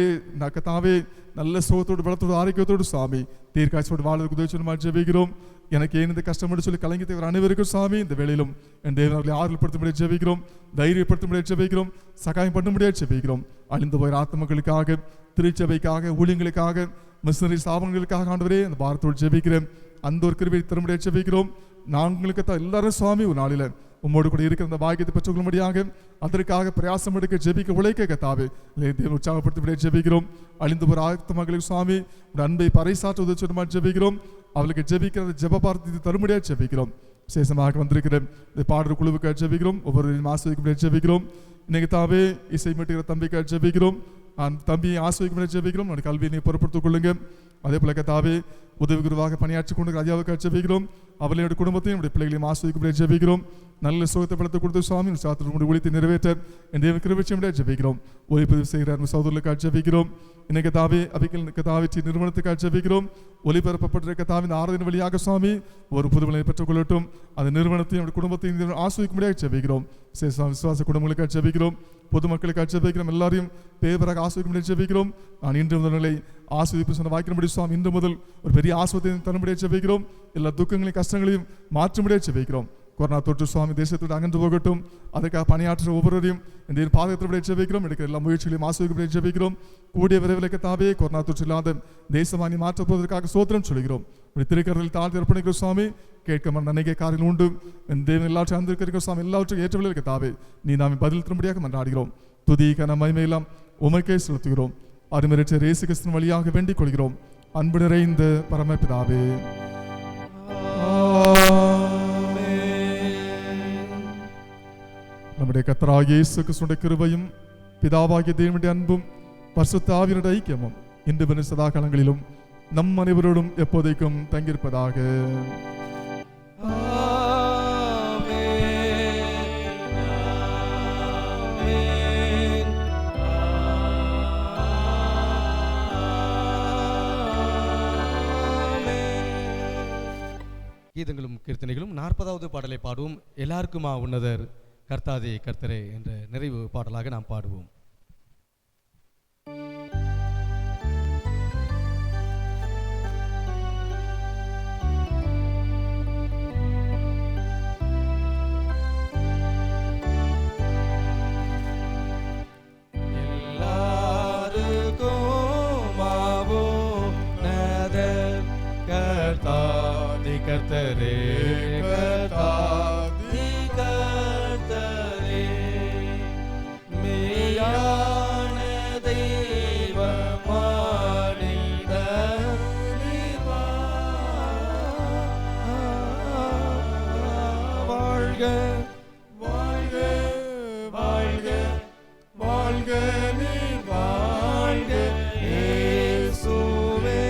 Speaker 1: கத்தாவே நல்ல சுகத்தோடு பலத்தோடு ஆரோக்கியத்தோடு சுவாமி தீர்க்காட்சியோடு வாழ்வதற்கு உதவி சொல்லுமா ஜெபிக்கிறோம். எனக்கு ஏன் இந்த கஷ்டப்பட்டு சொல்லி கலங்கி தேவர் அனைவருக்கும் சுவாமி இந்த வேளையிலும் என் தேவர்களை ஆறுதல்படுத்த ஜெபிக்கிறோம். தைரியப்படுத்த ஜெபிக்கிறோம். சகாயம் பண்ண முடியாது ஜெபிக்கிறோம். அழிந்து போய் ஆத்மக்களுக்காக திருச்சபைக்காக ஊழியங்களுக்காக மிஷனரி ஸ்தாபனங்களுக்காக ஆண்டவரே அந்த பாரத்தோடு ஜெபிக்கிறேன். அந்த ஒரு கிருபையை தரும்படியாக ஜெபிக்கிறோம். நாங்களுக்கு தான் எல்லாரும் சுவாமி ஒரு நாளில் உம்மோடு கூட இருக்கிற அந்த பாக்கியத்தை பெற்றுக்கொள்ளும்படியாக அதற்காக பிரயாசம் எடுக்க ஜெபிக்க உழைக்க கத்தாவே உற்சாகப்படுத்த ஜெபிக்கிறோம். அழிந்து போகிற ஆத்மக்களுக்கு சுவாமி ஒரு அன்பை பறைசாற்ற உதவி ஜெபிக்கிறோம். அவளுக்கு ஜெபிக்கிற ஜெப பார்த்து தரும்படியாக ஜெபிக்கிறோம். விசேஷமாக வந்திருக்கிற இந்த பாடல் குழுவுக்காக ஜெபிக்கிறோம். ஒவ்வொரு ஆசிரியருக்கு ஜெபிக்கிறோம். இன்னைக்கு தாவே இசை மீட்டுகிற தம்பிக்காக ஜெபிக்கிறோம். தம்பியை ஆசிரியருக்கு ஜெபிக்கிறோம். என்னோட கல்வியை பொறுப்படுத்திக் கொள்ளுங்க. அதே போல கத்தாவே உதவி குருவாக பணியாற்றி கொண்டு ராஜாவுக்காக ஜெபிக்கிறோம். அவளுடைய குடும்பத்தையும் நம்முடைய பிள்ளைகளையும் ஆசிரியருக்கு ஜெபிக்கிறோம். நல்ல சுகத்தை பலத்தை கொடுத்து சுவாமி சாத்திர ஒழித்து நிறைவேற்ற என் தேவ கிருபையை ஜெபிக்கிறோம். ஒளிப்பதிவு செய்கிற சகோதரர்களுக்காக ஜெபிக்கிறோம். இன்னைக்கு தாவே அபிக்கல் கதாவிச்சி நிறுவனத்துக்காக ஜெபிக்கிறோம். ஒளிபரப்பப்பட்டிருக்க தாவின் ஆராதனை வழியாக சுவாமி ஒரு புதுவலை பெற்றுக் கொள்ளட்டும். அந்த நிறுவனத்தையும் ஆசிரியக்கும்படியாக ஜெபிக்கிறோம். விசுவாச குடும்பங்களுக்காக ஜெபிக்கிறோம். பொதுமக்களுக்காக ஜெபிக்கிறோம். எல்லாரையும் பேவராக ஆசிரியக்கும்படியாக ஜெபிக்கிறோம். நான் இன்று முதல்களை ஆசிரியப்பு சொன்ன வாய்க்கின்படி சுவாமி இன்று முதல் ஒரு பெரிய ஆசிரியத்தை தரும்படியாக ஜெபிக்கிறோம். எல்லா துக்கங்களையும் கஷ்டங்களையும் மாற்றும்படியாக ஜெபிக்கிறோம். கொரோனா தொற்று சுவாமி தேசத்தோடு அகன்று போகட்டும். அதற்காக பணியாற்ற ஒவ்வொருவரையும் இந்த பாதகத்தை ஜெபிக்கிறோம். எடுக்கிற எல்லா முயற்சிகளையும் ஆசிரியப்படி ஜெபிக்கிறோம். கூடிய விரைவில் தாவே கொரோனா தொற்று இல்லாத தேசமானி மாற்றப்படுவதற்காக சோத்திரம் சொல்கிறோம். திருக்கரத்தில் தாழ்த்தி அர்ப்பணிக்கிற சுவாமி கேட்க நன்மைக்கு காரியம் உண்டு. என் தேவன் எல்லாவற்றையும் அந்திருக்கிற சுவாமி எல்லாவற்றையும் ஏற்றவில்லை தாவே நீ நாம் பதில் திரும்படியாக மன்றாடுகிறோம். துதி கன மகிமையெல்லாம் உமக்கே செலுத்துகிறோம். அருமரற்ற இயேசு கிறிஸ்துவின் வழியாக வேண்டிக் கொள்கிறோம். அன்பு நிறைந்த பரமபிதாவே. நம்முடைய கர்த்தராகிய இயேசு கிறிஸ்துவின் கிருபையும் பிதாவாகிய தேவனுடைய அன்பும் பரிசுத்த ஆவியினுடைய ஐக்கியமும் இன்று சதா காலங்களிலும் நம் அனைவரோடும் எப்போதைக்கும் தங்கியிருப்பதாக.
Speaker 2: கீதங்களும் கீர்த்தனைகளும் 40வது பாடலை பாடுவோம். எல்லாருக்குமா உன்னதர் கர்த்தாதே கர்த்தரே என்ற நிறைவு பாடலாக நாம் பாடுவோம். கர்த்தரே கர்த்தாதி கர்த்தரே மேயான தெய்வ மானிட வாழ்க வாழ்க வாழ்க வாழ்க நீ வாழ்க இயேசுவே.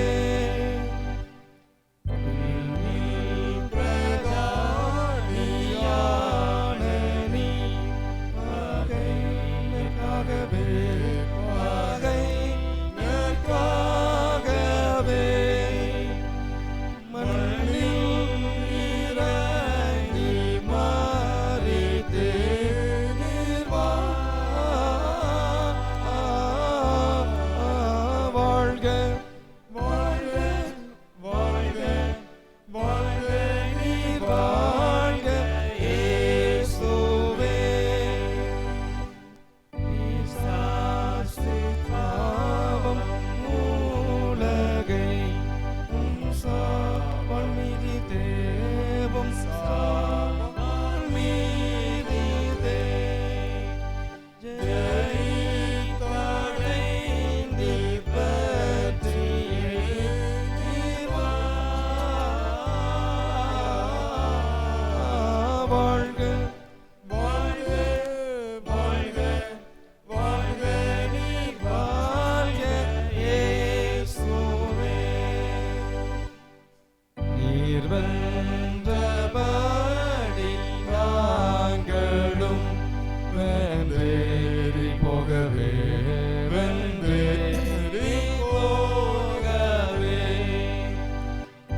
Speaker 3: வாழ்க வாழ்க வாழ்க வாழ்க நீர் வாழ்க இயேசுவே. நீர் வந்தபடி நாங்களும் வென்றேறி போகவே வென்றேறி போகவே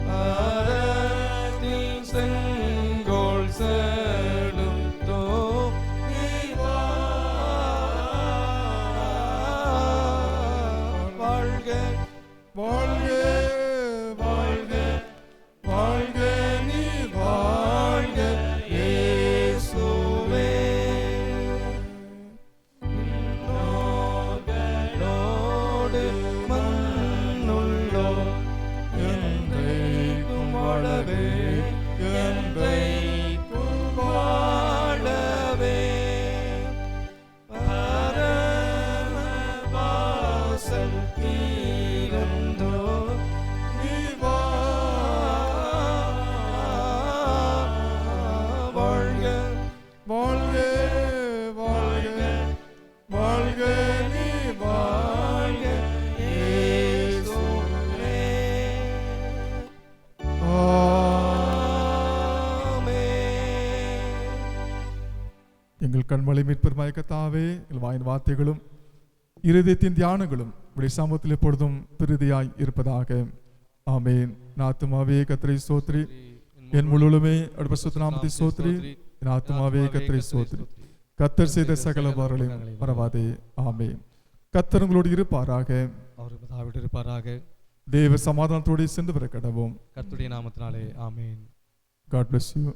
Speaker 3: பாரத்தின் செங்கோல் செலுத்தோ வாழ்க வாழ்க வாழ்க வாழ்க நீ வாழ்க இயேசுவே. நோடு மண்ணுள்ளோ என்றைக்கும் வாழவே என்றைக்கும் வாழவே பரம வாசல் தீரந்தோ நீ வாழ்க வாழ்க வாழ்க வாழ்க நீ வாழ்க இயேசுவே. ஆமென்.
Speaker 1: எங்கள் கண்மலை மீட்பெருமாய் கர்த்தாவே, எங்கள் வாயின் வார்த்தைகளும் இருதயத்தின் தியானங்களும் உடைய சமூகத்தில் எப்பொழுதும் பிரதியாய் இருப்பதாக. ஆமென். என் ஆத்துமாவே கர்த்தரை ஸ்தோத்திரி, என் முழுவதுமே அவருடைய பரிசுத்த நாமத்தை ஸ்தோத்திரி. என் ஆத்துமாவே கர்த்தரை ஸ்தோத்திரி, கர்த்தர் செய்த சகல உபகாரங்களையும் மறவாதே. ஆமென். கர்த்தர் உங்களோடு இருப்பாராக.
Speaker 2: அவர் தாவிட்டு இருப்பாராக.
Speaker 1: தேவ சமாதானத்தோடு சென்று வர கடவோம்.
Speaker 2: கர்த்தருடைய நாமத்தினாலே ஆமென்.
Speaker 1: God bless you.